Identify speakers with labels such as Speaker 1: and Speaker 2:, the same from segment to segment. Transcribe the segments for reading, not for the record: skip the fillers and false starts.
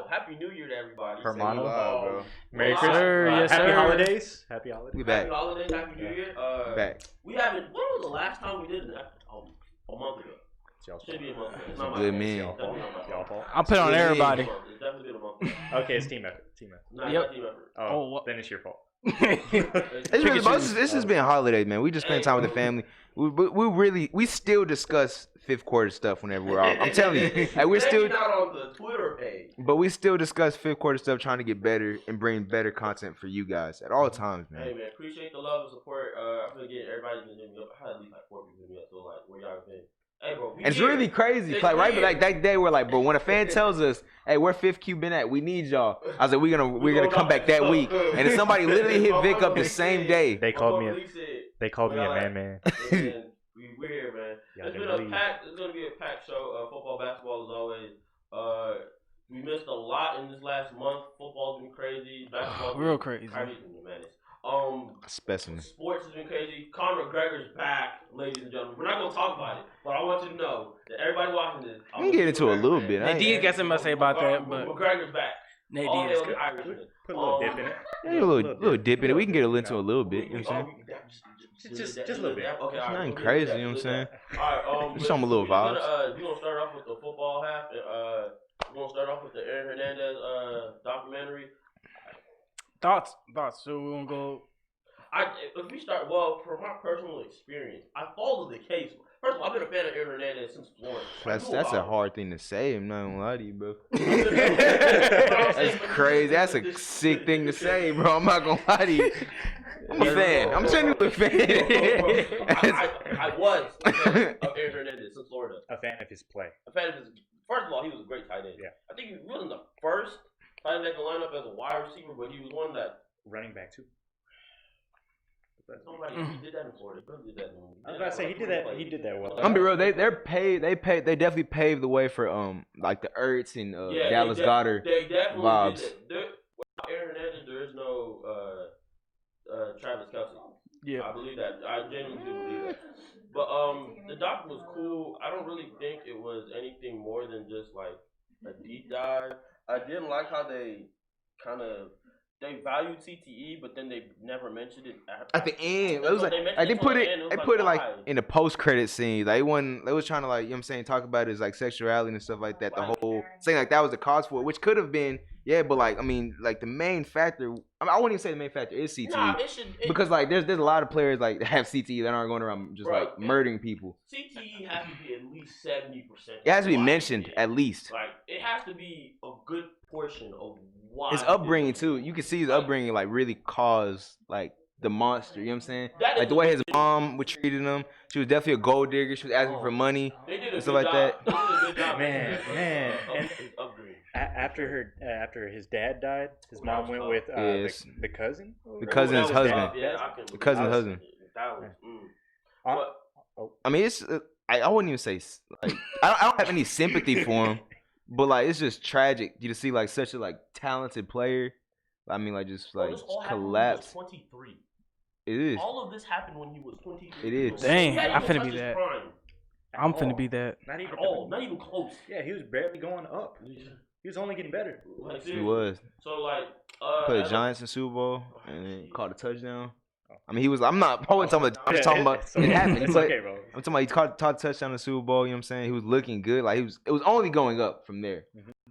Speaker 1: Happy New Year to everybody.
Speaker 2: Hermano.
Speaker 3: Bro.
Speaker 2: Merry Christmas.
Speaker 4: Yes,
Speaker 2: Happy
Speaker 4: sir.
Speaker 2: holidays. Happy holidays.
Speaker 3: We back.
Speaker 1: Happy holidays, Happy New Year.
Speaker 3: Back.
Speaker 1: We haven't. When was the last time we did an episode? A month ago. Should be a month ago. It's not my
Speaker 3: Good
Speaker 1: fault.
Speaker 3: man.
Speaker 1: It's definitely not my
Speaker 2: Y'all
Speaker 1: fault.
Speaker 2: fault.
Speaker 4: I'll put it on everybody.
Speaker 1: It's definitely been a month ago.
Speaker 2: Okay, it's team effort. Team effort.
Speaker 1: Not
Speaker 4: Yep.
Speaker 1: team effort.
Speaker 2: Oh, then it's your fault.
Speaker 3: It's really, this has been holidays, man. We just spend time with the family. We still discuss fifth quarter stuff whenever we're out. I'm telling you, like we're still
Speaker 1: not on the Twitter page.
Speaker 3: But we still discuss fifth quarter stuff, trying to get better and bring better content for you guys at all times, man.
Speaker 1: Hey man, appreciate the love and support. I'm gonna get everybody's been hitting me up. I had at least like 4 people hit me up. So like, where y'all been? Hey bro,
Speaker 3: And it's really crazy,
Speaker 1: It's
Speaker 3: like right,
Speaker 1: weird.
Speaker 3: but like that day we're like, bro, when a fan tells us, "Hey, where Fifth Q been at? We need y'all." I was like, we're gonna come back that week, and then somebody literally hit Vic up the same day.
Speaker 2: They called me a man.
Speaker 1: We're here, man.
Speaker 2: Y'all
Speaker 1: It's
Speaker 2: didn't
Speaker 1: been a
Speaker 2: believe.
Speaker 1: packed. It's gonna be a packed show. Football, basketball as always. We missed a lot in this last month. Football's been crazy. Basketball's
Speaker 4: Real
Speaker 1: been
Speaker 4: crazy.
Speaker 1: man.
Speaker 3: Specimen.
Speaker 1: Sports has been crazy. Conor McGregor's back, ladies and gentlemen. We're not gonna talk about it, but I want you to know that everybody watching this.
Speaker 3: We can get into a little bit.
Speaker 4: Nate Diaz got something to say about that, but
Speaker 1: McGregor's back.
Speaker 4: Nate
Speaker 1: All
Speaker 4: Diaz.
Speaker 1: hail the Irishman.
Speaker 2: Put a little dip in it.
Speaker 3: Yeah, a little dip in it. We can get into a little bit. You know what I'm saying?
Speaker 2: Just a little bit.
Speaker 1: Okay,
Speaker 3: It's
Speaker 1: all right,
Speaker 3: nothing
Speaker 1: we'll
Speaker 3: crazy.
Speaker 1: get
Speaker 3: You know what I'm saying?
Speaker 1: All right,
Speaker 3: Just show 'em a little vibes.
Speaker 1: We're gonna start off with the football half. We're gonna start off with the Aaron Hernandez documentary.
Speaker 4: Thoughts. So we're gonna go.
Speaker 1: If we start, well, from my personal experience, I followed the case. First of all, I've been a fan of Aaron Hernandez since Florida.
Speaker 3: That's a hard thing to say. I'm not gonna lie to you, bro. That's crazy. That's a sick thing to say, bro. I'm not gonna lie to you. I'm a fan. I'm genuinely a fan.
Speaker 1: I was a fan of Aaron Hernandez since Florida.
Speaker 2: A fan of his play.
Speaker 1: A fan of his. First of all, he was a great tight end.
Speaker 2: Yeah.
Speaker 1: I think he wasn't the first tight end that could line up as a wide receiver, but he was one that.
Speaker 2: Running back too.
Speaker 1: Nobody he did that in Florida. He did that.
Speaker 2: I was about to say he did that well.
Speaker 3: I'm be real. They definitely paved the way for like the Ertz and Dallas Goedert
Speaker 1: They definitely
Speaker 3: vibes.
Speaker 1: did that. Without Aaron Hernandez, there is no Travis Kelce.
Speaker 4: Yeah.
Speaker 1: I believe that. I genuinely do believe that. But the doc was cool. I don't really think it was anything more than just like a deep dive. I didn't like how they kind of. They valued CTE, but then they never mentioned it
Speaker 3: at the end. It was like they put it like in the post credit scene. Like they was trying to like, you know what I'm saying, talk about his like sexuality and stuff like that. The whole saying like that was the cause for it, which could have been but like I mean like the main factor. I wouldn't even say the main factor is CTE.
Speaker 1: Nah,
Speaker 3: because like there's a lot of players like that have CTE that aren't going around just like murdering people.
Speaker 1: CTE has to be at least 70%.
Speaker 3: It has to be mentioned at least.
Speaker 1: Like it has to be a good portion of why.
Speaker 3: His upbringing too. You can see his upbringing like really caused like the monster. You know what I'm saying? Like the way his mom would treat him. She was definitely a gold digger. She was asking for money and stuff like that.
Speaker 1: They did a good job.
Speaker 2: Man.
Speaker 1: And
Speaker 2: After his dad died, his mom went with the cousin.
Speaker 3: The cousin's husband. The cousin's husband.
Speaker 1: That was.
Speaker 3: I mean, it's. I wouldn't even say like I don't have any sympathy for him, but like it's just tragic you to see like such a like talented player. I mean, like just like collapse.
Speaker 1: 23.
Speaker 3: It is.
Speaker 1: All of this happened when he was 23.
Speaker 3: It is.
Speaker 4: Dang, I'm finna be that. I'm finna be that.
Speaker 2: Not even
Speaker 1: not even close.
Speaker 2: Yeah, he was barely going up. He was only getting better.
Speaker 1: Like,
Speaker 3: He was.
Speaker 1: So like,
Speaker 3: played the Giants in Super Bowl and then caught a touchdown. I mean, he was. I'm not talking about. I'm just talking about it happened.
Speaker 2: It's okay, bro.
Speaker 3: I'm talking about he caught a touchdown in the Super Bowl. You know what I'm saying? He was looking good. Like it was only going up from there,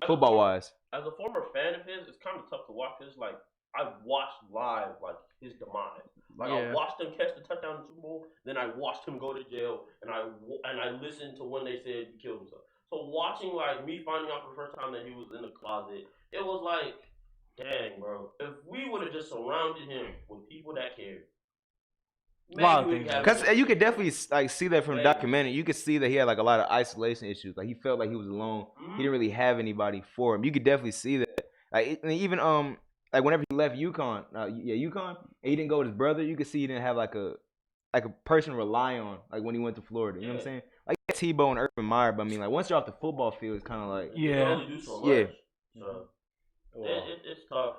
Speaker 3: football wise.
Speaker 1: As a former fan of his, it's kind of tough to watch because like I watched live like his demise. Like I watched him catch the touchdown in the Super Bowl, then I watched him go to jail, and I listened to when they said he killed himself. So watching like me finding out for the first time that he was in the closet, it was like, dang, bro. If we would have just surrounded him with people that cared.
Speaker 3: Because you could definitely like see that from the documentary. You could see that he had like a lot of isolation issues. Like he felt like he was alone. Mm-hmm. He didn't really have anybody for him. You could definitely see that. Like even like whenever he left UConn, UConn, and he didn't go with his brother. You could see he didn't have like a person to rely on. Like when he went to Florida, you know what I'm saying? Like Tebow and Urban Meyer, but I mean like once you're off the football field, it's kind of like
Speaker 1: It's tough.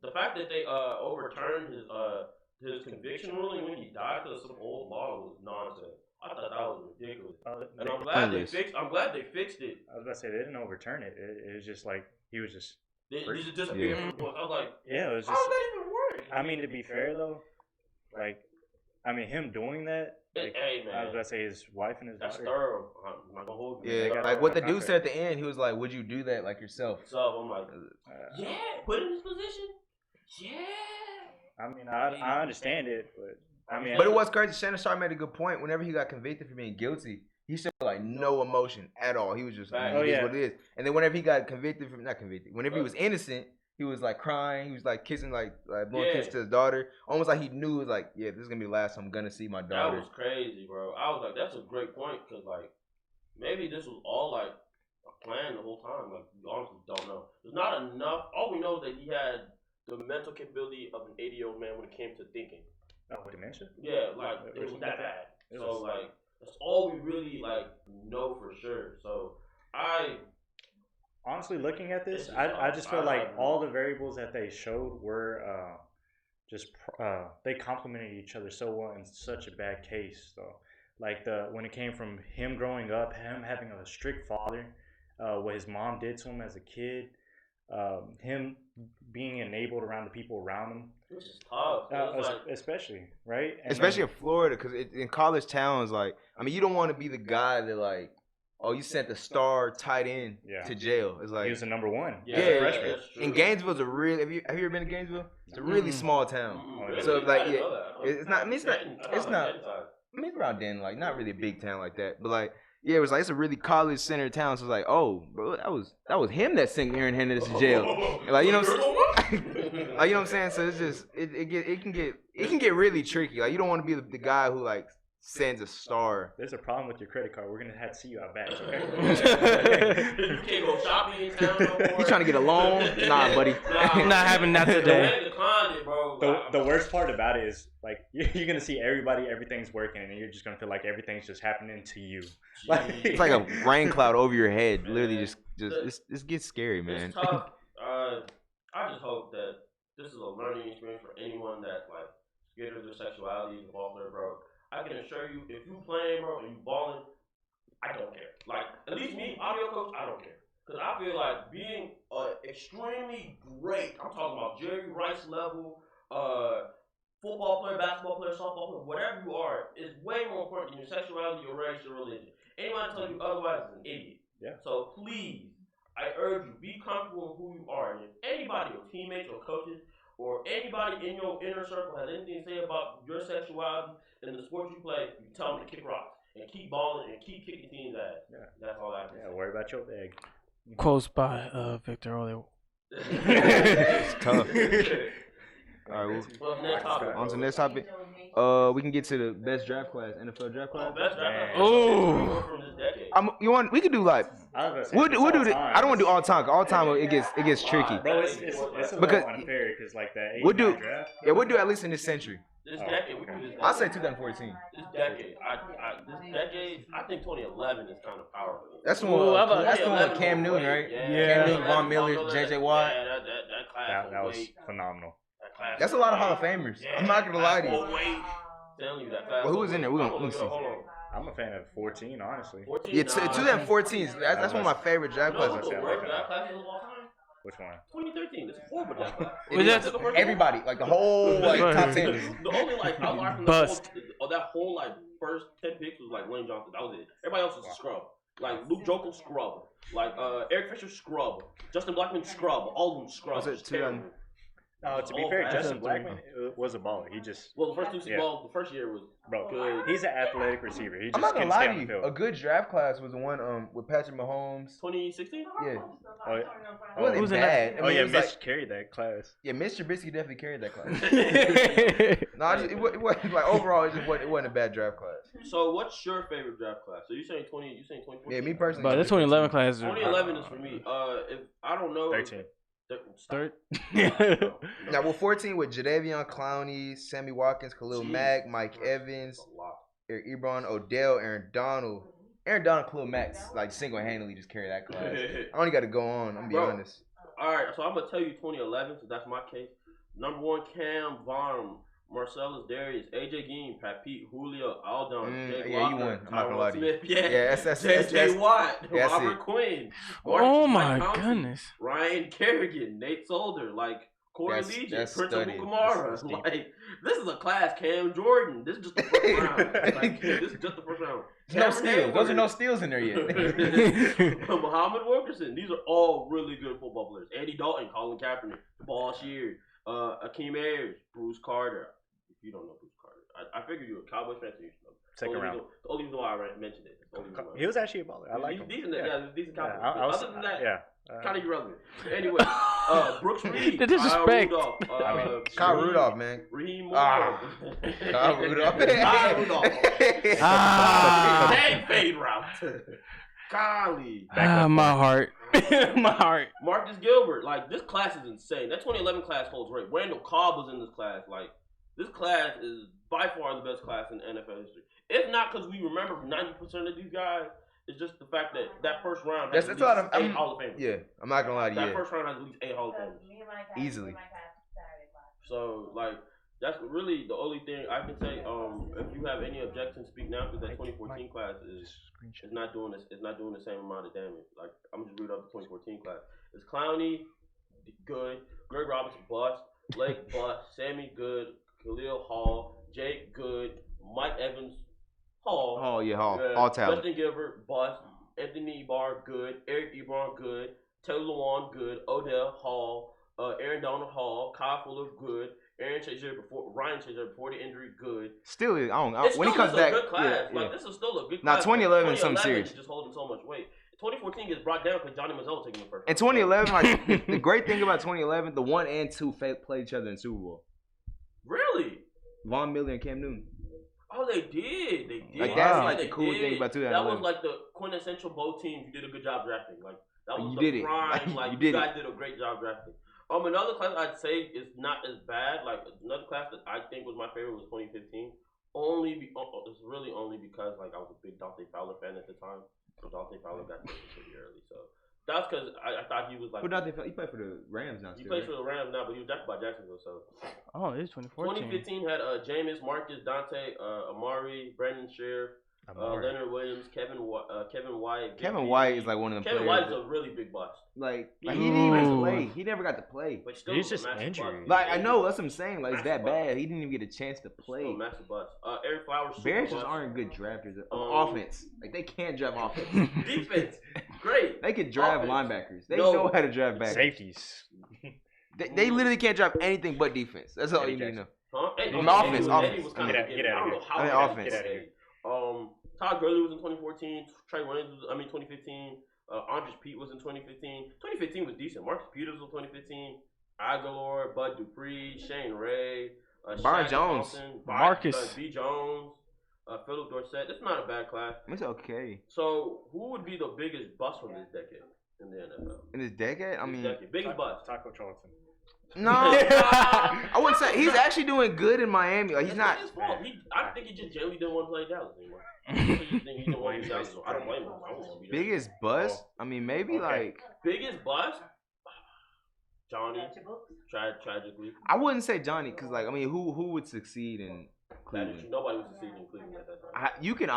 Speaker 1: The fact that they overturned his conviction ruling when he died because some old law was nonsense. I thought that was ridiculous. And I'm glad they fixed it.
Speaker 2: I was about to say they didn't overturn it. It was just like he was just.
Speaker 1: They just disappeared from the book. I was like,
Speaker 2: yeah, it was just.
Speaker 1: How does that even work?
Speaker 2: I mean, to be fair though, like, I mean, him doing that. Like,
Speaker 1: hey man,
Speaker 2: I was about to say his wife and his daughter.
Speaker 1: That's thorough. I'm not gonna hold you.
Speaker 3: Yeah, like what the dude said at the end, he was like, "Would you do that like yourself?"
Speaker 1: So I'm like, yeah, put in this position. Yeah.
Speaker 2: I mean, I understand it, but I mean,
Speaker 3: but it was crazy. Shannon Sharp made a good point. Whenever he got convicted for being guilty, he showed like no emotion at all. He was just like, "It is what it is." And then whenever he got whenever he was innocent, he was like crying. He was like kissing, like blowing kisses to his daughter, almost like he knew it was like, "Yeah, this is gonna be the last time I'm gonna see my daughter."
Speaker 1: That was crazy, bro. I was like, that's a great point because like maybe this was all like a plan the whole time. Like we honestly don't know. There's not enough. All we know is that he had the mental capability of an 80-year-old man when it came to thinking.
Speaker 2: Oh, dementia?
Speaker 1: Yeah, like it was that bad. So like that's all we really like know for sure. So
Speaker 2: honestly, looking at this, I just feel like all the variables that they showed were they complemented each other so well in such a bad case. So like when it came from him growing up, him having a strict father, what his mom did to him as a kid, him being enabled around the people around him.
Speaker 1: Which is tough.
Speaker 2: Especially, right? And
Speaker 3: especially in Florida, because in college towns, like, I mean, you don't want to be the guy that, like, oh, you sent the star tight end to jail. It's like,
Speaker 2: he was the number one.
Speaker 3: Yeah, freshman. And Gainesville's a real, have you ever been to Gainesville? It's a really small town. So, like, it's not, I mean, it's around Denton, like, not really a big town like that. But, like, yeah, it was like, it's a really college-centered town. So it's like, oh, bro, that was him that sent Aaron Hernandez to jail. Like, you know what I'm saying? Like, you know what I'm saying? So it's just, it can get really tricky. Like, you don't want to be the guy who, like, sends a star.
Speaker 2: There's a problem with your credit card. We're gonna have to see you out back.
Speaker 1: You can't go shopping in town no more.
Speaker 3: You trying to get a loan? Nah, buddy.
Speaker 4: Not having that today.
Speaker 2: The worst part about it is like you're gonna see everything's working, and you're just gonna feel like everything's just happening to you. Like,
Speaker 3: it's like a rain cloud over your head. Literally, just it gets scary, man.
Speaker 1: It's tough. I just hope that this is a learning experience for anyone that like scared of their sexuality and ball player, bro. I can assure you, if you playing, bro, and you balling, I don't care. Like, at least me, I'm your coach, I don't care. Because I feel like being extremely great, I'm talking about Jerry Rice level, football player, basketball player, softball player, whatever you are, is way more important than your sexuality, your race, your religion. Anyone tells you otherwise is an idiot.
Speaker 2: Yeah.
Speaker 1: So please, I urge you, be comfortable in who you are. And if anybody, your teammates or coaches, or anybody in your inner circle has anything to say about your sexuality in the sport you play, you tell them to kick rocks and keep balling and keep kicking teams' ass. Yeah. That's all I can say.
Speaker 2: Worry about your bag.
Speaker 4: Quotes by Victor Olio.
Speaker 3: It's tough. All right, on to the next topic. We can get to the best draft class, NFL draft class.
Speaker 1: Best draft class.
Speaker 3: Oh. You want? We could do like. We'll do this. I don't want to do all time. All time it gets tricky.
Speaker 2: Bro, it's a little unfair because like that.
Speaker 3: We'll do. Yeah, we'll do at least in this century.
Speaker 1: This decade, we can do this.
Speaker 3: I'll say 2014.
Speaker 1: This decade, I think 2011 is kind of powerful.
Speaker 3: That's the one. That's the one with Cam Newton, right?
Speaker 4: Yeah.
Speaker 3: Cam Newton, Von Miller, J.J. Watt.
Speaker 1: Yeah, that class
Speaker 2: that was phenomenal.
Speaker 3: That's a lot of Hall of Famers. Yeah, I'm not gonna lie to you.
Speaker 1: Telling you that class.
Speaker 3: Well, who was in there? Let me see.
Speaker 2: I'm a fan of 14, honestly.
Speaker 1: 14,
Speaker 3: yeah, 2014. That's one of my favorite draft classes.
Speaker 2: Which one?
Speaker 1: 2013. It's horrible draft class.
Speaker 3: Everybody, like the whole top 10.
Speaker 1: The only outlier from that whole first 10 picks was like Lane Johnson. That was it. Everybody else was a scrub. Like Luke Jokel, scrub. Like Eric Fisher, scrub. Justin Blackman, scrub. All of them scrub.
Speaker 3: Was it 2000?
Speaker 2: No, to be fair, Justin Blackman was a baller. He just
Speaker 1: the first year was
Speaker 2: good. He's an athletic receiver. He just
Speaker 3: I'm not gonna
Speaker 2: can
Speaker 3: lie
Speaker 2: stay
Speaker 3: to
Speaker 2: on the
Speaker 3: you.
Speaker 2: field.
Speaker 3: A good draft class was the one with Patrick Mahomes.
Speaker 1: 2016.
Speaker 3: Yeah.
Speaker 2: It
Speaker 3: wasn't bad.
Speaker 2: I mean, Mitch carried that class.
Speaker 3: Yeah, Mitch Trubisky definitely carried that class. No, it wasn't like overall. It wasn't a bad draft class.
Speaker 1: So, what's your favorite draft class? So you saying 20? You saying 2014?
Speaker 3: Yeah, me personally.
Speaker 4: But the 2011 class.
Speaker 1: 2011 is for me. If I don't know.
Speaker 2: 13.
Speaker 4: Third.
Speaker 3: Now, we're 14 with Jadeveon Clowney, Sammy Watkins, Khalil Mack, Mike Evans, Eric Ebron, Odell, Aaron Donald. Aaron Donald, Khalil Mack, like single-handedly just carry that class. I only got to go on. I'm gonna be honest.
Speaker 1: All right, so I'm gonna tell you 2011, so that's my case. Number one, Cam Von Marcellus, Darius, AJ Gein, Pat Pete, Julio, Aldon, Jake
Speaker 3: yeah,
Speaker 1: Locker,
Speaker 3: you won. I'm not gonna lie to you.
Speaker 1: Smith,
Speaker 3: that's
Speaker 1: JJ Watt,
Speaker 3: that's
Speaker 1: Robert
Speaker 3: it.
Speaker 1: Quinn,
Speaker 4: Oh
Speaker 1: Mike
Speaker 4: my
Speaker 1: Pouncey,
Speaker 4: goodness.
Speaker 1: Ryan Kerrigan, Nate Solder, like Corey Legion,
Speaker 3: that's
Speaker 1: Prince
Speaker 3: studied.
Speaker 1: Amukamara.
Speaker 2: That's deep.
Speaker 1: Like this is a class. Cam Jordan. This is just the first round. Like, this is just the first round.
Speaker 3: No steals. Those are no steals in there yet.
Speaker 1: Muhammad Wilkerson. These are all really good football players. Andy Dalton, Colin Kaepernick, Ball Shear, Akeem Ayers, Bruce Carter. If you don't know Bruce Carter, I figured you were a Cowboys fan, so you should know.
Speaker 2: Second round.
Speaker 1: The only reason why I mentioned it.
Speaker 2: He was actually a baller. I like him.
Speaker 1: Decent, decent Cowboys.
Speaker 2: Yeah,
Speaker 1: Other than that, kind of irrelevant. Anyway, Brooks Reed,
Speaker 4: The disrespect.
Speaker 1: Kyle Rudolph,
Speaker 3: Kyle Rudolph, man.
Speaker 1: Raheem Moore,
Speaker 3: Kyle Rudolph.
Speaker 1: Kyle Rudolph, Tag fade route, Golly,
Speaker 4: My heart. My heart.
Speaker 1: Marcus Gilbert. Like this class is insane. That 2011 class holds great. Randall Cobb was in this class. Like this class is by far the best class in NFL history. If not because we remember 90% of these guys, it's just the fact that first round has
Speaker 3: That's
Speaker 1: at
Speaker 3: a lot
Speaker 1: least
Speaker 3: of
Speaker 1: 8 Hall of Famers.
Speaker 3: Yeah, I'm not gonna lie to you.
Speaker 1: That first round has at least 8 Hall of Famers.
Speaker 3: Easily.
Speaker 1: So like that's really the only thing I can say. If you have any objections, speak now because that 2014 class is not doing this. It's not doing the same amount of damage. Like I'm just reading up the 2014 class. It's Clowney, good. Greg Robinson, bust. Blake, bust. Sammy, good. Khalil Hall, Jake, good. Mike Evans, Hall.
Speaker 3: Oh yeah, Hall. All talent.
Speaker 1: Justin Gilbert, bust. Anthony Barr, good. Eric Ebron, good. Taylor Lewan, good. Odell, Hall. Aaron Donald, Hall. Kyle Fuller, good. Ryan Shazier before the injury, good.
Speaker 3: Still, when he comes
Speaker 1: a
Speaker 3: back,
Speaker 1: good class.
Speaker 3: yeah.
Speaker 1: Like this is still a good
Speaker 3: Now
Speaker 1: class.
Speaker 3: 2011 is something serious.
Speaker 1: Just holding so much weight. 2014 gets brought down because Johnny Manziel taking the first.
Speaker 3: In 2011, like the great thing about 2011, the 1 and 2 played each other in Super Bowl.
Speaker 1: Really?
Speaker 3: Von Miller and Cam Newton.
Speaker 1: Oh, they did. They did.
Speaker 3: Like that's
Speaker 1: Wow.
Speaker 3: like the cool thing about 2011.
Speaker 1: That was like the quintessential both teams. You did a good job drafting. Like that was
Speaker 3: You
Speaker 1: the
Speaker 3: did it.
Speaker 1: prime.
Speaker 3: Like,
Speaker 1: Like
Speaker 3: you
Speaker 1: you
Speaker 3: did
Speaker 1: guys did a great job drafting. Another class I'd say is not as bad. Like another class that I think was my favorite was 2015. It's really only because like I was a big Dante Fowler fan at the time. So Dante Fowler got taken pretty early. So that's because I thought he was like.
Speaker 3: Who Dante Fowler? He played for the Rams now.
Speaker 1: He plays for the Rams now, but he was drafted by Jacksonville. So
Speaker 4: It is 2014.
Speaker 1: 2015 had Jameis, Marcus, Dante, Amari, Brandon Scherf, Leonard Williams, Kevin White.
Speaker 3: Kevin White is like one of them
Speaker 1: Kevin
Speaker 3: players.
Speaker 1: White is a really big bust.
Speaker 3: Like he didn't even play. He never got to play.
Speaker 1: But still,
Speaker 2: He's
Speaker 1: a
Speaker 2: just
Speaker 1: massive
Speaker 2: injured.
Speaker 1: bust.
Speaker 3: Like I know that's what I'm saying. Like it's
Speaker 1: Massive
Speaker 3: that bad. He didn't even get a chance to play.
Speaker 1: Still a massive bust. Eric Flowers.
Speaker 3: Bears
Speaker 1: super
Speaker 3: just
Speaker 1: bust.
Speaker 3: aren't good drafters. Offense, like they can't draft offense.
Speaker 1: Defense, great.
Speaker 3: They could draft
Speaker 1: Offense.
Speaker 3: linebackers. They
Speaker 1: No.
Speaker 3: know how to draft backers.
Speaker 2: Safeties.
Speaker 3: They literally can't draft anything but defense. That's all you need to know.
Speaker 1: Huh?
Speaker 3: Offense,
Speaker 1: Eddie
Speaker 3: offense.
Speaker 1: was kind of
Speaker 2: Get out
Speaker 1: I don't
Speaker 2: of
Speaker 1: know
Speaker 2: here.
Speaker 1: how
Speaker 3: I mean,
Speaker 1: he got
Speaker 3: offense.
Speaker 1: Get out of here. Todd Gurley was in 2014. Trey Williams was, 2015. Andres Pete was in 2015. 2015 was decent. Marcus Peters was 2015. Aguilar, Bud Dupree, Shane Ray,
Speaker 3: Byron
Speaker 1: Shaq
Speaker 3: Jones.
Speaker 1: Thompson,
Speaker 4: Marcus.
Speaker 1: B. Jones, Philip Dorsett. It's not a bad class.
Speaker 3: It's okay.
Speaker 1: So, who would be the biggest bust from this decade in the NFL?
Speaker 3: In this decade, I mean,
Speaker 1: biggest bust.
Speaker 2: Taco Charlton.
Speaker 3: no, I wouldn't say he's actually doing good in Miami. Like he's
Speaker 1: It's
Speaker 3: not.
Speaker 1: his fault. I think he just generally didn't want to play Dallas anymore. I think he didn't want to play Dallas. I don't blame him. I wouldn't want to be there.
Speaker 3: Biggest buzz? I mean, maybe
Speaker 2: Okay.
Speaker 3: like
Speaker 1: Biggest bust? Johnny. Tragically.
Speaker 3: I wouldn't say Johnny because like I mean, who would succeed in Cleveland?
Speaker 1: Nobody was succeeding in Cleveland at that time.
Speaker 3: You can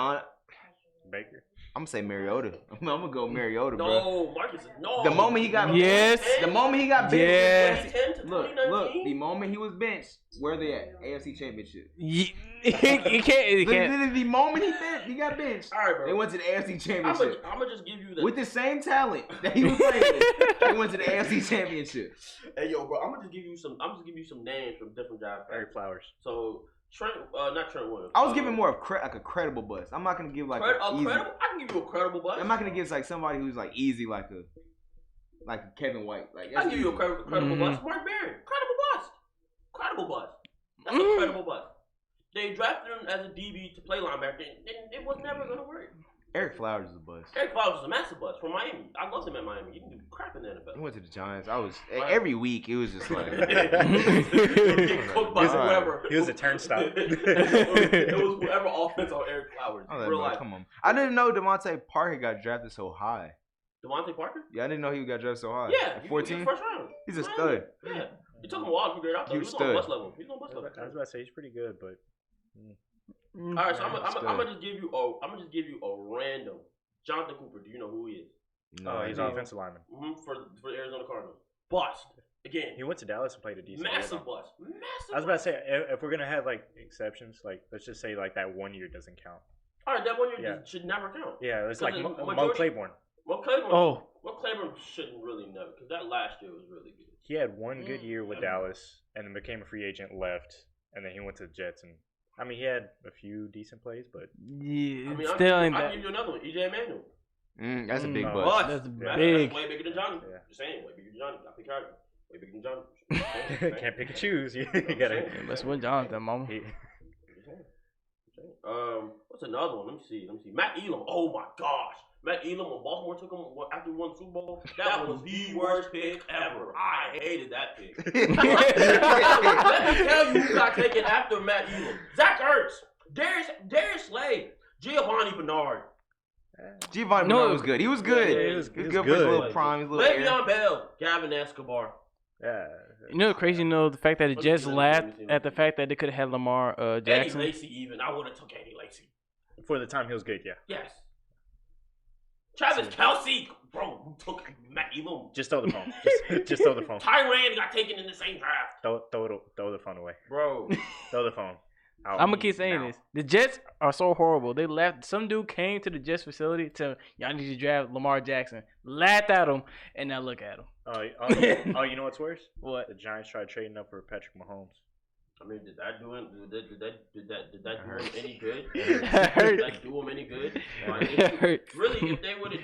Speaker 2: Baker.
Speaker 3: I'm gonna say Mariota. I'm gonna go Mariota, bro.
Speaker 1: No, Marcus. No.
Speaker 3: The moment he got
Speaker 4: Yes.
Speaker 3: the moment he got benched,
Speaker 4: Yes.
Speaker 1: 2010 to
Speaker 3: look,
Speaker 1: 2019?
Speaker 3: the moment he was benched, where they at? AFC Championship.
Speaker 4: He can't.
Speaker 3: Literally, the moment he got benched,
Speaker 1: All right, bro.
Speaker 3: they went to the AFC
Speaker 1: I'm
Speaker 3: Championship
Speaker 1: gonna just give you the.
Speaker 3: with the same talent that he was playing with. They went to the AFC Championship.
Speaker 1: Hey, yo, bro. I'm gonna just give you some names from different jobs.
Speaker 2: Eric Flowers.
Speaker 1: So not Trent Williams.
Speaker 3: I was giving more of like a credible buzz. I'm not gonna give like a easy.
Speaker 1: credible. I can give you a credible buzz.
Speaker 3: I'm not gonna give like somebody who's like easy like a Kevin White. Like
Speaker 1: I
Speaker 3: that's
Speaker 1: can give you a
Speaker 3: easy.
Speaker 1: credible bust. Mark Barron, credible bust. That's a credible bust. They drafted him as a DB to play linebacker, and it was never gonna work.
Speaker 3: Eric Flowers is a buzz.
Speaker 1: Eric Flowers is a massive bust from Miami. I loved him at Miami. He can do crap in the
Speaker 3: He
Speaker 1: NFL.
Speaker 3: went to the Giants. I was
Speaker 1: Right.
Speaker 3: every week. It was just like
Speaker 1: Get cooked by whoever.
Speaker 2: He was a turnstile.
Speaker 1: It was whoever offense on Eric Flowers.
Speaker 3: I was like,
Speaker 1: Real
Speaker 3: bro,
Speaker 1: life.
Speaker 3: come on. I didn't know Devontae Parker got drafted so high.
Speaker 1: Devontae Parker?
Speaker 3: Yeah, I didn't know he got drafted so high.
Speaker 1: Yeah,
Speaker 3: At
Speaker 1: he was
Speaker 3: 14.
Speaker 1: first round.
Speaker 3: He's a
Speaker 1: Miami.
Speaker 3: stud.
Speaker 1: Yeah. It took him a while to figure it out. Though. He was on bus level. He was on bus level.
Speaker 2: I was about to say he's pretty good, but.
Speaker 1: All right, so I'm gonna just give you a random Jonathan Cooper. Do you know who he is?
Speaker 2: No, he's an offensive lineman.
Speaker 1: For the Arizona Cardinals. Bust again.
Speaker 2: He went to Dallas and played a decent.
Speaker 1: Massive bust. Massive.
Speaker 2: I was about to say if we're gonna have like exceptions, like let's just say like that 1 year doesn't count.
Speaker 1: All right, that 1 year should never count.
Speaker 2: Yeah, it's like Mo Claiborne.
Speaker 1: Mo Claiborne shouldn't really know because that last year was really good.
Speaker 2: He had one good year with Dallas and then became a free agent, left, and then he went to the Jets. And I mean, he had a few decent plays, but
Speaker 4: yeah,
Speaker 1: I'll give you another one. EJ Manuel.
Speaker 3: That's a big bust.
Speaker 4: That's big.
Speaker 1: That's way bigger than Johnny. Yeah. Just saying, way bigger than Johnny. I pick Harry. Way bigger than Johnny.
Speaker 2: Can't pick and choose. You gotta.
Speaker 4: That's what Jonathan, mama.
Speaker 1: What's another one? Let me see. Matt Elam. Oh my gosh. Matt Elam when Baltimore took him after we won the Super Bowl. That was the worst pick ever. I hated that pick. Let me tell you who got taken after Matt Elam. Zach Ertz, Darius Slay, Giovanni Bernard.
Speaker 3: Giovanni Bernard was good. He was good.
Speaker 2: Yeah,
Speaker 3: he was good for his little prime. His little
Speaker 1: Le'Veon Bell, Gavin Escobar.
Speaker 2: Yeah.
Speaker 4: You know, crazy. The fact that the Jets laughed at the fact that they could have had Lamar Jackson.
Speaker 1: Eddie Lacy, even I would have took Eddie Lacy.
Speaker 2: For the time he was good, yeah.
Speaker 1: Yes. Travis Kelce, bro, who took Matt Elam?
Speaker 2: Just throw the phone. Just throw the phone.
Speaker 1: Tyrann got taken in the same draft.
Speaker 2: Throw the phone away,
Speaker 1: bro.
Speaker 2: Throw the phone.
Speaker 4: I'm gonna keep saying this. The Jets are so horrible. They left. Some dude came to the Jets facility to y'all need to draft Lamar Jackson. Laughed at him, and now look at him.
Speaker 2: Oh, you know what's worse?
Speaker 4: What?
Speaker 2: The Giants tried trading up for Patrick Mahomes.
Speaker 1: I mean, did that do him any good? Did that do him any good? Really, if they would have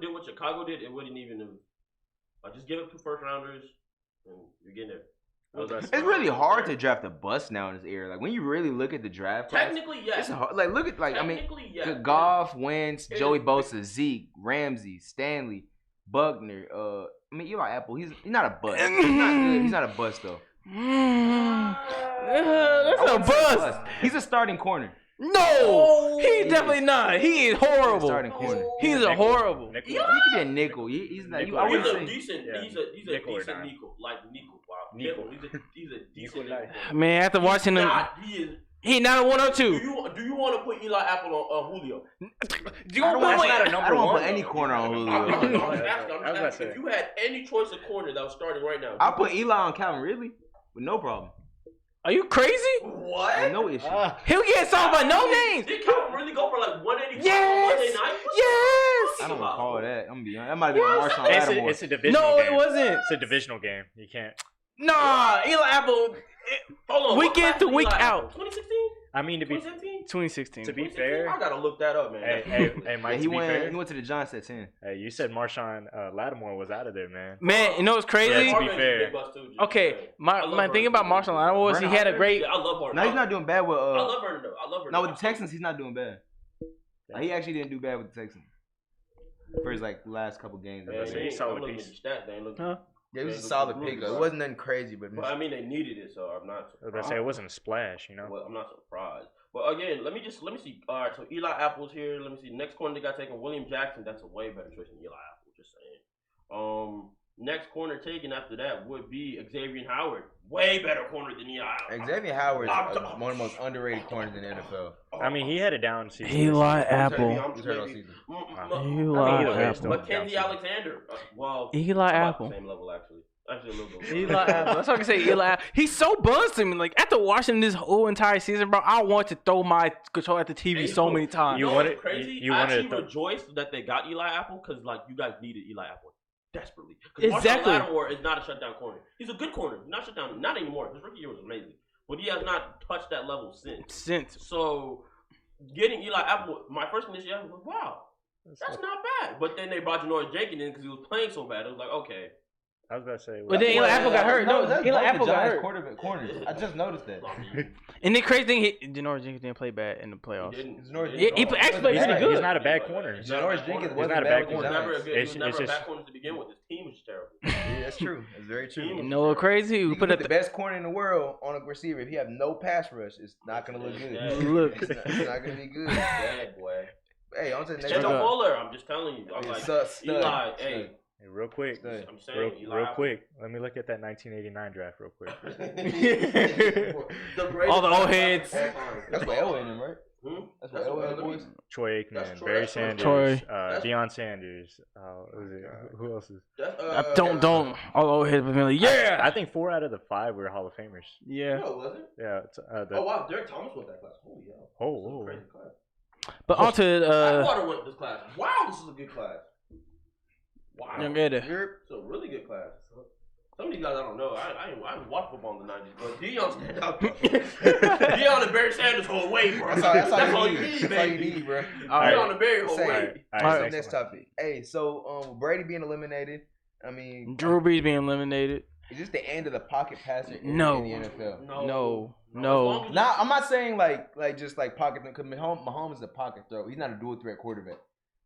Speaker 1: did what Chicago did, it wouldn't even have. Just give it 2 first rounders, and you're getting there.
Speaker 3: It's really hard to draft a bust now in this era. Like when you really look at the draft class,
Speaker 1: technically, yes.
Speaker 3: It's hard. Like look at
Speaker 1: yes.
Speaker 3: Goff, Wentz, Joey Bosa, Zeke, Ramsey, Stanley, Buckner. Eli Apple. He's not a bust. He's not good. He's not a bust though.
Speaker 4: That's a bust.
Speaker 3: He's a starting corner.
Speaker 4: No, he definitely not. He is horrible.
Speaker 3: Starting corner.
Speaker 4: He's a horrible.
Speaker 3: He could be a nickel. He's not.
Speaker 1: He's a decent nickel. Like nickel. Wow. Nickel. He's a decent nickel.
Speaker 4: Man, after watching him, he not a 102.
Speaker 1: Do you want to put Eli Apple on Julio?
Speaker 3: I don't want to put any corner on Julio.
Speaker 1: I'm asking, if you had any choice of corner that was starting right now,
Speaker 3: I'll put Eli on Calvin Ridley with no problem.
Speaker 4: Are you crazy?
Speaker 1: What?
Speaker 3: No issue.
Speaker 4: He'll get solved by no names.
Speaker 1: Did Calvin really go for like 185
Speaker 4: yes.
Speaker 1: on Monday night?
Speaker 4: Yes.
Speaker 3: I don't recall that. I'm gonna be honest. That might have been Marshawn Lattimore.
Speaker 2: It's a divisional game.
Speaker 4: No, it wasn't.
Speaker 2: It's a divisional game. You can't.
Speaker 4: Nah, Eli Apple.
Speaker 1: Hold on.
Speaker 4: Week in to week out.
Speaker 1: 2016?
Speaker 2: I mean,
Speaker 4: 2016.
Speaker 2: To be fair,
Speaker 1: I gotta look that up, man.
Speaker 2: Hey, Mike.
Speaker 3: He went to the Giants at 10.
Speaker 2: Hey, you said Marshawn Lattimore was out of there, man.
Speaker 4: Man, you know what's crazy?
Speaker 2: Yeah, to be fair.
Speaker 4: Okay, my thing about Marshawn Lattimore was he had a great.
Speaker 1: I love Vernon.
Speaker 3: No, he's not doing bad with.
Speaker 1: I love Vernon though.
Speaker 3: No, with the Texans, he's not doing bad. Like, he actually didn't do bad with the Texans for his last couple games.
Speaker 2: He's solid piece.
Speaker 4: Huh?
Speaker 3: Yeah, it was a solid pick. It wasn't nothing crazy, but
Speaker 1: I mean, they needed it, so I'm not surprised.
Speaker 2: I was gonna say it wasn't a splash, you know.
Speaker 1: Well, I'm not surprised. But again, let me see. All right, so Eli Apple's here. Let me see. Next corner they got taken, William Jackson. That's a way better choice than Eli Apple. Just saying. Next corner taken after that would be Xavier Howard. Way better corner than Eli Apple.
Speaker 3: Xavier Howard is one of the most underrated corners in the NFL.
Speaker 2: I mean, he had a down season.
Speaker 4: Eli Apple.
Speaker 1: Mackenzie Alexander.
Speaker 4: Eli Apple.
Speaker 1: Same level, actually. Actually, a little bit.
Speaker 4: Eli Apple. That's what I can say. Eli Apple. He's so buzzed to me. Like after watching this whole entire season, bro, I want to throw my control at the TV so many times.
Speaker 1: You know what's crazy? I actually rejoiced that they got Eli Apple because you guys needed Eli Apple desperately.
Speaker 4: Exactly.
Speaker 1: Marshawn Lattimore is not a shutdown corner. He's a good corner. Not shutdown. Not anymore. His rookie year was amazing, but he has not touched that level since. So getting Eli Apple, my first initial was like, wow, that's not bad. But then they brought Janoris Jenkins in because he was playing so bad. It was like, okay.
Speaker 2: I was about to say.
Speaker 4: But then Eli Apple got hurt. No, Eli Apple got hurt.
Speaker 3: Corners. I just noticed that.
Speaker 4: And the crazy thing, Janoris Jenkins didn't play bad in the playoffs.
Speaker 3: He
Speaker 4: actually played pretty good.
Speaker 2: He's not a bad corner.
Speaker 3: Janoris Jenkins
Speaker 2: was not a bad corner.
Speaker 1: He was never a bad corner to begin with. His team was terrible.
Speaker 3: Yeah, that's true. That's very true.
Speaker 4: You know what crazy? We
Speaker 3: put the best corner in the world on a receiver. If you have no pass rush, it's not gonna look good. It's not gonna be good.
Speaker 1: Bad boy.
Speaker 3: Hey, on to the next
Speaker 1: one. Fuller, I'm just telling you. I'm like, Eli, hey.
Speaker 2: Hey, real quick.
Speaker 1: I'm saying,
Speaker 2: Real quick. Let me look at that 1989 draft real quick.
Speaker 4: All the old heads.
Speaker 3: That's what Elway in them, right? That's what Elway was.
Speaker 2: Troy Aikman, Barry Sanders, Deion Sanders. Who else is?
Speaker 4: Don't. All the old heads been like, yeah.
Speaker 2: I think 4 out of the 5 were Hall of Famers.
Speaker 4: Yeah.
Speaker 1: No, was it?
Speaker 2: Yeah.
Speaker 1: Oh wow, Derek Thomas went that class. Holy hell.
Speaker 2: Oh.
Speaker 1: Crazy class.
Speaker 4: But onto
Speaker 1: Atwater went this class. Wow, this is a good class. Wow.
Speaker 4: Young Eddie.
Speaker 1: It's a really good class. Some of these guys I don't know. I didn't watch football in the 90s, but Deion stand out. Deion and Barry Sanders hold weight, bro.
Speaker 3: That's all you
Speaker 1: need,
Speaker 3: need,
Speaker 1: baby.
Speaker 3: bro.
Speaker 1: Deion and Barry hold weight.
Speaker 3: All right, next topic. Hey, so Brady being eliminated. I mean,
Speaker 4: Drew Brees being eliminated.
Speaker 3: Is this the end of the pocket passer in the NFL?
Speaker 4: No.
Speaker 3: Nah, I'm not saying like just like pocket. Because Mahomes is a pocket throw. He's not a dual threat quarterback.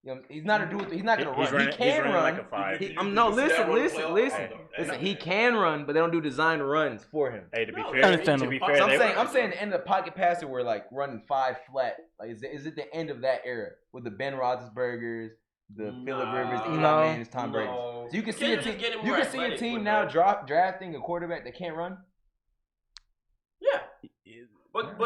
Speaker 3: You know, he's not a dual. He's not gonna run. He can run.
Speaker 2: Like a 5.
Speaker 3: Listen. He can run, but they don't do design runs for him.
Speaker 2: Hey, to be fair,
Speaker 3: So I'm saying the end of the pocket passer were like running 5 flat. Like, is it the end of that era with the Ben Roethlisbergers, the Phillip Rivers, Eli Manning, Tom Brady? So you can see a team. You can see a team now drafting a quarterback that can't run.
Speaker 1: Yeah. But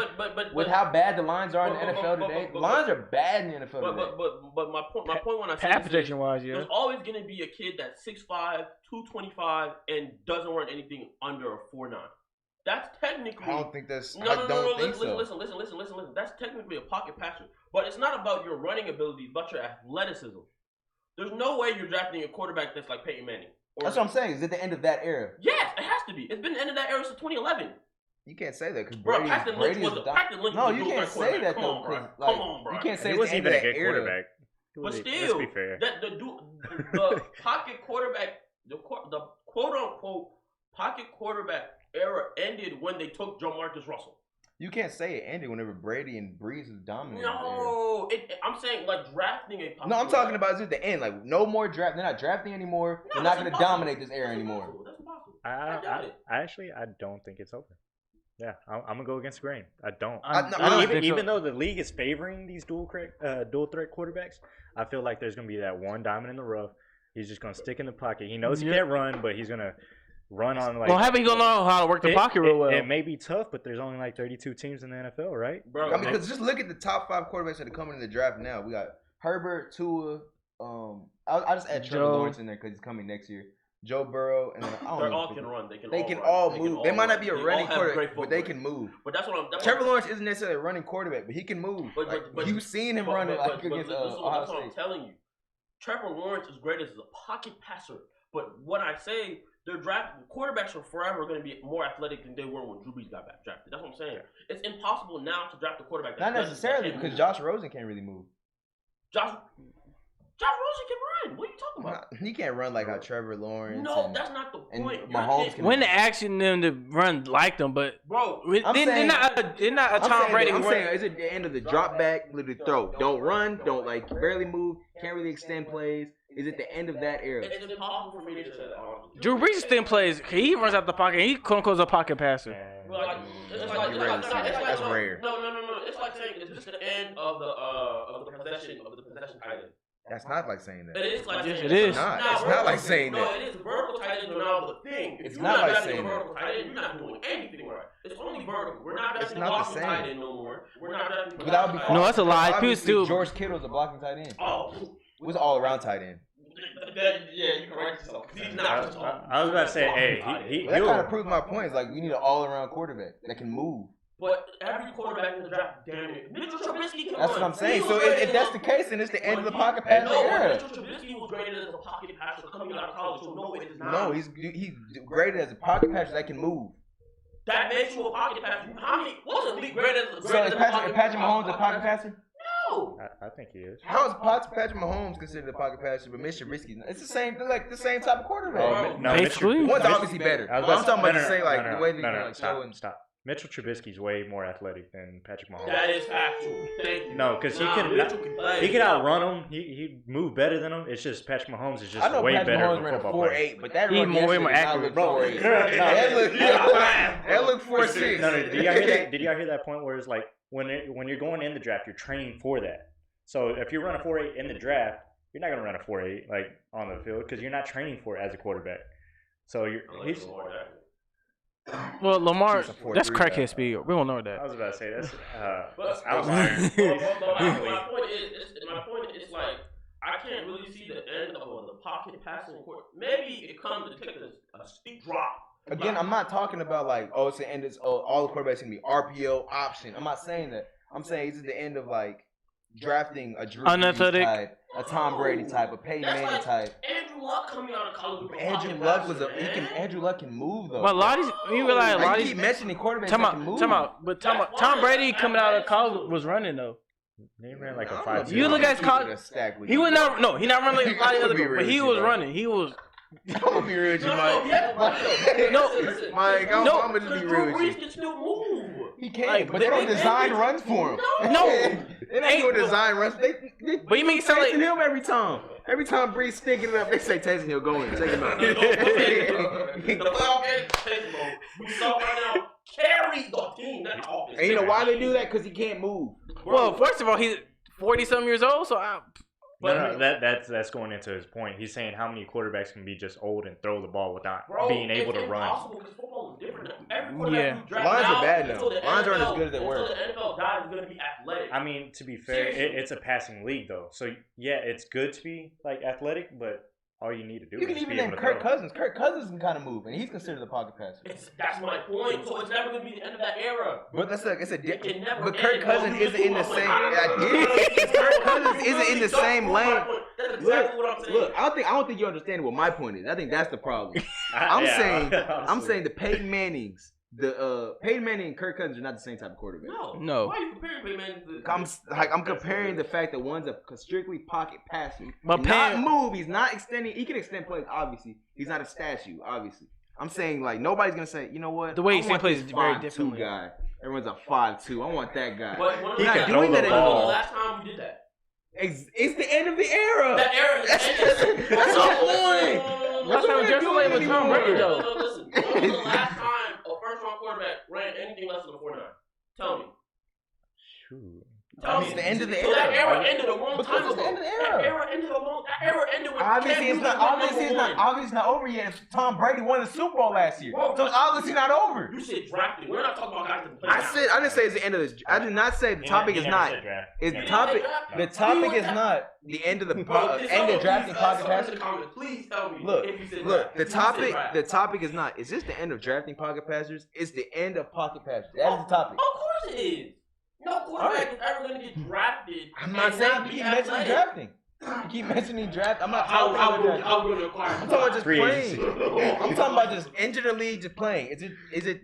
Speaker 3: with how bad the lines are in the NFL today, lines are bad in the NFL today.
Speaker 1: But my point when I say
Speaker 4: pass protection wise,
Speaker 1: there's always gonna be a kid that's 6'5", 225, and doesn't run anything under a 4.9. That's technically.
Speaker 3: I don't think that's.
Speaker 1: No. Listen. That's technically a pocket passer, but it's not about your running ability, but your athleticism. There's no way you're drafting a quarterback that's like Peyton Manning.
Speaker 3: That's what I'm saying. Is it the end of that era?
Speaker 1: Yes, it has to be. It's been the end of that era since 2011.
Speaker 3: You can't say that because
Speaker 1: Paxton Lynch was
Speaker 3: no, you can't say that though.
Speaker 1: Come on, bro.
Speaker 3: You can't say
Speaker 2: he wasn't even a good quarterback.
Speaker 1: But still,
Speaker 2: let's be fair.
Speaker 1: The pocket quarterback, the quote unquote pocket quarterback era ended when they took Jamarcus Russell.
Speaker 3: You can't say it ended whenever Brady and Brees was dominant.
Speaker 1: No, I'm saying like drafting a pocket.
Speaker 3: No, I'm talking about is it the end? Like no more draft. They're not drafting anymore.
Speaker 1: No,
Speaker 3: they're not going to dominate this era anymore.
Speaker 1: That's impossible.
Speaker 2: I don't think it's over. Yeah, I'm gonna go against the grain. I don't. Even though the league is favoring these dual threat quarterbacks, I feel like there's gonna be that one diamond in the rough. He's just gonna stick in the pocket. He knows he can't run, but he's gonna run on like.
Speaker 4: Well, how he gonna know how to work the pocket real well?
Speaker 2: It may be tough, but there's only like 32 teams in the NFL, right?
Speaker 3: Bro, I mean, because just look at the top 5 quarterbacks that are coming in the draft now. We got Herbert, Tua. I'll just add Trevor Lawrence in there because he's coming next year. Joe Burrow, and then
Speaker 1: they all can run.
Speaker 3: They can all move. They might not be a running quarterback, but they can move.
Speaker 1: But that's what I'm.
Speaker 3: Trevor Lawrence isn't necessarily a running quarterback, but he can move. But you've seen him run like against Ohio State.
Speaker 1: That's what I'm telling you. Trevor Lawrence is great as a pocket passer, but what I say, their quarterbacks are forever going to be more athletic than they were when Drew Brees got drafted. That's what I'm saying. It's impossible now to draft a quarterback.
Speaker 3: Not necessarily because Josh Rosen can't really move.
Speaker 1: Josh Rosen can run. What are you talking about?
Speaker 3: He can't run like how Trevor Lawrence.
Speaker 1: No, that's not the point.
Speaker 3: Mahomes can.
Speaker 4: When they're asking them to run like them, but
Speaker 1: bro,
Speaker 4: they're not a Tom Brady.
Speaker 3: I'm saying, is it the end of the drop back, literally throw, don't run, don't like barely move, can't really extend plays? Is it the end of that era?
Speaker 1: It's impossible for me to say that.
Speaker 4: Drew Brees still plays. He runs out the pocket. He quote unquote a pocket passer.
Speaker 3: That's rare.
Speaker 1: No. It's like saying it's just the end of the possession tight end.
Speaker 3: That's not like saying that.
Speaker 1: It is like saying
Speaker 4: it is.
Speaker 3: It's not like saying that.
Speaker 1: No, it is. Vertical tight ends are now the thing. If you're not drafting a vertical tight end, you're not doing anything right. It's only vertical. We're not drafting a blocking tight end no more. We're not drafting.
Speaker 4: No, that's a lie. People still.
Speaker 3: George Kittle's a blocking tight end.
Speaker 1: Oh,
Speaker 3: was all around tight end.
Speaker 1: Yeah, you correct yourself. He's not.
Speaker 2: I was about to say, hey,
Speaker 3: that kind of proves my point. It's like we need an all-around quarterback that can move.
Speaker 1: But every quarterback in the draft, damn it, Mitchell Trubisky can run.
Speaker 3: That's what I'm saying. So if that's the case, then it's the end of the pocket passer era.
Speaker 1: Mitchell Trubisky was graded as a pocket passer coming out of college, so no, it is not.
Speaker 3: No, he's graded as a pocket passer that can move.
Speaker 1: That makes you a pocket passer. How many? Wasn't Lee graded as a
Speaker 3: So is Patrick Mahomes a pocket passer?
Speaker 1: No.
Speaker 2: I think he is.
Speaker 3: How is Patrick Mahomes considered a pocket passer, but Mitch Trubisky? It's the same. They're like the same type of quarterback.
Speaker 2: No,
Speaker 4: basically.
Speaker 3: One's obviously better. I'm talking about to say like the way that
Speaker 2: stop. Mitchell Trubisky's way more athletic than Patrick Mahomes.
Speaker 1: That is factual. Thank you.
Speaker 2: No, because he can outrun him. He moved better than him. It's just Patrick Mahomes is just way better
Speaker 3: Mahomes
Speaker 2: than
Speaker 3: ran a
Speaker 2: football player.
Speaker 3: 4.8, but that
Speaker 4: He's
Speaker 3: run
Speaker 4: way more accurate,
Speaker 3: bro. That looked 4.6.
Speaker 2: No, did y'all hear that point where it's like when you're going in the draft, you're training for that. So if you run a 4.8 in the draft, you're not gonna run a 4.8 like on the field because you're not training for it as a quarterback. So he's.
Speaker 4: Well, Lamar,
Speaker 3: He's a
Speaker 4: that's
Speaker 3: 4.3
Speaker 4: crackhead
Speaker 3: guy.
Speaker 4: speed. We don't know
Speaker 2: I
Speaker 4: that.
Speaker 2: was about to say that's
Speaker 1: But
Speaker 2: outlier.
Speaker 1: my point is like I can't really see the end of the pocket passing court. Maybe it comes to take a steep drop.
Speaker 3: Again, I'm not talking about like, it's the end. It's all the quarterbacks gonna be RPO option. I'm not saying that. I'm saying it's the end of like drafting a Drew Brees type, a Tom Brady type, a Peyton Manning type.
Speaker 1: Andrew Luck coming out of college.
Speaker 3: Andrew Luck Andrew Luck can move though.
Speaker 4: But a lot of these, you realize a lot of
Speaker 3: you
Speaker 4: these.
Speaker 3: keep mentioning quarterbacks that can move.
Speaker 4: Tom Brady coming out of college was running though.
Speaker 2: He ran like a 5.
Speaker 4: You look at his college. He was not. No, he not running like a lot of other people. But he was running. He was.
Speaker 3: I'm gonna be real with you, Mike. Mike, I'm gonna just be real with you.
Speaker 1: Can still move.
Speaker 3: He can, but they don't design runs for him.
Speaker 4: No,
Speaker 3: they don't do a design runs. They
Speaker 4: but you mean sound like
Speaker 3: him every time. Every time Breeze sticking it up, they say Taysom Hill go in. Check him out.
Speaker 1: The playoff game, Taysom, we saw right now carry the team. That's offense.
Speaker 3: And you know why they do that? Because he can't move.
Speaker 4: Well, first of all, he's 40-something years old, so
Speaker 2: No, that's going into his point. He's saying how many quarterbacks can be just old and throw the ball without being able to run.
Speaker 1: Football is different.
Speaker 3: Lines are bad now. Lines aren't as good as they were.
Speaker 1: The NFL guy is going to be athletic.
Speaker 2: I mean, to be fair, it's a passing league though. So yeah, it's good to be like athletic, but all you need to do
Speaker 3: You
Speaker 2: is
Speaker 3: can
Speaker 2: be
Speaker 3: even
Speaker 2: able
Speaker 3: name
Speaker 2: to
Speaker 3: Kirk
Speaker 2: throw.
Speaker 3: Cousins. Kirk Cousins can kind of move, and he's considered a pocket passer.
Speaker 1: That's my point. So it's never going to be the end of that era.
Speaker 3: But that's it's a
Speaker 1: It can never
Speaker 3: but Kirk
Speaker 1: end.
Speaker 3: Cousins isn't in the same. Kirk Cousins isn't in the same lane.
Speaker 1: That's exactly what I'm saying.
Speaker 3: Look, I don't think you understand what my point is. I think that's the problem. I'm saying the Peyton Mannings, Peyton Manning and Kirk Cousins are not the same type of quarterback.
Speaker 4: No.
Speaker 1: Why are you comparing Peyton Manning to
Speaker 3: I'm comparing the fact that one's a strictly pocket passer.
Speaker 4: But
Speaker 3: Not move. He's not extending. He can extend plays. Obviously, he's not a statue. Obviously, I'm saying like nobody's gonna say, you know what?
Speaker 4: The way he
Speaker 3: extends
Speaker 4: plays is very different.
Speaker 3: Guy. Everyone's a 5'2". I want that guy.
Speaker 1: But
Speaker 3: He's not
Speaker 2: throw
Speaker 3: doing
Speaker 2: the
Speaker 3: that
Speaker 2: ball.
Speaker 3: anymore.
Speaker 1: the last time we did that?
Speaker 3: It's the end of the era.
Speaker 1: That era is
Speaker 3: That's the point.
Speaker 4: Last time Justin Lane was Tom Brady though.
Speaker 1: Listen, when was the last time a first-round quarterback ran anything less than a 4.9? Tell me.
Speaker 2: Shoot.
Speaker 3: It's the end of the
Speaker 1: So that
Speaker 3: era.
Speaker 1: era ended a long time ago.
Speaker 3: It's the end of the
Speaker 1: That
Speaker 3: era.
Speaker 1: era ended when
Speaker 3: Obviously, it's not over yet. If Tom Brady won the Super Bowl last year, so it's obviously not over.
Speaker 1: You said drafting. We're not talking about guys that play.
Speaker 3: I didn't say it's the end of this. I did not say the topic is not. It's the topic. The topic is not the end of the end of drafting pocket passers.
Speaker 1: Please tell me.
Speaker 3: Look. The topic is not. Is this the end of drafting pocket passers? It's the end of pocket passers. That is the topic.
Speaker 1: Of course it is. No quarterback is ever going to get drafted.
Speaker 3: I'm not saying you keep mentioning drafting. You keep mentioning draft. I'm not talking about drafting. I'm talking about just playing. I'm talking about just entering the league, just playing. Is it?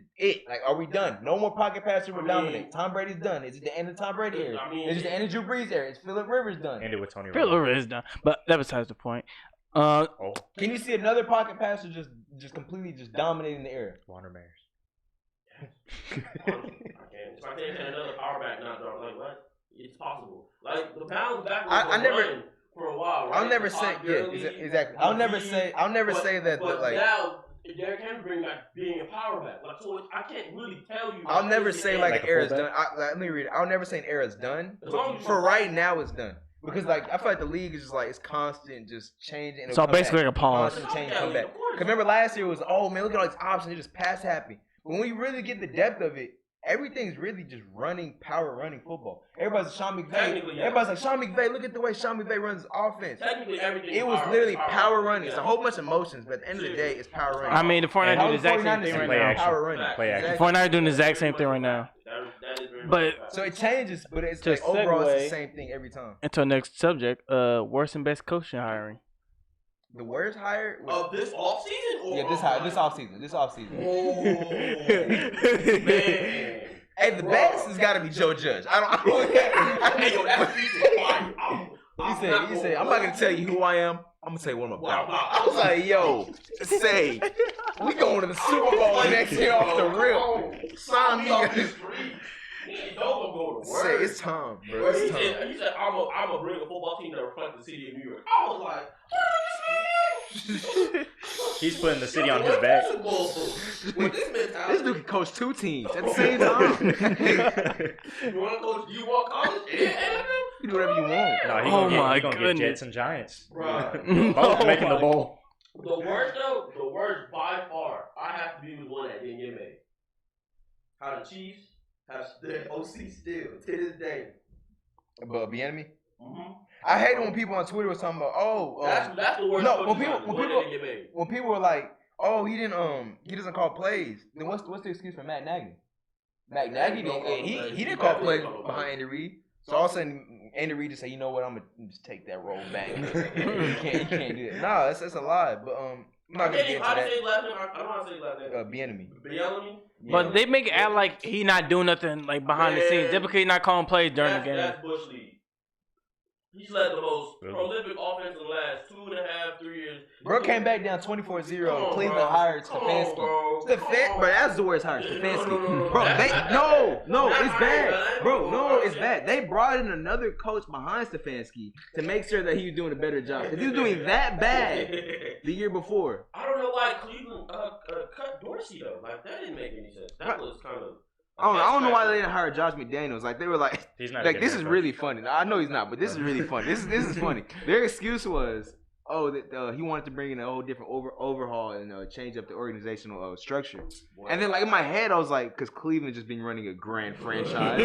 Speaker 3: Like, are we done? No more pocket passer will dominate. Tom Brady's done. Is it the end of Tom Brady era? Is it the end of Drew Brees era? Is Phillip Rivers done?
Speaker 2: Ended with Tony.
Speaker 4: Phillip Rivers is done, but that besides the point.
Speaker 3: Can you see another pocket passer just completely just dominating the era?
Speaker 2: Warner Bears.
Speaker 1: If I can't get another power back now, like what? It's possible. Like the bounce back
Speaker 3: I never
Speaker 1: for a while. Right?
Speaker 3: I'll never say exactly. I'll never say that.
Speaker 1: But
Speaker 3: like
Speaker 1: now Derrick Henry bring back being a power back. Like so, I can't really tell you.
Speaker 3: I'll never say like an era's
Speaker 2: fullback?
Speaker 3: done. Let me read it. I'll never say an era's done.
Speaker 1: As long as
Speaker 3: For right now, it's done. Because like I feel like the league is just like it's constant, just changing. And
Speaker 4: So basically like a pause.
Speaker 3: Constant change, come back. Because remember last year was man, look at all these options. They're just pass happy. When we really get the depth of it, everything's really just power running football. Everybody's like Sean McVay. Everybody's like Sean McVay. Look at the way Sean McVay runs his offense.
Speaker 1: Technically, everything.
Speaker 3: It was literally power running. It's a whole bunch of motions, but at the end of the day, it's power running.
Speaker 4: I mean, the 49ers do the exact same thing right now.
Speaker 3: Power running.
Speaker 2: Play action.
Speaker 3: Exactly.
Speaker 4: 49ers doing the exact same thing right now.
Speaker 1: That is very
Speaker 4: But
Speaker 1: much
Speaker 3: So it changes, but it's
Speaker 4: To
Speaker 3: like overall it's
Speaker 4: segue-
Speaker 3: the same thing every time.
Speaker 4: into the next subject, worst and best coaching hiring.
Speaker 3: The worst hire?
Speaker 1: of this offseason? Or
Speaker 3: Yeah, this offseason. This offseason.
Speaker 1: Oh, man.
Speaker 3: Hey, the best has got to be Joe Judge. I don't
Speaker 1: Hey, yo, that's
Speaker 3: He said, I'm not gonna tell you who I am. I'm gonna tell you what I'm about. I was like, yo, say, we going to the Super Bowl next year off the rip. Sign me. Say, it's time, bro. It's time.
Speaker 1: He said, I'm gonna bring a football team that reflects the city of New York. I was like,
Speaker 2: He's putting the city on his back.
Speaker 3: This dude can coach 2 teams at the same time.
Speaker 1: You want to coach? You want college? You
Speaker 3: can do whatever you want.
Speaker 2: No, he gonna get Jets and Giants.
Speaker 1: Bro.
Speaker 2: Both making the bowl.
Speaker 1: The worst by far, I have to be the one that didn't get made. How the Chiefs have the OC still to this day.
Speaker 3: But Bieniemy?
Speaker 1: Mm-hmm.
Speaker 3: I hate when people on Twitter were talking about,
Speaker 1: that's the worst.
Speaker 3: No,
Speaker 1: when
Speaker 3: people were like, oh, he doesn't call plays. Then what's the excuse for Matt Nagy? Matt Nagy he didn't call plays behind Andy Reid. So all of a sudden, Andy Reid just say, you know what, I'm gonna just take that role back. you can't do that. No, that's a lie. But I'm not gonna get into that.
Speaker 1: How do you say his last name? I don't want to say his last name.
Speaker 3: Bieniemy.
Speaker 4: But they make it act like he not doing nothing like behind the scenes. Just because he not calling plays during the game.
Speaker 1: That's Bush League. He's led the most prolific offense in the last 2.5, 3 years.
Speaker 3: Bro came back down 24-0. Cleveland hired Stefanski. Bro, that's the worst hire. Stefanski. Bro, it's bad. Bro, no, it's bad. They brought in another coach behind Stefanski to make sure that he was doing a better job. Because he was doing that bad the year before.
Speaker 1: I don't know why Cleveland cut Dorsey, though. Like, that didn't make any sense. That was kind of...
Speaker 3: I don't know why they didn't hire Josh McDaniels. Like, they were like, this is really funny. I know he's not, but this is really funny. This is funny. Their excuse was, that he wanted to bring in a whole different overhaul and change up the organizational structure. Wow. And then, like, in my head, I was like, because Cleveland just been running a grand franchise.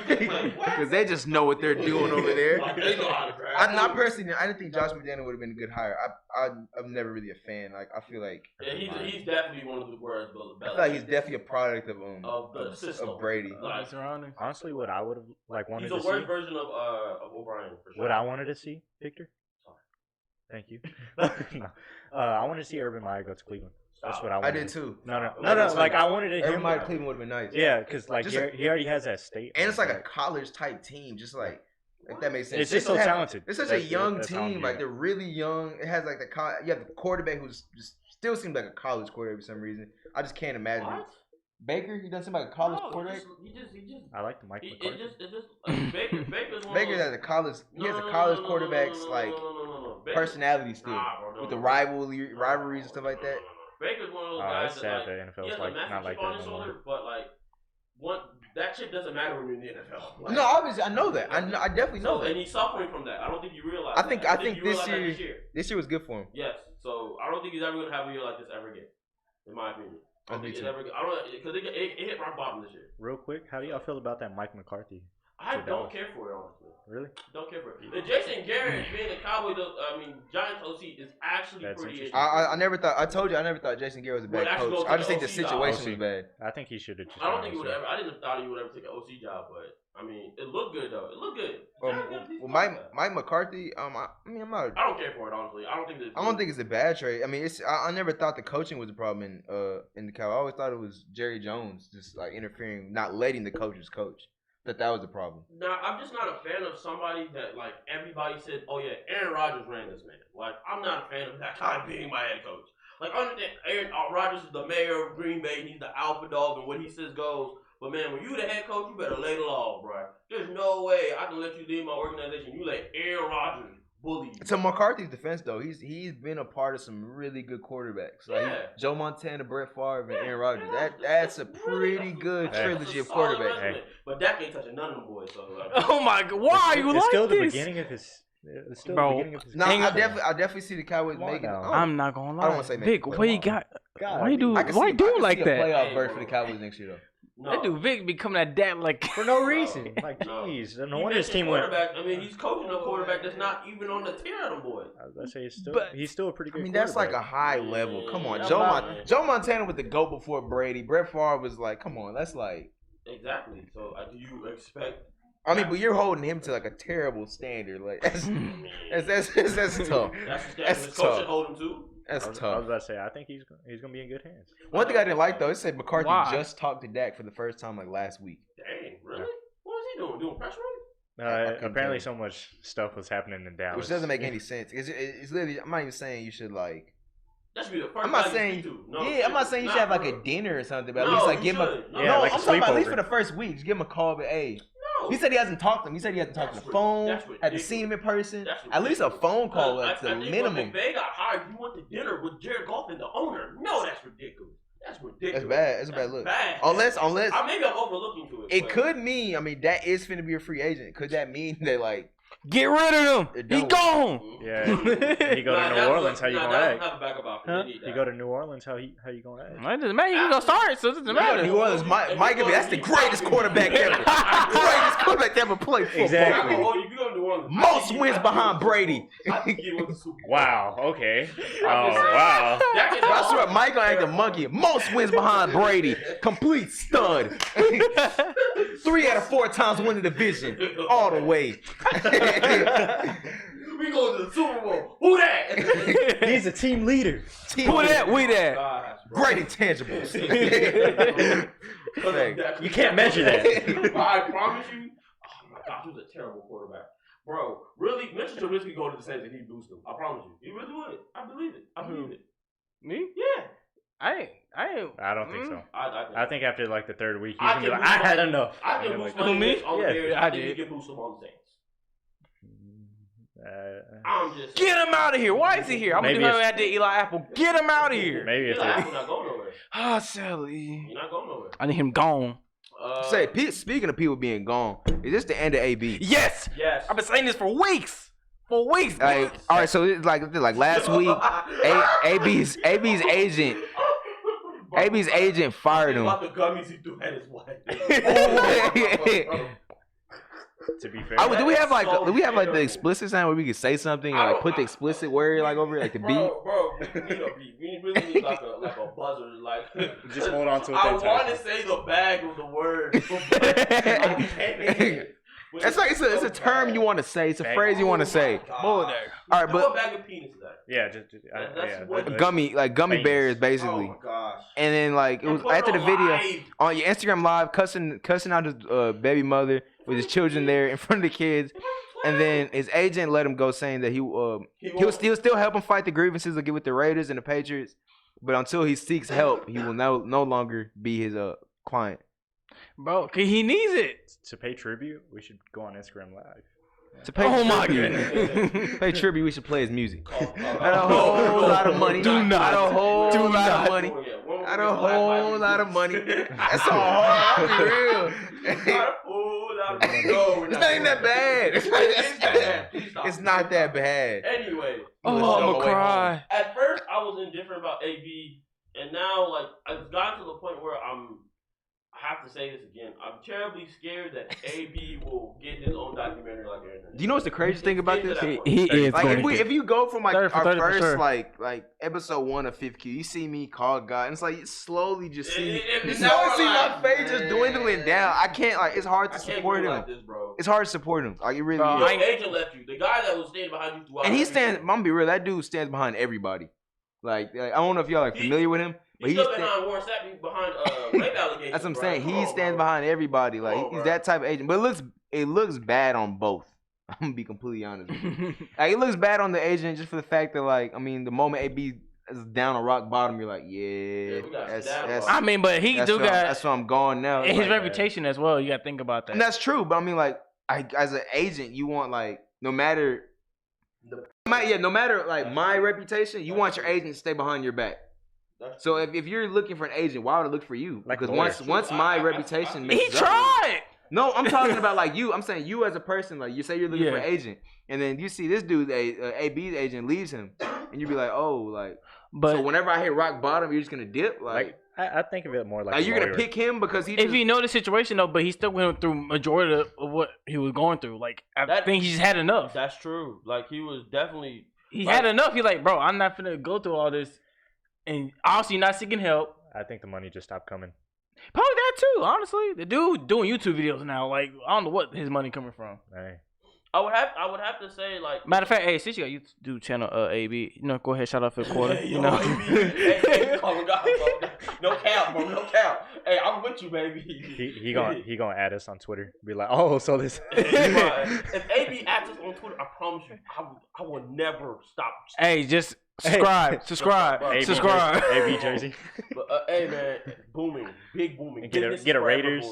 Speaker 3: Because they just know what they're doing over there. I personally, I didn't think Josh McDaniels would have been a good hire. I'm never really a fan. Like, I feel like
Speaker 1: he's definitely one of the worst.
Speaker 3: I feel like he's definitely a product of
Speaker 1: the system
Speaker 3: of Brady.
Speaker 2: Honestly, what I would have wanted to see.
Speaker 1: He's a worse version of O'Brien for sure.
Speaker 2: What I wanted to see, Victor. Thank you. I wanted to see Urban Meyer go to Cleveland. That's what I wanted.
Speaker 3: I did too.
Speaker 2: No. Like, I wanted to.
Speaker 3: Urban Meyer Cleveland would have been nice.
Speaker 2: Yeah, because like he already has that state.
Speaker 3: And it's like a college type team, just like. If that makes sense.
Speaker 2: It's just so talented.
Speaker 3: It's such a young team. Like, they're really young. It has like you have the quarterback who's just still seems like a college quarterback for some reason. I just can't imagine.
Speaker 1: What?
Speaker 3: Baker, he doesn't seem like a college quarterback.
Speaker 1: He just.
Speaker 2: I like the Mike McCarthy.
Speaker 1: Baker's one.
Speaker 3: Baker has a college. He has a college quarterback's like personality still with the rivalries and stuff like that.
Speaker 1: Baker's one of those guys.
Speaker 2: It's sad that NFL's like not like that anymore.
Speaker 1: But like that shit doesn't matter when you're in the NFL. Like,
Speaker 3: no, obviously I know that. I definitely know that.
Speaker 1: And he's suffering from that. I don't think you realize.
Speaker 3: I think this year was good for him.
Speaker 1: Yes. So I don't think he's ever gonna have a year like this ever again, in my opinion. I don't think it's ever. I don't because it hit rock bottom this year.
Speaker 2: Real quick, how do y'all feel about that Mike McCarthy?
Speaker 1: I don't care for it, honestly.
Speaker 2: Really?
Speaker 1: Don't care for it. The Jason Garrett being a Cowboy, Giants OC is actually pretty interesting.
Speaker 3: I never thought. I told you I never thought Jason Garrett was a bad coach. I just think the situation was bad.
Speaker 2: I think he should have.
Speaker 1: I don't think he would ever. I didn't thought he would ever take an OC job, but I mean, it looked good though. It looked good.
Speaker 3: Well, Mike McCarthy. I'm not.
Speaker 1: I don't care for it, honestly. I don't think
Speaker 3: it's a bad trade. I mean, I never thought the coaching was a problem in the Cowboys. I always thought it was Jerry Jones just like interfering, not letting the coaches coach. That was the problem.
Speaker 1: Nah, I'm just not a fan of somebody that like everybody said, oh yeah, Aaron Rodgers ran this man. Like, I'm not a fan of that guy being my head coach. Like, I understand Aaron Rodgers is the mayor of Green Bay and he's the alpha dog and what he says goes. But man, when you the head coach, you better lay the law, bro. There's no way I can let you lead my organization. You let Aaron Rodgers bully you.
Speaker 3: To McCarthy's defense, though, he's been a part of some really good quarterbacks. Like Joe Montana, Brett Favre, and Aaron Rodgers. That's a pretty good trilogy of quarterbacks.
Speaker 1: But Dak ain't touching none of them boys. So
Speaker 4: oh my God, why are you like this?
Speaker 2: It's still the beginning of his. It's still the beginning of his.
Speaker 3: No, I definitely see the Cowboys making it.
Speaker 4: I'm not gonna lie.
Speaker 3: I don't want to say
Speaker 4: Vic, what you got? Why you doing like that?
Speaker 3: Playoff berth for the Cowboys next year, though.
Speaker 4: No. That dude Vic becoming that dad like
Speaker 2: for no reason. Like, jeez, no wonder his team went.
Speaker 1: I mean, he's coaching a quarterback that's not even on the tier of them boys.
Speaker 2: I was about to say he's still a pretty good.
Speaker 3: I mean, that's like a high level. Come on, Joe Montana with the GOAT before Brady. Brett Favre was like, come on, that's like
Speaker 1: exactly. So do you expect?
Speaker 3: I mean, but you're holding him to like a terrible standard. Like that's tough.
Speaker 1: That's tough. Hold him to.
Speaker 3: That's tough.
Speaker 2: I was about to say, I think he's gonna be in good hands.
Speaker 3: One thing I didn't like though, it said McCarthy just talked to Dak for the first time like last week.
Speaker 1: Dang, really? What was he doing? Doing press run?
Speaker 2: Apparently, so much stuff was happening in Dallas,
Speaker 3: which doesn't make any sense. It's literally. I'm not even saying you should like.
Speaker 1: That should be the first.
Speaker 3: I'm not saying. I'm not saying you should have like a dinner or something, but at least like give him a.
Speaker 2: I'm
Speaker 3: talking about at least for the first week. Just give him a call, but hey. He said he hasn't talked to him. He said he hasn't talked on the phone. Hasn't seen him in person. At least a phone call at the minimum.
Speaker 1: When McVay got hired, he went to dinner with Jared Goff and the owner. No, that's ridiculous. That's ridiculous.
Speaker 3: That's bad. That's a bad look.
Speaker 1: Bad.
Speaker 3: Unless
Speaker 1: maybe I'm overlooking to it.
Speaker 3: It could mean. I mean, that is finna be a free agent. Could that mean that like
Speaker 4: get rid of him? He gone.
Speaker 2: Yeah. He go to New Orleans. How you gonna act?
Speaker 1: Huh?
Speaker 2: You go to New Orleans. How you gonna act?
Speaker 4: It doesn't matter. You gonna start, so it doesn't matter.
Speaker 3: New Orleans, Mike, that's the greatest quarterback ever. Greatest quarterback ever played football.
Speaker 2: Exactly.
Speaker 3: Most wins behind Brady.
Speaker 2: Wow. Okay. Oh wow.
Speaker 3: I swear, Mike gonna act a monkey. Most wins behind Brady. Complete stud. 3 out of 4 times win the division. All the way.
Speaker 1: We going to the Super Bowl. Who that?
Speaker 2: He's a team leader.
Speaker 4: Who that? We that.
Speaker 3: Great intangibles.
Speaker 2: You can't measure that.
Speaker 1: I promise you. Oh my gosh, he was a terrible quarterback. Bro, really, Mitchell Trubisky go to the Saints and he boost them. I promise you. He really would. I believe it.
Speaker 4: Me?
Speaker 1: Yeah.
Speaker 4: I
Speaker 2: don't think so.
Speaker 1: I
Speaker 2: think after like the 3rd week, he's gonna be like, I had enough.
Speaker 1: I can boost my
Speaker 4: me?
Speaker 1: Yeah, I think he can boost them on the Saints.
Speaker 4: Get him out of here. Why is he here? I'm gonna do how I did Eli Apple. Get him out of here.
Speaker 2: Maybe
Speaker 1: Eli Apple not going nowhere.
Speaker 4: Ah, Sally.
Speaker 1: You're not going nowhere.
Speaker 4: I need him gone.
Speaker 3: Speaking of people being gone, is this the end of AB?
Speaker 4: Yes. I've been saying this for weeks. All
Speaker 3: right, so it's like last week, AB's agent fired him.
Speaker 1: About the gummies he threw at his wife.
Speaker 2: To be fair,
Speaker 3: do we have like the explicit sign where we can say something or like put the explicit word like over it, like the beat?
Speaker 1: Bro, we need a beat. We really need like a buzzer, like
Speaker 2: just hold on to it.
Speaker 1: I want to say the bag of the word.
Speaker 3: It's like it's a term you want to say. It's a phrase you want to say.
Speaker 4: All
Speaker 3: right, but
Speaker 1: what bag of penis is that?
Speaker 2: Yeah,
Speaker 3: gummy bears basically.
Speaker 1: Oh my gosh!
Speaker 3: And then like it was after the video on your Instagram live, cussing out his baby mother with his children there in front of the kids, and then his agent let him go, saying that he'll still help him fight the grievances again with the Raiders and the Patriots, but until he seeks help, he will no longer be his client.
Speaker 4: Bro, he needs it
Speaker 2: to pay tribute. We should go on Instagram Live.
Speaker 3: To pay tribute. Pay tribute. We should play his music. At a whole lot of money. At a whole lot of money. At a whole lot of money. That's all. I'll be real. It's not even that bad. It's not that bad.
Speaker 1: Anyway.
Speaker 4: I'm gonna cry.
Speaker 1: At first, I was indifferent about AB, and now like I've gotten to the point where I have to say this again. I'm terribly scared that AB will get his own documentary like everything.
Speaker 3: Do you know what's the craziest thing about this?
Speaker 4: He is
Speaker 3: like if you go from like
Speaker 4: 30
Speaker 3: our first
Speaker 4: sure.
Speaker 3: like episode 1 of 5th Q, you see me call God, and it's like you slowly just see
Speaker 1: see
Speaker 3: my face just dwindling down. I can't it's hard to support him.
Speaker 1: Like this, bro.
Speaker 3: It's hard to support him. Like it really is.
Speaker 1: Your agent left you. The guy that was standing behind you throughout.
Speaker 3: And he stands. I'm gonna be real. That dude stands behind everybody. Like I don't know if y'all familiar with him.
Speaker 1: But he's behind Warren Sapp, behind rape allegations.
Speaker 3: That's what I'm saying. He stands behind everybody. Like he's that type of agent. But it looks bad on both. I'm gonna be completely honest with you. Like it looks bad on the agent just for the fact that the moment AB is down on rock bottom, you're like, that's
Speaker 4: I mean, but he do got.
Speaker 3: That's why I'm going now.
Speaker 4: And his reputation as well. You got to think about that.
Speaker 3: And that's true. But I mean, as an agent, you want no matter like my reputation, you want your agent to stay behind your back. So if you're looking for an agent, why would I look for you? Because once my reputation makes
Speaker 4: he tried.
Speaker 3: No, I'm talking about like you. I'm saying you as a person, like you say you're looking for an agent, and then you see this dude, AB's agent, leaves him, and you be like, but so whenever I hit rock bottom, you're just gonna dip,
Speaker 2: I think of it more like
Speaker 3: you're gonna pick him because
Speaker 4: if you know the situation though, but he still went through majority of what he was going through. Like I think he just had enough.
Speaker 1: That's true. Like he was definitely
Speaker 4: had enough. He's like, bro, I'm not finna go through all this. And obviously you're not seeking help.
Speaker 2: I think the money just stopped coming.
Speaker 4: Probably that too, honestly. The dude doing YouTube videos now, like I don't know what his money coming from.
Speaker 2: Hey.
Speaker 1: I would have to say like
Speaker 4: matter of fact, hey, since you got YouTube channel AB, go ahead, shout out for the quarter.
Speaker 1: Hey, no cap, bro, no cap. Hey, I'm with you, baby.
Speaker 2: He gonna add us on Twitter. Be like, oh, so this.
Speaker 1: If AB adds us on Twitter, I promise you, I will never stop.
Speaker 4: Hey, just subscribe.
Speaker 2: AB jersey.
Speaker 1: But, hey man, booming, big booming.
Speaker 2: And get a Raiders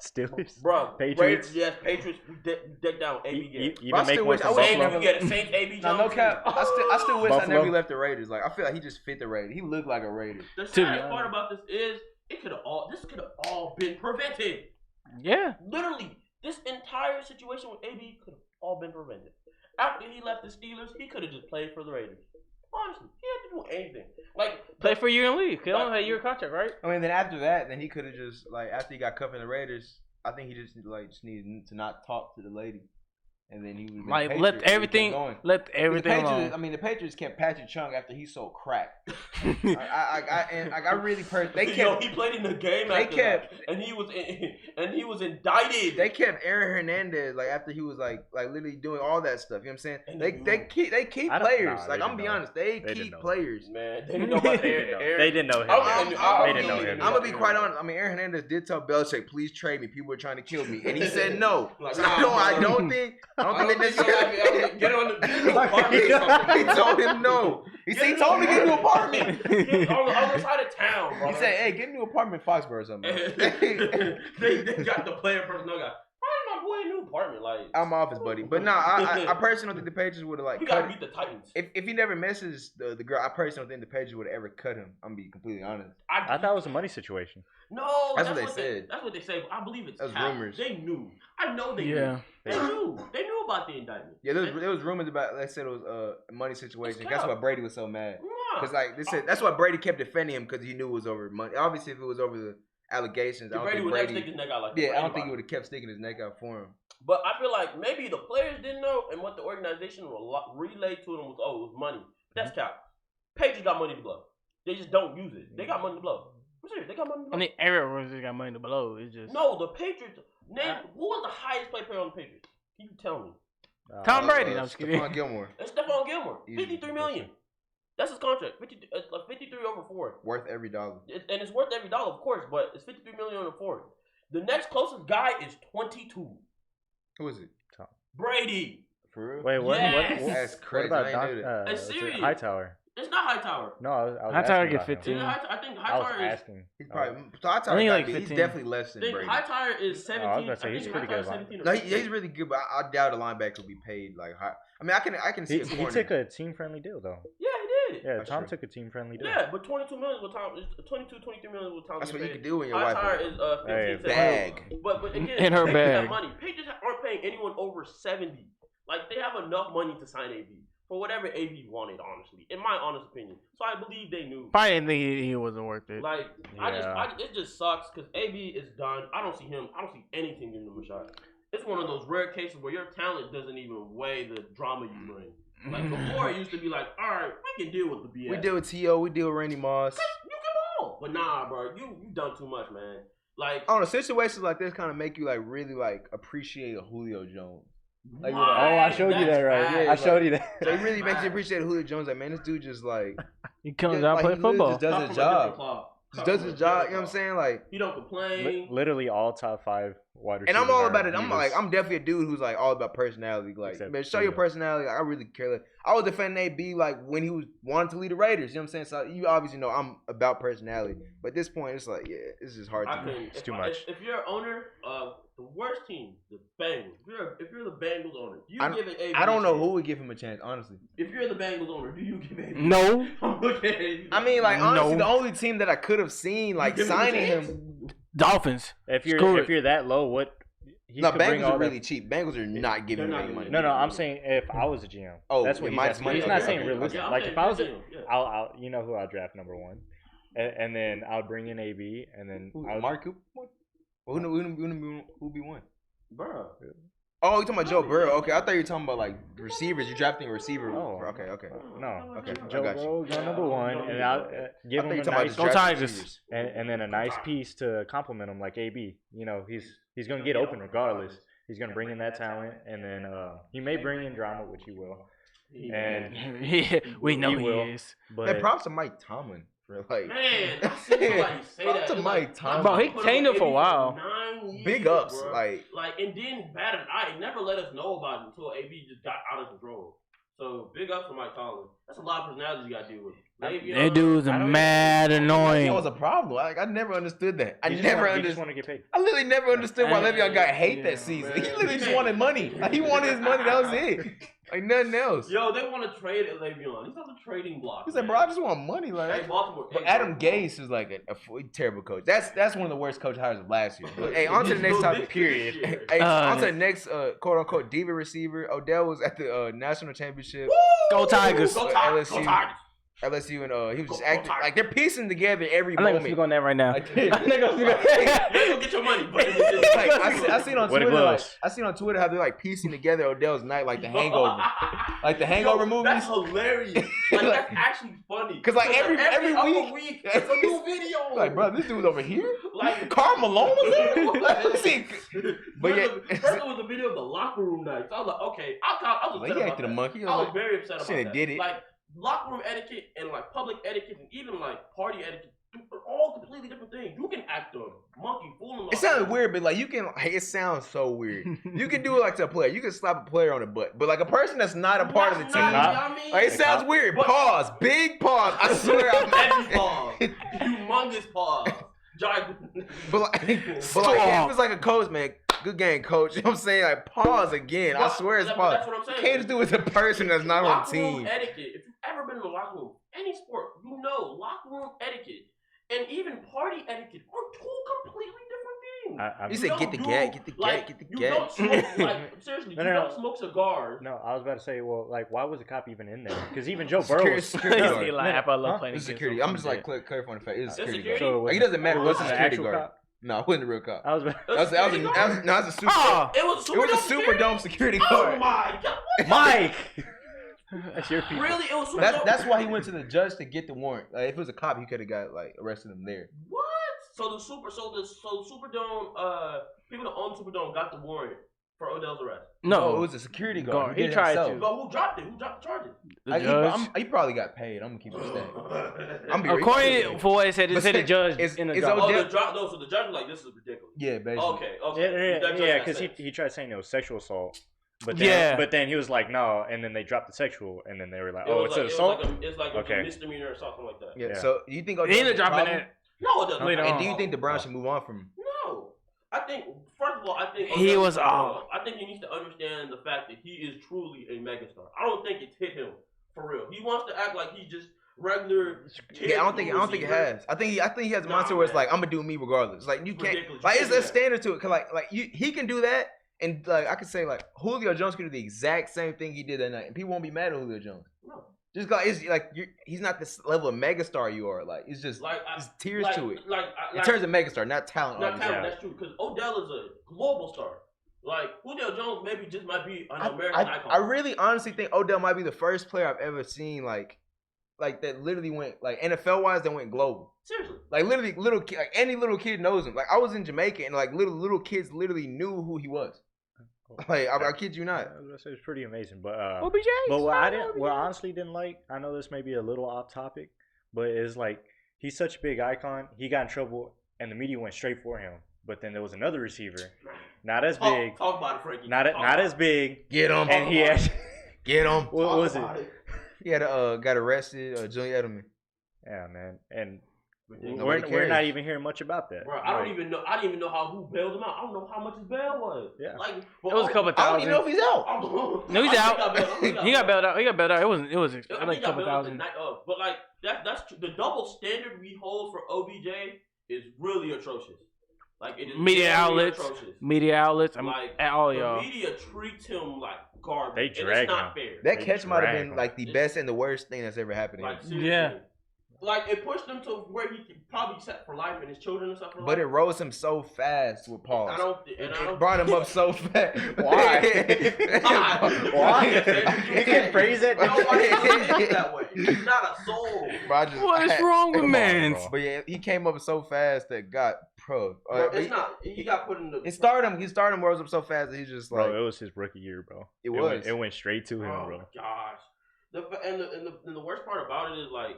Speaker 2: Steelers,
Speaker 1: Bro,
Speaker 2: Patriots.
Speaker 1: Yes, Patriots. We decked down AB game.
Speaker 2: You even make one from Buffalo.
Speaker 1: Yeah, the Saints AB Jones.
Speaker 3: No cap. I still wish I
Speaker 2: Buffalo.
Speaker 3: never left the Raiders. Like I feel like he just fit the Raiders. He looked like a Raider.
Speaker 1: The saddest part about this is this could have all been prevented.
Speaker 4: Yeah.
Speaker 1: Literally, this entire situation with AB could have all been prevented. After he left the Steelers, he could have just played for the Raiders. Honestly, he had to do anything. Like
Speaker 4: Play for a year and leave. He only had a year contract, right?
Speaker 3: I mean, then after that, then he could have just like after he got cut from the Raiders, I think he just needed to not talk to the lady, and then he would
Speaker 4: Like let everything alone.
Speaker 3: I mean, the Patriots kept Patrick Chung after he sold crack. I really they kept.
Speaker 1: He played in the game. After that, and he was indicted.
Speaker 3: They kept Aaron Hernandez like after he was like literally doing all that stuff. You know what I'm saying? They keep players. Like I'm gonna be honest, they keep players.
Speaker 1: Man, they didn't know about Aaron.
Speaker 2: They didn't know him.
Speaker 3: They didn't know him. I'm gonna be quite honest. I mean, Aaron Hernandez did tell Belichick, "Please trade me. People are trying to kill me," and he said no.
Speaker 1: Like,
Speaker 3: so I don't think they just
Speaker 1: get on the apartment.
Speaker 3: He told him no. He told him to get a new apartment.
Speaker 1: Get on the other side of town, bro.
Speaker 3: He said, "Hey, get a new apartment in Foxborough or something."
Speaker 1: they got the player personnel guy. Find my boy a new apartment. Like
Speaker 3: I'm office buddy, but no, I personally don't think the Patriots would have like.
Speaker 1: He got to beat the Titans.
Speaker 3: If he never misses the girl, I personally don't think the Patriots would have ever cut him. I'm gonna be completely honest.
Speaker 2: I thought it was a money situation.
Speaker 1: No,
Speaker 3: that's what they said.
Speaker 1: That's what they said. I believe it's
Speaker 3: that's rumors.
Speaker 1: They knew. I know they knew. They knew. They knew about the indictment.
Speaker 3: Yeah, there was rumors about. They said it was a money situation. That's why Brady was so mad. Because like they said, that's why Brady kept defending him because he knew it was over money. Obviously, if it was over the allegations, I don't think Brady would stick his neck out like that. Yeah, I don't think he would have kept sticking his neck out for him.
Speaker 1: But I feel like maybe the players didn't know, and what the organization relayed to them was, it was money. That's cap. Patriots got money to blow. They just don't use it. They got money to blow. I'm serious. They got money to blow.
Speaker 4: I mean, everyone got money to blow. It's just
Speaker 1: the Patriots. Who was the highest paid player on the Patriots? Can you tell me?
Speaker 4: Tom Brady. No, I'm just kidding.
Speaker 3: Stephon Gilmore.
Speaker 1: It's Stephon Gilmore. $53 million. That's his contract. 53 over 4.
Speaker 3: Worth every dollar.
Speaker 1: And it's worth every dollar, of course, but it's $53 million over 4. The next closest guy is 22.
Speaker 3: Who is it?
Speaker 2: Tom.
Speaker 1: Brady.
Speaker 3: For real?
Speaker 2: Wait, what?
Speaker 1: Yes.
Speaker 3: That's crazy.
Speaker 2: What about
Speaker 1: it's serious.
Speaker 2: Hightower?
Speaker 1: It's not Hightower.
Speaker 2: No, I was
Speaker 4: Hightower
Speaker 2: asking
Speaker 4: get 15.
Speaker 1: I think Hightower is.
Speaker 2: Asking.
Speaker 3: He's probably. So Hightower, he's definitely less than Brady.
Speaker 1: Hightower is 17.
Speaker 2: I was gonna say he's pretty good.
Speaker 1: 17
Speaker 3: no, he's really good, but I doubt a linebacker will be paid like high. I mean, I can see.
Speaker 2: He took a team-friendly deal though.
Speaker 1: Yeah, he did.
Speaker 2: Yeah, Tom took a team-friendly deal.
Speaker 1: Yeah, but $22 million with Tom. 23 million with Tom.
Speaker 3: That's what you can do when your wife.
Speaker 1: Hightower is 15.
Speaker 3: Bag.
Speaker 1: But again,
Speaker 4: in her bag.
Speaker 1: Money. Patriots aren't paying anyone over 70. Like they have enough money to sign AB. For whatever AB wanted, honestly, in my honest opinion. So I believe they knew.
Speaker 4: I didn't think he wasn't worth it.
Speaker 1: Like, it just sucks because AB is done. I don't see anything giving him a shot. It's one of those rare cases where your talent doesn't even weigh the drama you bring. Like before, it used to be like, all right, we can deal with the BS.
Speaker 3: We deal with T.O., we deal with Randy Moss.
Speaker 1: You can ball, but nah, bro, you done too much, man. Like,
Speaker 3: situations like this kind of make you like really like appreciate Julio Jones. Like,
Speaker 2: I showed you that, right? Yeah, I showed you that.
Speaker 3: So it really makes you appreciate Julio Jones. Like, man, this dude just like
Speaker 4: he comes out play football.
Speaker 3: Just does his job. Just does his job. You know what I'm saying? Like
Speaker 1: he don't complain.
Speaker 2: Literally all top 5 wide receivers.
Speaker 3: And I'm all about it. I'm definitely a dude who's like all about personality. Like, man, show your personality. Like, I really care. Like, I was defending AB like when he was wanting to lead the Raiders. You know what I'm saying? So you obviously know I'm about personality. But at this point, it's like, yeah, it's just hard to.
Speaker 2: It's too much.
Speaker 1: If you're an owner of the worst team, the Bengals. If you're the Bengals owner, do you give it AB?
Speaker 3: I don't know who would give him a chance, honestly.
Speaker 1: If you're the Bengals owner, do you give AB?
Speaker 4: No.
Speaker 1: Okay.
Speaker 3: I mean, like honestly, the only team that I could have seen like signing him,
Speaker 4: Dolphins.
Speaker 2: If you're that low, what?
Speaker 3: Bengals are really cheap. Bengals are not giving him any money.
Speaker 2: No, I'm saying if I was a GM, that's what he's not saying realistic. Like if I was, I'll you know who I'll draft number 1, and then I'll bring in AB, and then
Speaker 3: Mark Cooper. Who be one?
Speaker 1: Burrow.
Speaker 3: Oh, you talking about Joe Burrow? Okay, I thought you were talking about like receivers. You drafting a receiver?
Speaker 2: Oh,
Speaker 3: okay.
Speaker 2: No,
Speaker 3: okay.
Speaker 2: Joe Burrow go number 1, and I'll give him a nice
Speaker 4: Tigers,
Speaker 2: and then a nice piece to complement him like AB. You know, he's gonna get open regardless. He's gonna bring in that talent, and then he may bring in drama, which he will. And
Speaker 4: we know he is.
Speaker 3: But props to Mike Tomlin.
Speaker 1: Like, man, I see somebody say that.
Speaker 3: To Mike Tomlin.
Speaker 4: Bro, he tamed him for a while.
Speaker 3: Big ups,
Speaker 1: bro.
Speaker 3: like,
Speaker 1: and then bad an eye. Never let us know about it until AB just got out of control. So big ups to Mike Tomlin. That's a lot of personalities you got to deal with.
Speaker 4: That dude's mad annoying.
Speaker 3: That was a problem. I never understood that. I
Speaker 2: He
Speaker 3: never
Speaker 2: just want to get paid.
Speaker 3: I literally never understood why Le'Veon got hate that season. He literally just wanted money. Like, he wanted his money. That was it. Like nothing else.
Speaker 1: Yo, they want to trade Le'Veon. He's on the trading block.
Speaker 3: He said, "Bro, I just want money." Like,
Speaker 1: hey, Baltimore.
Speaker 3: but Adam Gase is like a terrible coach. That's one of the worst coach hires of last year. But, hey, on to the next topic. Period. Hey, on to the next quote unquote diva receiver. Odell was at the national championship.
Speaker 4: Go Tigers.
Speaker 1: Go Tigers.
Speaker 3: LSU.
Speaker 1: Go Tigers.
Speaker 3: LSU and he was just acting like they're piecing together every
Speaker 4: I'm not
Speaker 3: moment.
Speaker 4: gonna speak on that right now.
Speaker 1: They gonna get your money. But
Speaker 3: Like, I seen on Twitter, I seen on Twitter how they're like piecing together Odell's night, like the Hangover, like the Hangover movies.
Speaker 1: That's hilarious. Like that's actually funny.
Speaker 3: Cause like every
Speaker 1: week, it's a new video.
Speaker 3: Like, bro, this dude's over here.
Speaker 1: Like
Speaker 3: Karl Malone was there. But yeah,
Speaker 1: first it was a video of the locker room night. So I was like, okay, I was
Speaker 3: like,
Speaker 1: upset
Speaker 3: he
Speaker 1: about
Speaker 3: acted a
Speaker 1: that.
Speaker 3: monkey.
Speaker 1: I was very upset about
Speaker 3: should've
Speaker 1: that.
Speaker 3: did it.
Speaker 1: Like locker room etiquette and like public etiquette and even like party etiquette are all completely different things. You can act a monkey, fooling.
Speaker 3: It sounded weird, but like you can. Like, it sounds so weird. You can do it like to a player. You can slap a player on the butt, but like a person that's not a part of the team. Like it sounds weird. Pause. Big pause. I swear.
Speaker 1: Heavy pause. Humongous pause. Giant.
Speaker 3: But like if it's like a coach, man. Good game, coach. You know what I'm saying? Like, pause again. I swear it's pause.
Speaker 1: That's what I'm saying.
Speaker 3: You can't just do it as a person that's not on the
Speaker 1: Locker room
Speaker 3: team.
Speaker 1: etiquette. If you've ever been in the locker room, any sport, you know locker room etiquette and even party etiquette are two completely different things.
Speaker 3: You said get the gat, get the gat, get the gat.
Speaker 1: You don't smoke, like, seriously, you don't smoke cigars.
Speaker 2: No, I was about to say, well, like, why was the cop even in there? Because even Joe Burrow was
Speaker 3: security guard.
Speaker 4: I love playing
Speaker 3: It's security. I'm just like clarifying the fact. It's security guard.
Speaker 2: So
Speaker 3: Like, it doesn't matter what's the
Speaker 2: an
Speaker 3: security
Speaker 2: actual
Speaker 3: guard.
Speaker 2: cop?
Speaker 3: No, it wasn't a real cop.
Speaker 2: I was
Speaker 3: That was a super.
Speaker 1: It was a
Speaker 3: Superdome security
Speaker 1: Oh
Speaker 3: guard.
Speaker 1: my god,
Speaker 2: Mike. That's your people.
Speaker 1: really? It was Superdome.
Speaker 3: That's why he went to the judge to get the warrant. Like, if it was a cop, he could have got like arrested him there.
Speaker 1: What? So the Superdome, people that own Superdome got the warrant for Odell's arrest.
Speaker 3: No, it was a security guard.
Speaker 4: He tried to.
Speaker 1: But who dropped it? Who dropped the charges?
Speaker 4: The judge.
Speaker 3: He probably got paid. I'm gonna keep it staying.
Speaker 4: According for what it said, the judge in the job.
Speaker 1: So the judge was like, this is ridiculous.
Speaker 3: Yeah, basically.
Speaker 1: Okay.
Speaker 2: Yeah, because he tried saying it was sexual assault. But then he was like, no, and then they dropped the sexual, and then they were like, it's an assault?
Speaker 1: It's like a misdemeanor or something like that.
Speaker 3: Yeah, so do you think
Speaker 4: they ended up dropping it?
Speaker 1: No, it doesn't.
Speaker 3: And do you think the Browns should move on from him?
Speaker 1: No. I think, first of all, I think
Speaker 4: he was
Speaker 1: I think he needs to understand the fact that he is truly a megastar. I don't think it's hit him for real. He wants to act like he's just regular.
Speaker 3: Yeah, I don't think it has. I think he has a mindset where it's like, I'm gonna do me regardless. Like you can't. Like it's a standard to it. Cause like he can do that. And like I could say like Julio Jones could do the exact same thing he did that night, and people won't be mad at Julio Jones.
Speaker 1: No.
Speaker 3: Just like it's like he's not this level of megastar you are. Like it's just
Speaker 1: like
Speaker 3: there's tears to it.
Speaker 1: In
Speaker 3: terms of megastar, not talent.
Speaker 1: Not talent. That's true. Because Odell is a global star. Like Julio Jones maybe just might be an American icon.
Speaker 3: I really honestly think Odell might be the first player I've ever seen like that literally went like NFL wise that went global.
Speaker 1: Seriously. Like
Speaker 3: literally like any little kid knows him. Like I was in Jamaica and like little kids literally knew who he was. Like I kid you not.
Speaker 2: It was pretty amazing, but
Speaker 4: OBJ.
Speaker 2: But what I honestly didn't like, I know this may be a little off topic, but it's like he's such a big icon. He got in trouble, and the media went straight for him. But then there was another receiver, not as big.
Speaker 1: Talk about it, Frankie.
Speaker 2: Not as big.
Speaker 3: Get him.
Speaker 2: And he actually
Speaker 3: get him.
Speaker 2: What was it?
Speaker 3: He had got arrested. Julian Edelman.
Speaker 2: Yeah, man, and. We're not even hearing much about that.
Speaker 1: Bro, I didn't even know who bailed him out. I don't know how much his bail was.
Speaker 2: Yeah,
Speaker 1: like
Speaker 4: it was a couple thousand.
Speaker 3: I don't even know if he's out.
Speaker 4: No, he's out. He got bailed out. It was like a couple thousand.
Speaker 1: But like that's the double standard we hold for OBJ is really atrocious. Like it is
Speaker 4: media outlets. I'm
Speaker 1: like
Speaker 4: at all y'all.
Speaker 1: The media treats him like garbage.
Speaker 2: They drag
Speaker 1: him. It's not fair.
Speaker 3: That catch might have been like the best and the worst thing that's ever happened to him.
Speaker 1: Yeah. Like, it pushed him to where he could probably set for life and his children and stuff for life.
Speaker 3: But it rose him so fast with Paul.
Speaker 1: It
Speaker 3: brought him up so fast.
Speaker 2: Why? Why? You can phrase it.
Speaker 1: Nobody thinks that way. He's not a soul.
Speaker 4: What is wrong with man?
Speaker 3: But yeah, he came up so fast that got pro.
Speaker 1: He got put in the.
Speaker 3: His stardom rose up so fast that he's just like.
Speaker 2: Bro, it was his rookie year, bro.
Speaker 3: It
Speaker 2: went straight to him, bro.
Speaker 1: Oh my gosh. And the worst part about it is like.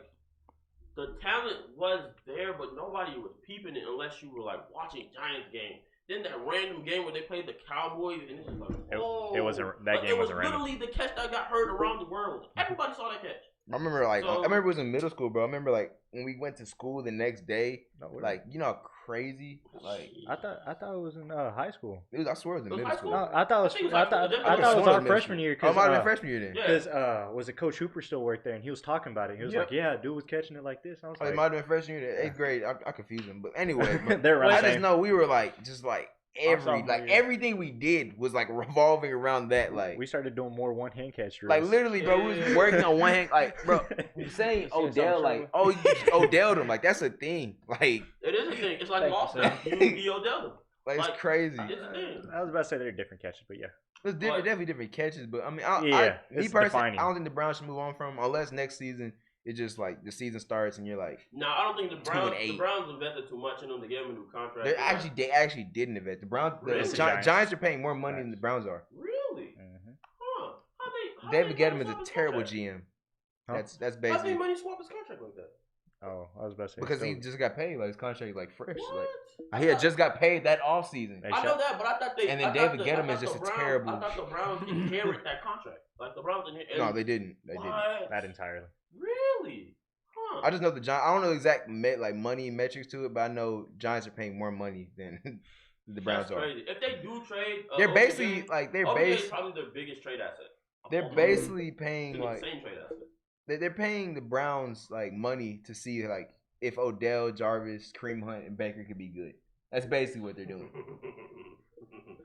Speaker 1: The talent was there, but nobody was peeping it unless you were like watching Giants game. Then that random game where they played the Cowboys, and it was like,
Speaker 2: it wasn't that game.
Speaker 1: It was
Speaker 2: wasn't random.
Speaker 1: literally the catch that got heard around the world. Everybody saw that catch.
Speaker 3: I remember like
Speaker 1: So-
Speaker 3: I remember it was in middle school, bro. I remember like when we went to school the next day,
Speaker 2: No,
Speaker 3: like you know how crazy like
Speaker 2: I thought it was in high school.
Speaker 3: it was. I swear it was in
Speaker 1: It was
Speaker 3: middle
Speaker 1: high
Speaker 3: school.
Speaker 1: school?
Speaker 2: No, I thought it was.
Speaker 1: I think it was
Speaker 2: I
Speaker 1: high school.
Speaker 2: thought
Speaker 1: Definitely
Speaker 2: it was
Speaker 3: sworn
Speaker 2: our
Speaker 3: middle
Speaker 2: freshman
Speaker 3: school.
Speaker 2: year.
Speaker 3: Oh, it might have been
Speaker 2: Cause,
Speaker 3: freshman year then.
Speaker 1: Yeah.
Speaker 2: Because was it Coach Hooper still worked there, and he was talking about it. He was
Speaker 3: Yeah.
Speaker 2: like, "Yeah, dude was catching it like this." I was
Speaker 3: Oh, it
Speaker 2: like,
Speaker 3: might have been freshman year, eighth grade. I confused them, but anyway, but
Speaker 2: "They're
Speaker 3: I
Speaker 2: right."
Speaker 3: just know we were like just like
Speaker 4: sophomore year.
Speaker 3: everything we did was like revolving around that. Like
Speaker 2: We started doing more one hand catch drills.
Speaker 3: like literally, bro, we was working on one hand. Like, bro, you saying
Speaker 4: You said
Speaker 3: Odell,
Speaker 4: something,
Speaker 3: like, oh, you just Odell'd him, like that's a thing. Like
Speaker 1: It is a thing. It's like
Speaker 4: Thank you,
Speaker 1: lost
Speaker 4: sir.
Speaker 1: you Odell.
Speaker 3: it's
Speaker 1: Like,
Speaker 3: crazy.
Speaker 1: It's a thing.
Speaker 2: I was about to say they're different catches, but yeah.
Speaker 3: It's different,
Speaker 1: But-
Speaker 3: definitely different catches, but I mean,
Speaker 2: Yeah,
Speaker 3: me
Speaker 2: it's
Speaker 3: personally,
Speaker 2: defining.
Speaker 3: I don't think the Browns should move on from him unless next season it's just like the season starts and you're like,
Speaker 1: No, I don't think the Browns.
Speaker 3: 2-8.
Speaker 1: The Browns invested too much in him to give him a new contract.
Speaker 3: they actually didn't invest. The Browns,
Speaker 1: Really?
Speaker 3: the
Speaker 1: The
Speaker 3: Giants are paying more money than the Browns are.
Speaker 1: Really?
Speaker 2: Mm-hmm.
Speaker 1: Huh? How
Speaker 3: David
Speaker 1: they
Speaker 3: Gettman is
Speaker 1: swap
Speaker 3: a
Speaker 1: his
Speaker 3: terrible
Speaker 1: contract?
Speaker 3: GM.
Speaker 2: Huh?
Speaker 3: That's
Speaker 1: How
Speaker 3: basically
Speaker 1: they money swap his contract like that?
Speaker 2: Oh, I was about to say
Speaker 3: because he
Speaker 2: so-
Speaker 3: just got paid. Like his contract is like fresh.
Speaker 1: What?
Speaker 3: Like he had just got paid that off season.
Speaker 2: They
Speaker 1: I know
Speaker 2: shot-
Speaker 1: that, but I thought they.
Speaker 3: And then
Speaker 1: I thought
Speaker 3: David
Speaker 1: the- I
Speaker 3: Gettman
Speaker 1: thought
Speaker 3: is just
Speaker 1: the
Speaker 3: a
Speaker 1: Browns-
Speaker 3: terrible-
Speaker 1: I thought the Browns inherit that contract. Like the Browns inherit.
Speaker 3: No, they didn't. They didn't.
Speaker 1: What?
Speaker 2: Not entirely.
Speaker 1: Really? Huh?
Speaker 3: I just know the Giants. I don't know the exact like money metrics to it, but I know Giants are paying more money than the Browns
Speaker 1: That's
Speaker 3: are.
Speaker 1: crazy. If they do trade,
Speaker 3: They're
Speaker 1: OBJ,
Speaker 3: basically like
Speaker 1: OBJ is probably their biggest trade asset. of
Speaker 3: they're
Speaker 1: all time.
Speaker 3: basically
Speaker 1: It's
Speaker 3: paying
Speaker 1: an
Speaker 3: like
Speaker 1: insane trade asset.
Speaker 3: they're paying the Browns like money to see like if Odell, Jarvis, Kareem Hunt, and Baker could be good. That's basically what they're doing.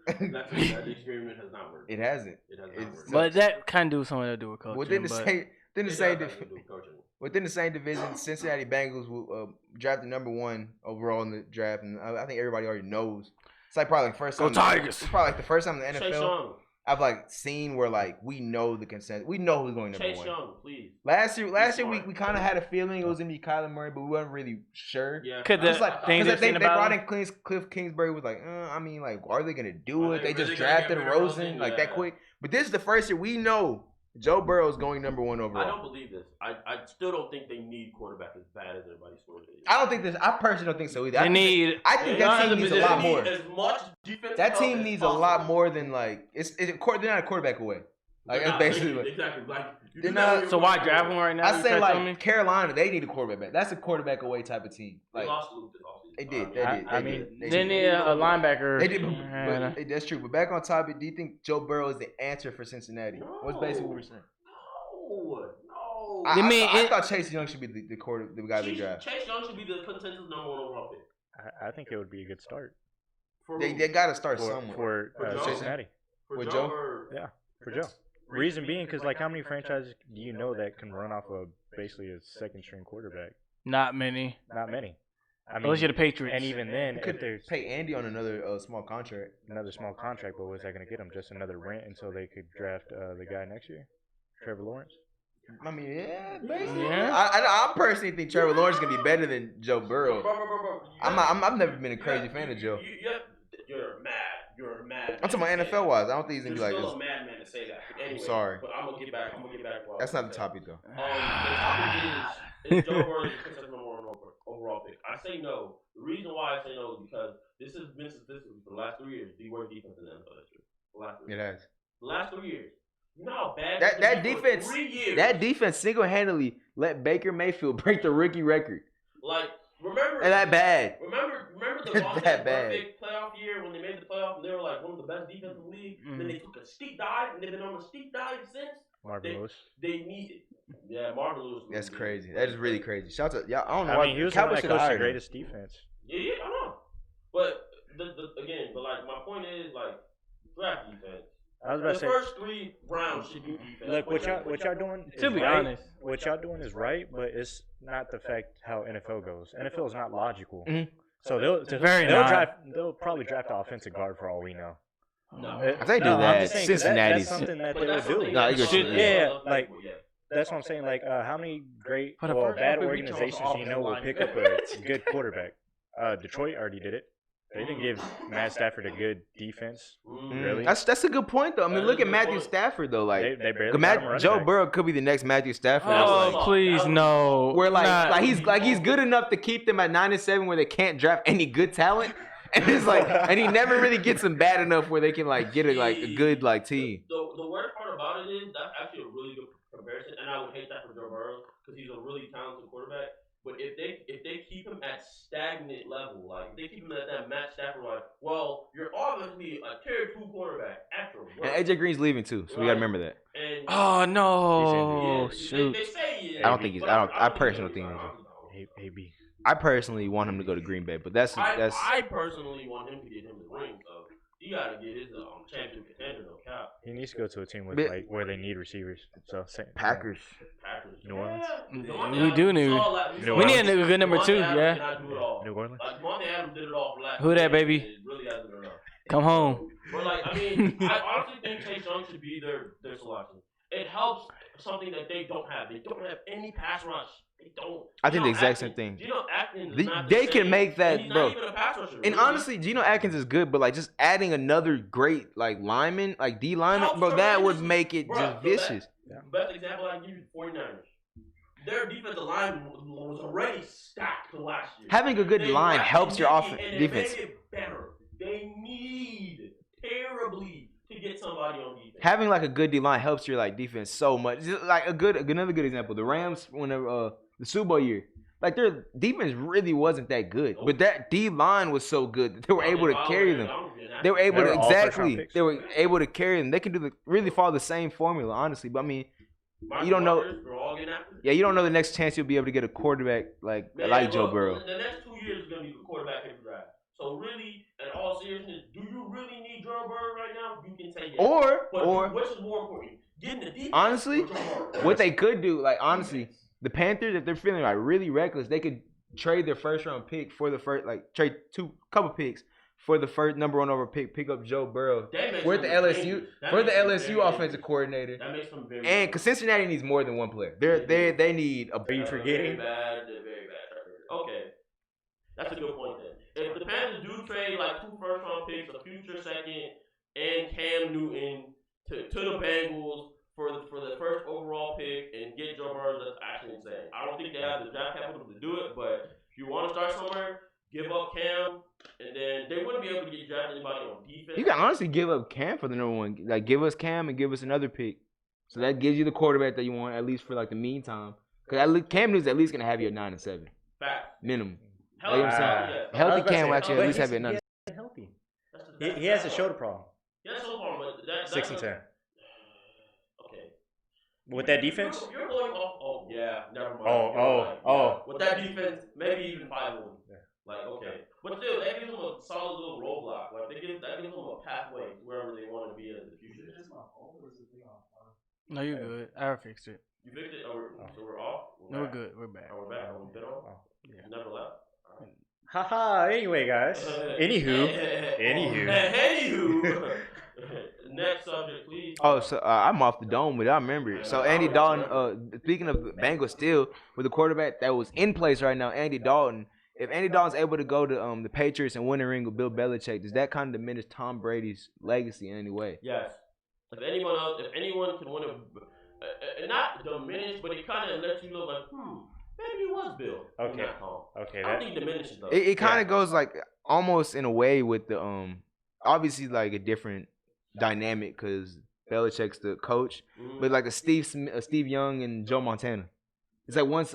Speaker 1: that experiment has not worked.
Speaker 3: It hasn't.
Speaker 1: It has not
Speaker 3: It's-
Speaker 1: worked.
Speaker 4: But that kind of do something to do with coaching.
Speaker 3: Within the
Speaker 4: but
Speaker 3: same, within the
Speaker 1: It
Speaker 3: same,
Speaker 1: does have to do with coaching.
Speaker 3: within the same division, Cincinnati Bengals will drafted #1 overall in the draft, and I think everybody already knows. It's like probably like first
Speaker 4: Go
Speaker 3: time.
Speaker 4: Tigers!
Speaker 3: It's probably like the first time in the
Speaker 1: Chase
Speaker 3: NFL
Speaker 1: Young.
Speaker 3: I've like seen where like we know the consensus. We know who's going
Speaker 1: Chase
Speaker 3: #1.
Speaker 1: Young, please.
Speaker 3: Last year
Speaker 1: smart.
Speaker 3: we kind of had a feeling it was gonna be Kyler Murray, but we weren't really sure.
Speaker 1: Yeah.
Speaker 4: Could
Speaker 3: It's
Speaker 4: the
Speaker 3: like
Speaker 4: thing
Speaker 3: because
Speaker 4: they've
Speaker 3: they
Speaker 4: seen about
Speaker 3: brought
Speaker 4: him?
Speaker 3: in Cliff Kingsbury was like, I mean, like, are they gonna do
Speaker 1: Are
Speaker 3: it?
Speaker 1: they
Speaker 3: They just
Speaker 1: really gonna
Speaker 3: drafted
Speaker 1: get rid of
Speaker 3: Rosen
Speaker 1: Rosen?
Speaker 3: like that
Speaker 1: Yeah.
Speaker 3: quick. But this is the first year we know Joe Burrow is going #1
Speaker 1: I
Speaker 3: overall.
Speaker 1: don't believe this. I still don't think they need quarterback as bad as everybody's scoring.
Speaker 3: I don't think this. I personally don't think so either. I
Speaker 4: They
Speaker 3: think
Speaker 4: need.
Speaker 3: I think
Speaker 1: They
Speaker 3: that
Speaker 1: need
Speaker 3: team needs a lot more.
Speaker 1: As much defense.
Speaker 3: That team needs a lot more than like they're not a quarterback away. Like it's basically like,
Speaker 1: exactly like you
Speaker 3: They're
Speaker 1: do that
Speaker 3: not-
Speaker 1: with your
Speaker 4: So why
Speaker 1: quarterback.
Speaker 4: draft him right now?
Speaker 3: I
Speaker 4: You
Speaker 3: say
Speaker 4: trying to tell me?
Speaker 3: like Carolina, they need a quarterback. That's a quarterback away type of team.
Speaker 1: They
Speaker 3: Like
Speaker 1: lost Luke this offseason.
Speaker 3: they did,
Speaker 2: I
Speaker 3: they
Speaker 2: mean,
Speaker 3: did.
Speaker 4: They
Speaker 3: did.
Speaker 4: need a linebacker.
Speaker 3: They did,
Speaker 4: Yeah.
Speaker 3: but that's true. But back on topic, do you think Joe Burrow is the answer for Cincinnati? What's basically what we're saying.
Speaker 1: No.
Speaker 3: I thought Chase Young should be the guy they draft.
Speaker 1: Chase Young should be the consensus #1 overall pick.
Speaker 2: I think it would be a good start
Speaker 1: For
Speaker 3: They
Speaker 1: who?
Speaker 3: got to start
Speaker 2: for
Speaker 3: somewhere.
Speaker 2: for
Speaker 1: For Joe?
Speaker 2: Cincinnati.
Speaker 1: For
Speaker 3: with
Speaker 1: Joe
Speaker 3: Joe?
Speaker 1: or
Speaker 2: Yeah, for Joe. Reason being, because like how many franchises do you know that can run off of basically a second string quarterback?
Speaker 4: Not many.
Speaker 2: Not many. I mean,
Speaker 4: Unless you're the Patriots.
Speaker 2: and even then,
Speaker 3: You
Speaker 2: if
Speaker 3: could
Speaker 2: there's
Speaker 3: pay Andy on another small contract.
Speaker 2: another small contract, but what's that going to get them? Just another rent until they could draft the guy next year, Trevor Lawrence.
Speaker 3: I mean, yeah, basically.
Speaker 4: Yeah.
Speaker 3: I personally think Trevor Lawrence is gonna be better than Joe Burrow.
Speaker 1: Bro.
Speaker 3: I've never been a crazy fan of Joe.
Speaker 1: You're mad. You're mad.
Speaker 3: I'm talking about NFL wise. I don't think he's gonna
Speaker 1: You're
Speaker 3: be like
Speaker 1: still
Speaker 3: this.
Speaker 1: a madman to say that. Anyway,
Speaker 3: sorry.
Speaker 1: But I'm gonna get back. To
Speaker 3: That's not the topic though.
Speaker 1: The topic is Joe Burrow the consensus #1 overall pick? I say no. The reason why I say no is because this has been statistics for the last 3 years. The worst defense in the NFL this year. The last 3
Speaker 3: It
Speaker 1: years.
Speaker 3: has.
Speaker 1: The last 3 years. You know how bad
Speaker 3: That
Speaker 1: they been for
Speaker 3: defense
Speaker 1: 3 years.
Speaker 3: that defense single handedly let Baker Mayfield break the rookie record.
Speaker 1: Like remember
Speaker 3: And that bad.
Speaker 1: Remember the
Speaker 3: It's
Speaker 1: Boston
Speaker 3: that bad.
Speaker 1: perfect playoff year when they made the playoff and they were like one of the best defenses in the league. Then they took a steep dive and they've been on a steep dive since.
Speaker 2: Marvin Lewis.
Speaker 1: They need it. Yeah, Marvin Lewis.
Speaker 3: That's crazy. That is really crazy. Shout out to y'all. I don't know
Speaker 2: I
Speaker 3: why
Speaker 2: mean, he was the one
Speaker 3: Cowboys
Speaker 2: that
Speaker 3: should have
Speaker 2: coached the
Speaker 3: hired him.
Speaker 2: greatest defense.
Speaker 1: Yeah, I know. But but like my point is like draft defense.
Speaker 2: I was about
Speaker 1: The
Speaker 2: to say,
Speaker 1: first 3 rounds should be defense.
Speaker 2: look, what y'all doing is
Speaker 4: To be
Speaker 2: right.
Speaker 4: honest.
Speaker 2: What y'all doing is right, but it's not the fact how NFL goes. NFL is not logical.
Speaker 3: Mhm.
Speaker 2: So they'll probably draft an offensive guard for all we know.
Speaker 1: No.
Speaker 3: If they do
Speaker 2: I'm
Speaker 3: that,
Speaker 2: just saying, 'cause
Speaker 3: Cincinnati's.
Speaker 2: that's something that
Speaker 1: But
Speaker 2: they would
Speaker 1: that's
Speaker 2: do.
Speaker 1: something
Speaker 3: No,
Speaker 1: that
Speaker 3: you get
Speaker 1: should-
Speaker 3: you.
Speaker 2: Yeah, like
Speaker 1: yeah.
Speaker 2: that's what I'm saying. Like how many great,
Speaker 4: For the
Speaker 2: well,
Speaker 4: first
Speaker 2: bad
Speaker 4: half, we chose
Speaker 2: organizations do you know will
Speaker 4: offensive
Speaker 2: pick up a good quarterback? Detroit already did it. They didn't give Matt Stafford a good defense. Really?
Speaker 3: That's a good point though. I mean,
Speaker 1: That
Speaker 3: look
Speaker 1: is
Speaker 3: at
Speaker 1: a good
Speaker 3: Matthew
Speaker 1: point.
Speaker 3: Stafford though. Like
Speaker 2: They barely got him a running
Speaker 3: Joe
Speaker 2: back.
Speaker 3: Burrow could be the next Matthew Stafford.
Speaker 4: Oh,
Speaker 3: Like,
Speaker 4: please no.
Speaker 3: where
Speaker 4: Nah.
Speaker 3: he's good enough to keep them at 9-7 where they can't draft any good talent. And it's like, and he never really gets them bad enough where they can like get a good like team.
Speaker 1: The worst part about it is that's actually a really good comparison, and I would hate that for Joe Burrow because he's a really talented quarterback. But if they keep him at stagnant level, like if they keep him at that Matt Stafford, like, well, you're obviously a tier 2 quarterback after work.
Speaker 3: And AJ Green's leaving too, so we gotta remember that.
Speaker 1: And
Speaker 4: oh no,
Speaker 1: yeah,
Speaker 4: shoot!
Speaker 1: They say
Speaker 3: I don't think he's. I personally think.
Speaker 2: AB.
Speaker 3: I personally want him to go to Green Bay, but that's.
Speaker 1: I personally want him to get him his ring, so he got to get his championship contender, no cap.
Speaker 2: He needs to go to a team with like where they need receivers. So
Speaker 3: Packers.
Speaker 2: New Orleans.
Speaker 4: We do need. We need a good number 2. Yeah.
Speaker 2: New Orleans.
Speaker 1: Like Monte Adams did it all for last.
Speaker 4: Who that, baby?
Speaker 1: Really hasn't been enough.
Speaker 4: Come home.
Speaker 1: But like, I mean, I honestly think Chase Young should be their selection. It helps something that they don't have. They don't have any pass rush. They don't.
Speaker 3: I think the exact same thing.
Speaker 1: Geno Atkins
Speaker 3: they can make that,
Speaker 1: he's
Speaker 3: bro.
Speaker 1: Not even a pass rusher,
Speaker 3: and honestly, Geno Atkins is good, but like just adding another great like lineman, like D lineman, bro, that would make it just vicious.
Speaker 1: Best example I can give you: 49ers. Their defensive line was already stacked last year.
Speaker 3: Having a good line helps your defense.
Speaker 1: They made it better. They need terribly to get somebody on defense.
Speaker 3: Having like a good D line helps your like defense so much. Just, like another good example, the Rams whenever the Super Bowl year, like their defense really wasn't that good, but that D line was so good that they were able to carry them. They were able to They were able to carry them. They can do really follow the same formula, honestly. But I mean, you don't know. Yeah, you don't know the next chance you'll be able to get a quarterback like Joe Burrow.
Speaker 1: The next 2 years is gonna be the quarterback in the draft. So really, in all seriousness, do you really need Joe Burrow right now? You can say yes.
Speaker 3: Or
Speaker 1: which is more important? Getting the defense.
Speaker 3: Honestly, what they could do, like honestly, the Panthers, if they're feeling like really reckless, they could trade their first round pick for the first, like trade couple picks for the first number 1 over pick up Joe Burrow for the LSU offensive coordinator.
Speaker 1: That makes them very.
Speaker 3: And because Cincinnati needs more than one player, they need a.
Speaker 2: Are you forgetting?
Speaker 1: They're very bad. Okay, that's a good point then. If the Panthers do trade like 2 first round picks, a future second, and Cam Newton to the Bengals for the first overall pick and get Joe Burrow, that's actually insane. I don't think they have the draft capital to do it, but if you want to start somewhere, give up Cam, and then they wouldn't be able to get drafted anybody on defense.
Speaker 3: You can honestly give up Cam for the number 1. Like give us Cam and give us another pick, so that gives you the quarterback that you want at least for like the meantime. Because Cam Newton's at least gonna have you at 9 and 7.
Speaker 1: Fact.
Speaker 3: Minimum.
Speaker 1: Healthy
Speaker 3: Cam will actually at least have you at 9.
Speaker 2: Healthy. He has a shoulder problem.
Speaker 1: Yeah, that's so far, but that's
Speaker 2: 6 and 10.
Speaker 1: Okay.
Speaker 2: With that defense?
Speaker 1: You're going off. Oh yeah, never mind.
Speaker 2: Oh.
Speaker 1: With that defense, maybe even 5-1. Like okay, but still, that gives them a solid little roadblock. Like that gives them a pathway to wherever they want to be in the future. Is this my fault or is it thing on?
Speaker 4: No, you're good. I fixed it.
Speaker 1: You fixed it? So we're off?
Speaker 4: No, we're good. We're back.
Speaker 1: We're back. We've been on?
Speaker 4: Yeah.
Speaker 1: Never left?
Speaker 2: Haha. Anyway, guys. Anywho.
Speaker 1: Next subject, please.
Speaker 3: Oh, so I'm off the dome with it. I remember it. So Andy Dalton, speaking of the Bengals still, with the quarterback that was in place right now, Andy Dalton, if Andy Dalton's able to go to the Patriots and win a ring with Bill Belichick, does that kind of diminish Tom Brady's legacy in any way?
Speaker 1: Yes. If anyone can win not diminish, but it kind of lets you know, like, maybe it was Bill.
Speaker 2: Okay.
Speaker 1: I don't think it diminishes though.
Speaker 3: It kind of goes like almost in a way with the obviously like a different dynamic because Belichick's the coach, but like a Steve Young and Joe Montana. It's like once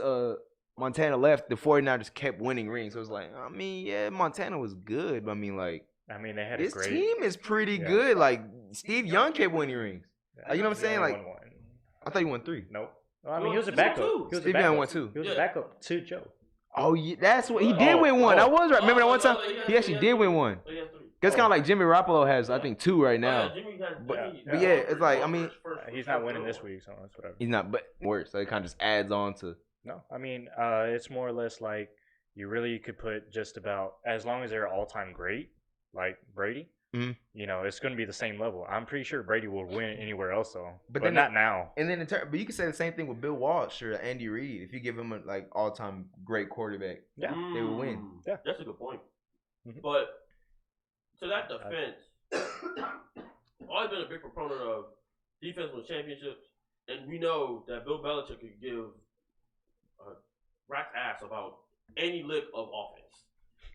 Speaker 3: Montana left, the 49ers kept winning rings. So it was like, I mean, yeah, Montana was good, but I mean, like,
Speaker 2: they had
Speaker 3: this team is pretty good. Like Steve Young kept winning rings. Like, you know what I'm saying? Like, I thought he won 3.
Speaker 2: Nope. Well, I mean, he was a backup.
Speaker 3: Steve Young won 2.
Speaker 2: He was a backup to Joe.
Speaker 3: Oh, yeah, that's what he did win 1. I was right. Remember that one time he actually did win 1. It's kind of like Jimmy Garoppolo has, I think, 2 right now. But yeah, it's like, I mean,
Speaker 2: he's not winning this week, so that's whatever.
Speaker 3: He's not, but worse. So it kind of just adds on to.
Speaker 2: No, I mean, it's more or less like you really could put just about as long as they're all-time great, like Brady.
Speaker 3: Mm-hmm.
Speaker 2: You know, it's going to be the same level. I'm pretty sure Brady will win anywhere else, though. But
Speaker 3: then
Speaker 2: not now.
Speaker 3: And then, but you can say the same thing with Bill Walsh or Andy Reid. If you give him a like all-time great quarterback, they will win.
Speaker 1: Yeah, that's a good point. Mm-hmm. But to that defense, I've always been a big proponent of defense with championships, and we know that Bill Belichick could give a rat's ass about any lick of offense.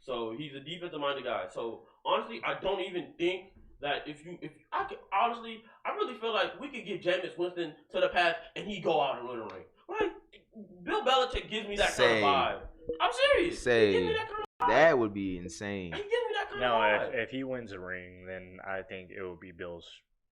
Speaker 1: So he's a defensive-minded guy. So honestly, I don't even think that if I could honestly, I really feel like we could give Jameis Winston to the pass and he go out and win a ring. Like Bill Belichick gives me that kind of vibe. I'm serious. He gives me that kind of vibe.
Speaker 3: That would be insane.
Speaker 1: He gives me that kind of vibe.
Speaker 2: No, if he wins a ring, then I think it would be Bill's.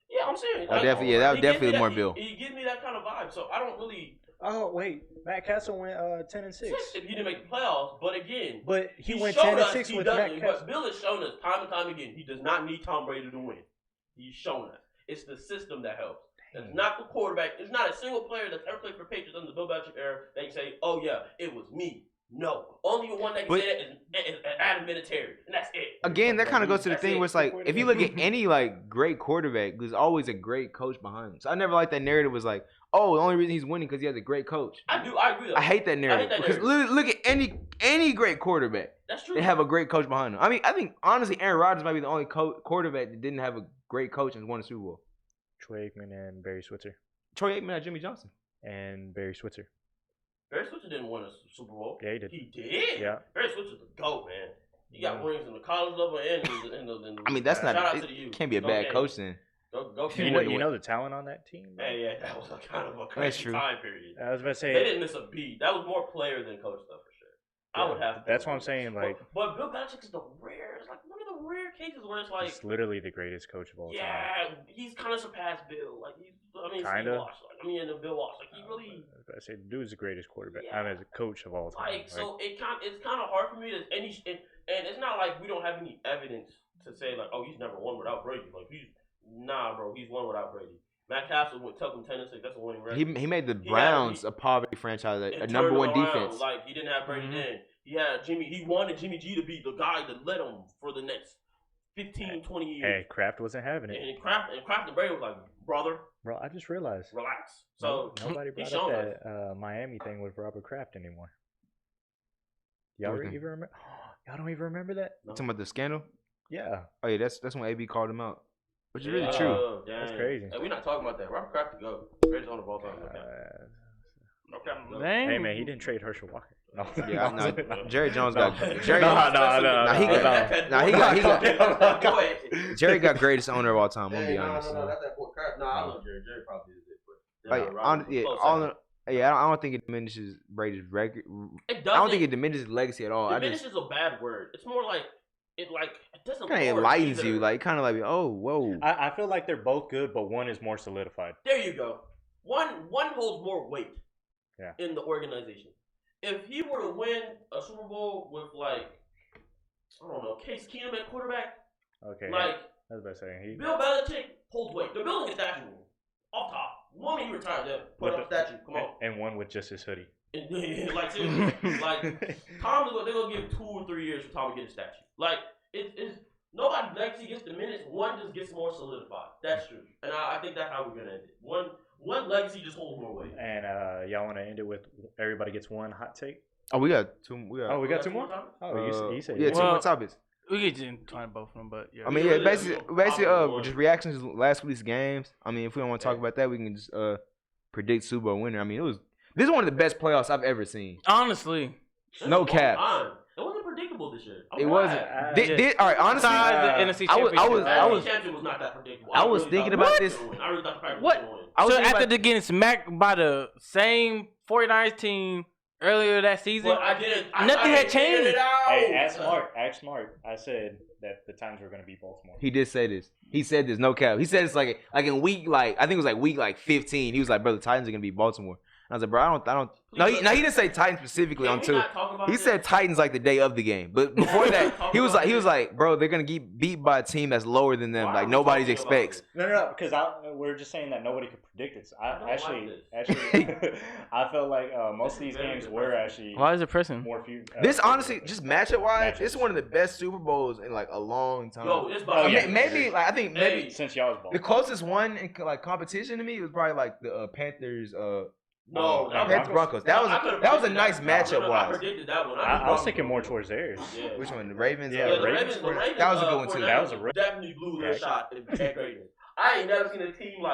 Speaker 1: Yeah, I'm serious.
Speaker 3: That would definitely more Bill.
Speaker 1: He gives me that kind of vibe, so I don't really.
Speaker 2: Oh wait, Matt Castle went 10-6.
Speaker 1: If he didn't make the playoffs, but again,
Speaker 2: but he went 10-6 with Matt Castle.
Speaker 1: But Bill has shown us time and time again he does not need Tom Brady to win. He's shown us it's the system that helps. It's not the quarterback. There's not a single player that's ever played for Patriots under the Bill Belichick era that can say, "Oh yeah, it was me." No, only one that can say that is Adam Vinatieri, and that's it.
Speaker 3: Again, that kind of goes to the thing where it's like, if you look at any like great quarterback, there's always a great coach behind him. So I never liked that narrative was like, oh, the only reason he's winning because he has a great coach.
Speaker 1: I agree.
Speaker 3: I hate that narrative because look at any great quarterback.
Speaker 1: That's true.
Speaker 3: They have a great coach behind them. I mean, I think honestly, Aaron Rodgers might be the only quarterback that didn't have a great coach and won a Super Bowl.
Speaker 2: Troy Aikman and Barry Switzer.
Speaker 3: Troy Aikman had Jimmy Johnson
Speaker 2: and Barry Switzer.
Speaker 1: Barry Switzer didn't win a Super Bowl.
Speaker 2: Yeah, he did.
Speaker 1: He did?
Speaker 2: Yeah.
Speaker 1: Barry Switzer's the GOAT, man. He got rings in the college level and in the
Speaker 3: I mean, that's not.
Speaker 1: Shout out to the youth.
Speaker 3: Can't be a bad coach then.
Speaker 1: Go
Speaker 2: you know the talent on that team?
Speaker 1: Yeah, that was kind of a crazy time period.
Speaker 2: I was about to say
Speaker 1: they didn't miss a beat. That was more player than coach stuff for sure.
Speaker 2: Yeah,
Speaker 1: I would have to.
Speaker 2: That's what I'm saying. Like,
Speaker 1: but Bill Belichick is the rare. It's like one of the rare cases where it's like
Speaker 2: he's literally the greatest coach of all time.
Speaker 1: Yeah, he's kind of surpassed Bill. Like
Speaker 2: kinda.
Speaker 1: And Bill Walsh. Like he really.
Speaker 2: I say the dude's the greatest quarterback.
Speaker 1: Yeah.
Speaker 2: I mean, as a coach of all time.
Speaker 1: So it's kind of hard for me to and it's not like we don't have any evidence to say like, oh, he's never won without Brady. Like bro, he's won without Brady. Matt Castle took him 10-6. That's a winning record.
Speaker 3: He made the Browns a poverty franchise, a number one defense.
Speaker 1: Like he didn't have Brady then. He had Jimmy. He wanted Jimmy G to be the guy that led him for the next 15, 20 years.
Speaker 2: Hey, Kraft wasn't having it.
Speaker 1: And Kraft and Brady was like, brother.
Speaker 2: Bro, I just realized.
Speaker 1: Relax. So
Speaker 2: nobody brought up that Miami thing with Robert Kraft anymore. Y'all even remember? Y'all don't even remember that?
Speaker 3: No. Talking about the scandal?
Speaker 2: Yeah.
Speaker 3: Oh yeah, that's when AB called him out. Which is really true.
Speaker 2: That's crazy.
Speaker 1: Hey, we're not talking about that. Robert Kraft to go. Greatest owner of all time.
Speaker 2: Hey man, he didn't trade Herschel Walker. No.
Speaker 3: Yeah, no, Jerry Jones got Jerry. Jerry got greatest owner of all time. I'm gonna be honest.
Speaker 1: No, not that poor Kraft. No, I love Jerry. Jerry probably is it.
Speaker 3: I don't think it diminishes Brady's record. I don't think it diminishes legacy at all.
Speaker 1: Diminishes a bad word. It's more like it doesn't.
Speaker 3: Kind of enlightens you, like kind of like whoa.
Speaker 2: I feel like they're both good, but one is more solidified.
Speaker 1: There you go. One holds more weight.
Speaker 2: Yeah.
Speaker 1: In the organization. If he were to win a Super Bowl with I don't know, Case Keenum at quarterback.
Speaker 2: Okay. I was about to say
Speaker 1: Bill Belichick holds weight. They're building a statue off top. The moment he retired, they put up a statue. Come on.
Speaker 2: And one with just his hoodie.
Speaker 1: Seriously, Tom they're gonna give 2 or 3 years for Tom to get a statue. It's nobody's legacy gets diminished. One just gets more solidified. That's true, and I think that's how we're gonna end it. One legacy just holds more weight.
Speaker 2: And y'all want to end it with everybody gets one hot take?
Speaker 3: Oh, we got two.
Speaker 2: We got two more. Oh, you said
Speaker 3: two more topics.
Speaker 4: We could just talk both of them, but yeah.
Speaker 3: I mean, basically, just reactions to last week's games. I mean, if we don't want to talk about that, we can just predict Super Bowl winner. I mean, this is one of the best playoffs I've ever seen.
Speaker 4: Honestly,
Speaker 3: no cap.
Speaker 1: It wasn't predictable this year.
Speaker 3: It wasn't. All right, honestly,
Speaker 4: the NFC
Speaker 1: Championship was not that predictable.
Speaker 3: I was thinking about this.
Speaker 1: I really thought the Packers
Speaker 4: were
Speaker 1: going to win.
Speaker 4: So after getting smacked by the same 49ers team earlier that season, nothing had changed.
Speaker 2: Hey, ask Smart. I said that the Titans were going to beat Baltimore.
Speaker 3: He did say this. He said this, no cap. He said it's like in week I think it was week 15. He was like, bro, the Titans are going to beat Baltimore. I was like, bro, I don't. No, he didn't say Titans specifically until he said Titans the day of the game. But before that, he was like, bro, they're gonna get beat by a team that's lower than them. Like nobody expects.
Speaker 2: No, because we're just saying that nobody could predict it. I felt like most of these games were actually.
Speaker 4: Why is it pressing?
Speaker 2: More few.
Speaker 3: This honestly, just matchup wise, it's one of the best Super Bowls in a long time.
Speaker 1: Yo, it's
Speaker 3: I think maybe
Speaker 2: since y'all's ball.
Speaker 3: The closest one in competition to me was probably the Panthers.
Speaker 1: No,
Speaker 3: Broncos. That was a nice matchup wise.
Speaker 1: I predicted that one.
Speaker 2: I was thinking more towards theirs.
Speaker 1: Yeah.
Speaker 3: Which one? The Ravens?
Speaker 2: Yeah, the Ravens.
Speaker 3: That was a good one too.
Speaker 2: That was a
Speaker 1: definitely blew their shot in 10th grade. I ain't never seen a team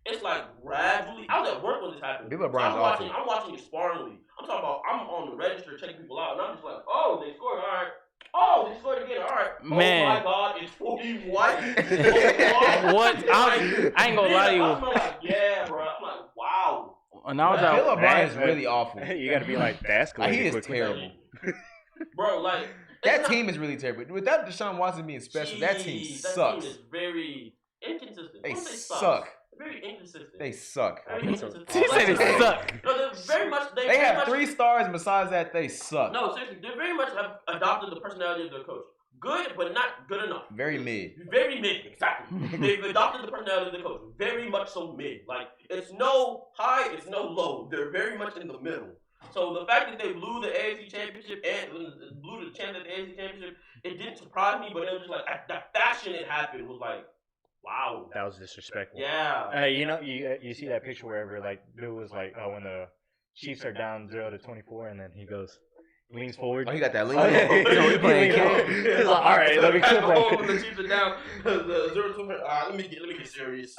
Speaker 1: it's gradually. I was at work when this happened.
Speaker 3: Bill O'Brien's awesome.
Speaker 1: I'm watching it sparingly. I'm talking about I'm on the register checking people out, and I'm just like, oh, they scored. All right. Oh, they scored again. All right.
Speaker 4: Man.
Speaker 1: Oh my God, it's 4-0. He white.
Speaker 4: What? I ain't gonna lie to you.
Speaker 1: I'm like, yeah, bro. I'm like, wow.
Speaker 4: And I was
Speaker 3: Bill
Speaker 4: out.
Speaker 3: O'Brien is really awful.
Speaker 2: You gotta be like that's
Speaker 3: Like, he is terrible.
Speaker 1: Bro, like
Speaker 3: That team is really terrible. Without Deshaun Watson being special, that team sucks.
Speaker 1: That team is very inconsistent.
Speaker 3: They
Speaker 1: suck.
Speaker 3: suck.
Speaker 1: Very inconsistent.
Speaker 3: They suck.
Speaker 1: Very inconsistent.
Speaker 4: He said they suck.
Speaker 1: No, they're very much.
Speaker 3: They have 3 stars, and besides that, they suck.
Speaker 1: No, seriously, they very much have adopted the personality of their coach. Good, but not good enough.
Speaker 3: Very mid.
Speaker 1: Very mid, exactly. They've adopted the personality of the coach. Very much so mid. Like, it's no high, it's no low. They're very much in the middle. So the fact that they blew the AFC Championship and blew the chance at the AFC Championship, it didn't surprise me, but it was just like, that fashion it happened was like, wow.
Speaker 2: That was disrespectful.
Speaker 1: Yeah.
Speaker 2: You know, you see that picture wherever, like, Bill was like, oh, when the Chiefs are down 0-24, and then he leans forward.
Speaker 3: Oh, he got that lean.
Speaker 2: Oh, yeah.
Speaker 3: He playing
Speaker 2: He's like, all right, let me clip
Speaker 1: When
Speaker 2: that.
Speaker 1: the Chiefs are down, the 0-2, let me get serious.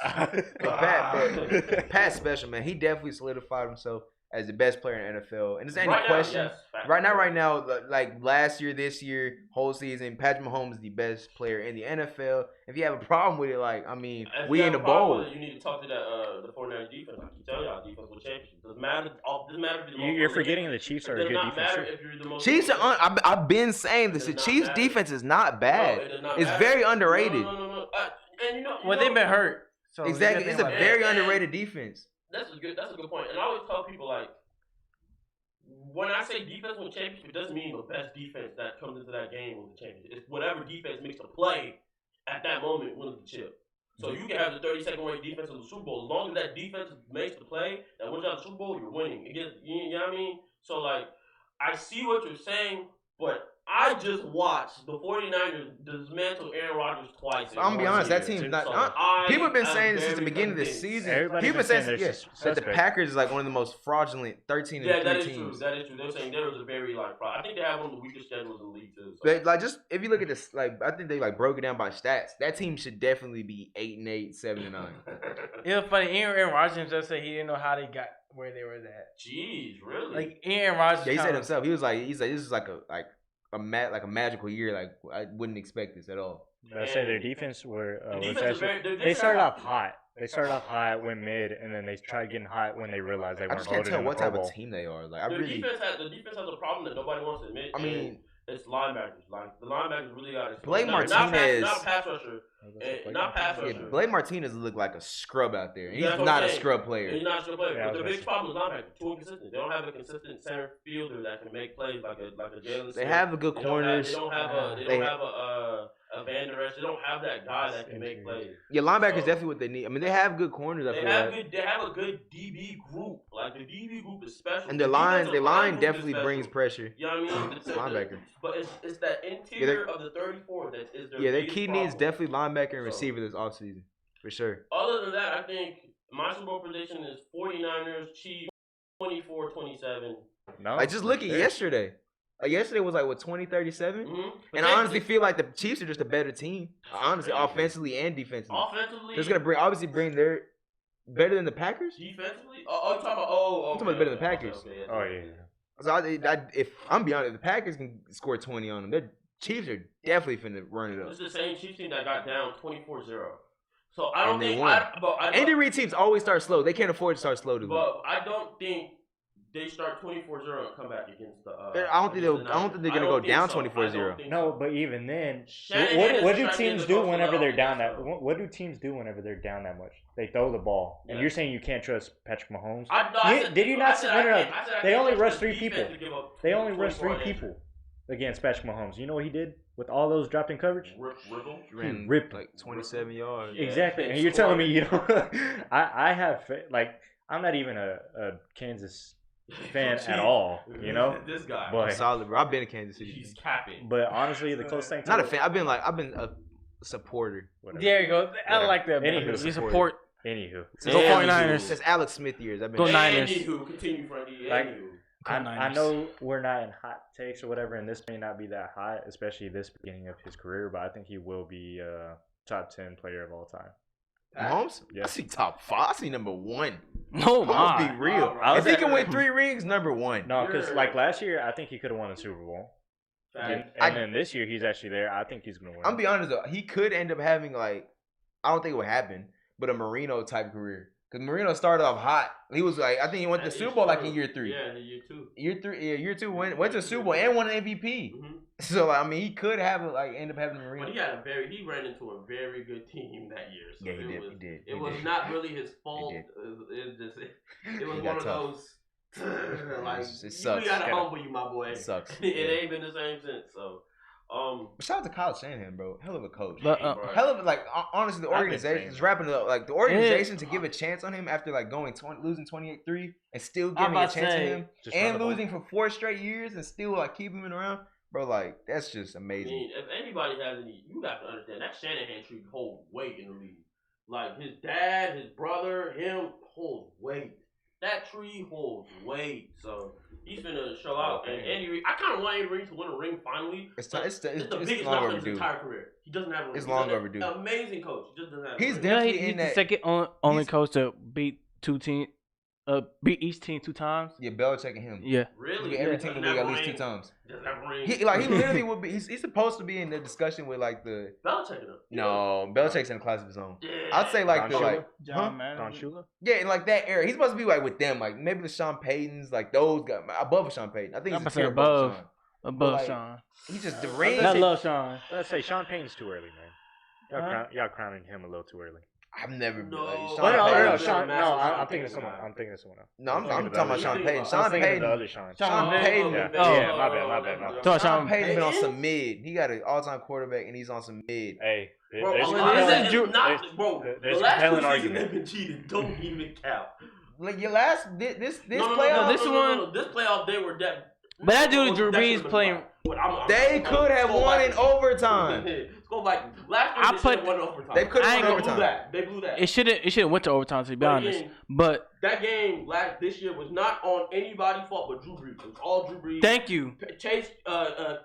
Speaker 3: Pat's special, man. He definitely solidified himself as the best player in the NFL. And is there any
Speaker 1: Right now,
Speaker 3: question?
Speaker 1: yes, fact.
Speaker 3: Right now, like last year, this year, whole season, Patrick Mahomes is the best player in the NFL. If you have a problem with it, like, I mean,
Speaker 1: If
Speaker 3: we
Speaker 1: you
Speaker 3: in
Speaker 1: have
Speaker 3: the
Speaker 1: a problem
Speaker 3: bowl.
Speaker 1: with it, you need to talk to the 49ers defense. I keep telling y'all, defense will championship. Doesn't matter if you're the most
Speaker 2: You're forgetting the Chiefs are a
Speaker 1: It
Speaker 2: good
Speaker 1: does not
Speaker 2: defense.
Speaker 1: matter
Speaker 2: too.
Speaker 1: if you're the most.
Speaker 3: Chiefs are. I've been saying this.
Speaker 1: It
Speaker 3: The
Speaker 1: does not
Speaker 3: Chiefs'
Speaker 1: matter.
Speaker 3: defense is not
Speaker 1: No,
Speaker 3: bad.
Speaker 1: it does not
Speaker 3: It's
Speaker 1: matter.
Speaker 3: very underrated.
Speaker 1: No. And you know,
Speaker 4: Well, they've been hurt. So
Speaker 3: Exactly. It's a
Speaker 1: about
Speaker 3: very
Speaker 1: that.
Speaker 3: underrated defense.
Speaker 1: That's a good point. And I always tell people, like, when I say defense wins championship, it doesn't mean the best defense that comes into that game wins the championship. It's whatever defense makes the play at that moment wins the chip. So you can have the 32nd ranked defense in the Super Bowl. As long as that defense makes the play that wins out the Super Bowl, you're winning. You know what I mean? So, like, I see what you're saying, but I just watched the 49ers dismantle Aaron Rodgers twice.
Speaker 3: I'm gonna be honest, that team's not. People have been
Speaker 1: am
Speaker 3: saying this since
Speaker 1: very
Speaker 3: the beginning of the
Speaker 1: convinced.
Speaker 3: season.
Speaker 2: Everybody's
Speaker 3: People have
Speaker 2: been
Speaker 3: been saying
Speaker 2: saying
Speaker 3: that the
Speaker 2: suspect.
Speaker 3: Packers is like one of the most fraudulent 13
Speaker 1: Yeah,
Speaker 3: and
Speaker 1: that
Speaker 3: 3
Speaker 1: is
Speaker 3: teams.
Speaker 1: true. That is true. They were saying there was a very I think they have one of the weakest schedules in the league too. So.
Speaker 3: They, like, just if you look at this, like, I think they like broke it down by stats. That team should definitely be 8-8, 7-9.
Speaker 4: It was funny. Aaron Rodgers just said he didn't know how they got where they were at.
Speaker 1: Jeez, really?
Speaker 4: Like Aaron Rodgers.
Speaker 3: Yeah, he said himself. He was like, this is like a magical year. Like, I wouldn't expect this at all.
Speaker 2: I say their defense were
Speaker 1: The
Speaker 2: was
Speaker 1: defense is
Speaker 2: actually,
Speaker 1: very-
Speaker 2: they started off hot. They started off hot, went mid, and then they tried getting hot when they realized they
Speaker 3: I
Speaker 2: weren't
Speaker 3: just can't
Speaker 2: voted
Speaker 3: tell
Speaker 2: in the
Speaker 3: what
Speaker 2: Pro
Speaker 3: type
Speaker 2: Bowl.
Speaker 3: of team they are. Like, I
Speaker 1: the
Speaker 3: really.
Speaker 1: defense has a problem that nobody wants to admit.
Speaker 3: I mean,
Speaker 1: it's linebackers. Like the linebackers really got
Speaker 3: Blake
Speaker 1: not
Speaker 3: Martinez-
Speaker 1: pass rusher. Not pass
Speaker 3: Yeah,
Speaker 1: rusher.
Speaker 3: Blake Martinez look like a scrub out there. He's
Speaker 1: That's what
Speaker 3: not
Speaker 1: I'm
Speaker 3: a
Speaker 1: saying.
Speaker 3: scrub player.
Speaker 1: He's not a scrub player.
Speaker 2: Yeah,
Speaker 1: But
Speaker 2: I
Speaker 1: the
Speaker 2: was
Speaker 1: big problem is linebackers. Too inconsistent. They don't have a consistent center fielder that can make plays like a Jalen.
Speaker 3: They have the good corners.
Speaker 1: They don't have a Van Der Esch. They don't have that guy that can make plays.
Speaker 3: Yeah, linebackers
Speaker 1: So-
Speaker 3: definitely what they need. I mean, they have good corners. I
Speaker 1: They
Speaker 3: feel
Speaker 1: have
Speaker 3: like.
Speaker 1: They have a good DB group. Like the DB group is special.
Speaker 3: And
Speaker 1: The
Speaker 3: their line
Speaker 1: defensive line group is
Speaker 3: definitely
Speaker 1: special.
Speaker 3: brings pressure.
Speaker 1: You know what I mean?
Speaker 3: Linebacker.
Speaker 1: But it's that interior of the 34 that is their
Speaker 3: Yeah, their
Speaker 1: biggest
Speaker 3: key
Speaker 1: problem.
Speaker 3: needs definitely linebacker and
Speaker 1: So-
Speaker 3: receiver this offseason. For sure.
Speaker 1: Other than that, I think my Super Bowl prediction is 49ers, Chiefs, 24-27.
Speaker 2: No,
Speaker 3: Like, just look at
Speaker 2: fair.
Speaker 3: yesterday. Like, yesterday was like, what, 20-37?
Speaker 1: Mm-hmm.
Speaker 3: And I honestly feel like the Chiefs are just a better team. Honestly, offensively and defensively.
Speaker 1: Offensively,
Speaker 3: They're going to bring their better than the Packers?
Speaker 1: defensively. Oh, you talking about?
Speaker 3: I'm talking about better than the Packers.
Speaker 2: Oh yeah.
Speaker 3: So if I'm be honest, if the Packers can score 20 on them, the Chiefs are definitely finna run it up.
Speaker 1: It's the same Chiefs team that got down 24-0. So I don't
Speaker 3: And they
Speaker 1: think.
Speaker 3: won. Andy
Speaker 1: But
Speaker 3: Reid teams always start slow. They can't afford to start slow to lose.
Speaker 1: I don't think they start 24-0 and come back against the.
Speaker 3: I don't think they're gonna go down 24-0.
Speaker 2: No, but even then,
Speaker 1: Shanahan
Speaker 2: what
Speaker 1: is
Speaker 2: do
Speaker 1: trying to
Speaker 2: teams
Speaker 1: get
Speaker 2: do
Speaker 1: the
Speaker 2: whenever they're
Speaker 1: offense
Speaker 2: down that?
Speaker 1: so.
Speaker 2: What do teams do whenever they're down that much? They throw the ball, and
Speaker 1: Yeah.
Speaker 2: you're saying you can't trust Patrick Mahomes.
Speaker 1: Did
Speaker 2: you not say- no, they only rushed 3 people. They only rushed 3 people against Patrick Mahomes. You know what he did with all those dropped in coverage?
Speaker 3: Ran
Speaker 2: ripped
Speaker 3: like 27 yards.
Speaker 1: Yeah.
Speaker 2: Exactly, and you're telling me you don't. I have like I'm not even a Kansas fan at all, you know.
Speaker 1: This guy.
Speaker 2: But
Speaker 3: Solid, bro. I've been to Kansas City.
Speaker 1: He's capping.
Speaker 2: but honestly, the closest thing to
Speaker 3: Not a fan. I've been a supporter.
Speaker 2: whatever.
Speaker 4: There you go. I like that.
Speaker 2: Anywho,
Speaker 4: You support.
Speaker 2: Anywho,
Speaker 4: Go 49ers.
Speaker 3: Since Alex Smith years, I've been.
Speaker 4: Go Niners.
Speaker 1: Anywho, continue, Frankie.
Speaker 2: Like,
Speaker 1: Anywho.
Speaker 2: I
Speaker 4: Niners.
Speaker 2: know we're not in hot takes or whatever, and this may not be that hot, especially this beginning of his career, but I think he will be top 10 player of all time.
Speaker 3: Mahomes?
Speaker 2: Yeah.
Speaker 3: I see top 5. I see number 1.
Speaker 4: No,
Speaker 3: Let's be
Speaker 4: my.
Speaker 3: real.
Speaker 2: I was
Speaker 3: If he
Speaker 2: at-
Speaker 3: can win 3 rings, number 1.
Speaker 2: No, because like last year, I think he could have won the Super Bowl. And then this year he's actually there. I think he's gonna win.
Speaker 3: I'm gonna be honest though, he could end up having like, I don't think it would happen, but a Marino type career. Because Marino started off hot. He was like, I think he went to the Super Bowl like in year 3.
Speaker 1: Yeah, in year 2.
Speaker 3: Year 2 went to the Super Bowl and won an MVP.
Speaker 1: Mm-hmm.
Speaker 3: So I mean, he could have end up having Marino.
Speaker 1: But he ran into a very good team that year. So
Speaker 3: yeah, he did.
Speaker 1: It was not really his fault. It was one of those. Like,
Speaker 3: it sucks.
Speaker 1: We gotta humble you, my boy.
Speaker 3: It sucks.
Speaker 1: It ain't been the same since. So.
Speaker 3: But shout out to Kyle Shanahan, bro. Hell of a coach.
Speaker 4: Hell
Speaker 3: of a, like, honestly, the organization is wrapping it up. Like, the organization to give a chance on him after like losing 28-3 and still giving a chance on him and losing for 4 straight years and still like keeping him around, bro. Like, that's just amazing.
Speaker 1: I mean, if anybody has any, you got to understand that Shanahan tree holds weight in the league. Like his dad, his brother, him holds weight. That tree holds weight. So. He's finna show out, and Andy Reid. I kind of want Andy Reid to win a ring finally. It's the biggest knock of his entire career. He doesn't have a ring.
Speaker 3: It's long overdue.
Speaker 1: Amazing coach. He just doesn't have.
Speaker 3: He's definitely in that.
Speaker 4: He's the second only coach to beat beat each team 2 times.
Speaker 3: Yeah, Belichick and him.
Speaker 4: Yeah,
Speaker 3: really. Every team in the league at least 2 times. He literally would be. He's supposed to be in the discussion with like the
Speaker 1: Belichick.
Speaker 3: No, Belichick's in a class of his own.
Speaker 1: Yeah.
Speaker 3: I'd say like
Speaker 4: Don Shula.
Speaker 3: Yeah, in like that era, he's supposed to be like with them, like maybe the Sean Paytons, like those guys above Sean Payton. I think he's a above
Speaker 4: Sean.
Speaker 3: He's just the ring.
Speaker 4: I love Sean.
Speaker 2: Let's say Sean Payton's too early, man. Y'all crowning him a little too early.
Speaker 3: I've never been.
Speaker 2: Sean. No, I'm thinking of someone. I'm thinking of someone else.
Speaker 3: No, I'm talking about Sean Payton.
Speaker 2: Sean Payton. The other Sean.
Speaker 3: Sean Payton.
Speaker 2: Yeah, my bad.
Speaker 3: Sean Payton's been on some mid. He got an all-time quarterback, and he's on some mid.
Speaker 2: Hey,
Speaker 1: bro,
Speaker 2: there's
Speaker 1: the last
Speaker 2: compelling
Speaker 1: 2
Speaker 2: argument.
Speaker 1: they've been cheating. Don't even count.
Speaker 3: Like your last this
Speaker 1: playoff. This playoff they were that.
Speaker 4: But that dude Drew Brees playing.
Speaker 3: They could have won in overtime.
Speaker 1: Go Vikings. Last year they won overtime.
Speaker 3: They could have won overtime.
Speaker 1: They blew that.
Speaker 4: It should went to overtime, to be honest. But
Speaker 1: that game this year was not on anybody's fault but Drew Brees. It was all Drew Brees.
Speaker 4: Thank you.
Speaker 1: Chase, oh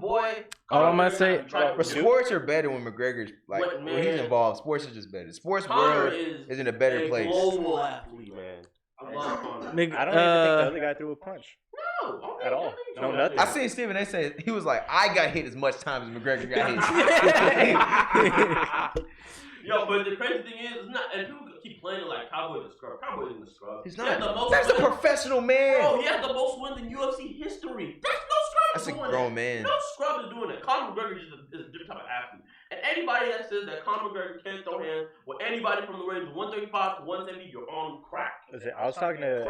Speaker 1: boy.
Speaker 4: All I'm gonna say,
Speaker 3: but sports are better when McGregor's like when he's involved. Sports are just better. Sports world is in a better place.
Speaker 1: Global athlete, man. I love Connor.
Speaker 2: I don't even think the other guy threw a punch.
Speaker 1: No,
Speaker 2: at all. No, nothing.
Speaker 3: I seen Stephen A. say he was like, I got hit as much time as McGregor got
Speaker 1: hit. Yo, but the crazy thing is, it's not, and people keep playing it like Cowboy the scrub. Cowboy isn't the scrub.
Speaker 3: He's not. That's a professional man.
Speaker 1: Bro, he has the most wins in UFC history. There's no scrub.
Speaker 3: That's a grown man.
Speaker 1: No scrub is doing it. Conor McGregor is a different type of athlete. And anybody that says that Conor McGregor can't throw hands with anybody from the range of 135 to 170, you're on crack.
Speaker 2: I was talking to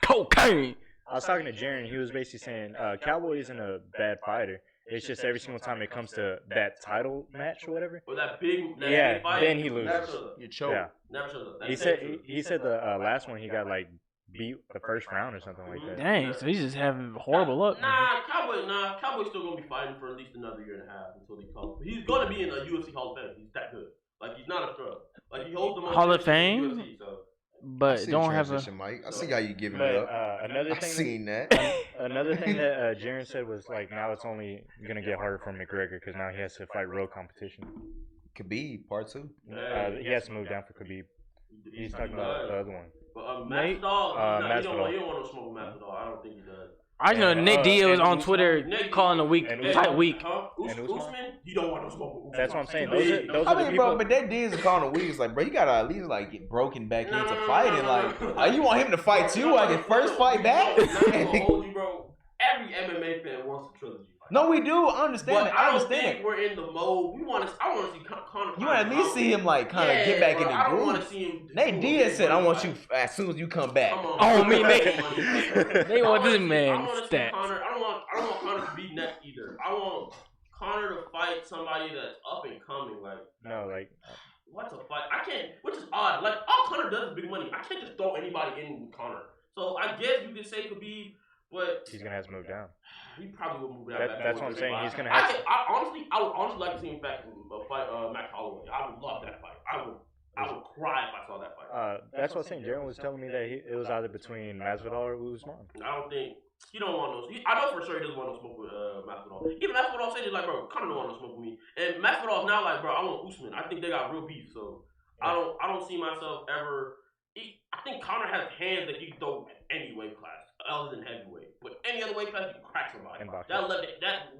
Speaker 4: cocaine.
Speaker 2: I was talking to Jaron. He was basically saying Cowboy isn't a bad fighter. It's just every single time it comes to that title match or whatever.
Speaker 1: Or that big fight,
Speaker 2: then he loses.
Speaker 3: You choke.
Speaker 2: Yeah.
Speaker 1: Never shows up.
Speaker 2: He said the last one he got like beat the first round or something like that.
Speaker 4: Dang, so he's just having horrible luck.
Speaker 1: Cowboy's still gonna be fighting for at least another year and a half until he comes. He's gonna be in a UFC Hall of Fame. He's that good. Like he's not a scrub. Like he holds the most
Speaker 4: Hall of Fame.
Speaker 1: UFC, so.
Speaker 4: But don't have a.
Speaker 3: Mike. I see how you giving it up.
Speaker 2: Another thing.
Speaker 3: I seen that.
Speaker 2: Another thing that Jaron said was like now it's only gonna get harder for McGregor because now he has to fight real competition.
Speaker 3: Khabib part 2.
Speaker 2: He has to move down for Khabib. He's talking about the other one.
Speaker 1: But Masvidal, he don't want no smoke with Masvidal. I don't think he does.
Speaker 4: I know Nick Diaz was on Twitter calling the week tight week.
Speaker 1: Usman, you don't want no smoke with.
Speaker 2: That's what I'm saying. Those are the people.
Speaker 3: Bro, but that Diaz is calling the week. It's like, bro, you gotta at least like get broken back into fighting. Like, you want him to fight you like his first fight back?
Speaker 1: Hold you, bro. Every MMA fan wants a trilogy.
Speaker 3: No, we do. I understand it.
Speaker 1: I don't think we're in the mode. I want to see Conor.
Speaker 3: You want to at least see him like kind of get back in the groove.
Speaker 1: I don't want to see him.
Speaker 3: Nate Diaz said, "I want you as soon as you come back."
Speaker 4: Oh, me, they want this man stats.
Speaker 1: I don't want Conor to be next either. I want Conor to fight somebody that's up and coming. What's a fight? I can't. Which is odd. Like all Conor does is big money. I can't just throw anybody in with Conor. So I guess you could say Khabib, but
Speaker 2: he's gonna have to move down.
Speaker 1: He probably will move down.
Speaker 2: That's what I'm saying. He's gonna have.
Speaker 1: I would honestly like to see him fight Max Holloway. I would love that fight. I would cry if I saw that fight.
Speaker 2: That's what I'm saying. Jaron was telling me that it was either between Masvidal or Usman.
Speaker 1: I don't think he don't want no. I know for sure he doesn't want no smoke with Masvidal. Even Masvidal said he's like, bro, Conor don't want no smoke with me. And Masvidal's now like, bro, I want Usman. I think they got real beef. So I don't see myself ever. I think Conor has hands that he can throw at any weight class. other than heavyweight. But any other weight class, you can crack somebody.
Speaker 2: And box.
Speaker 1: That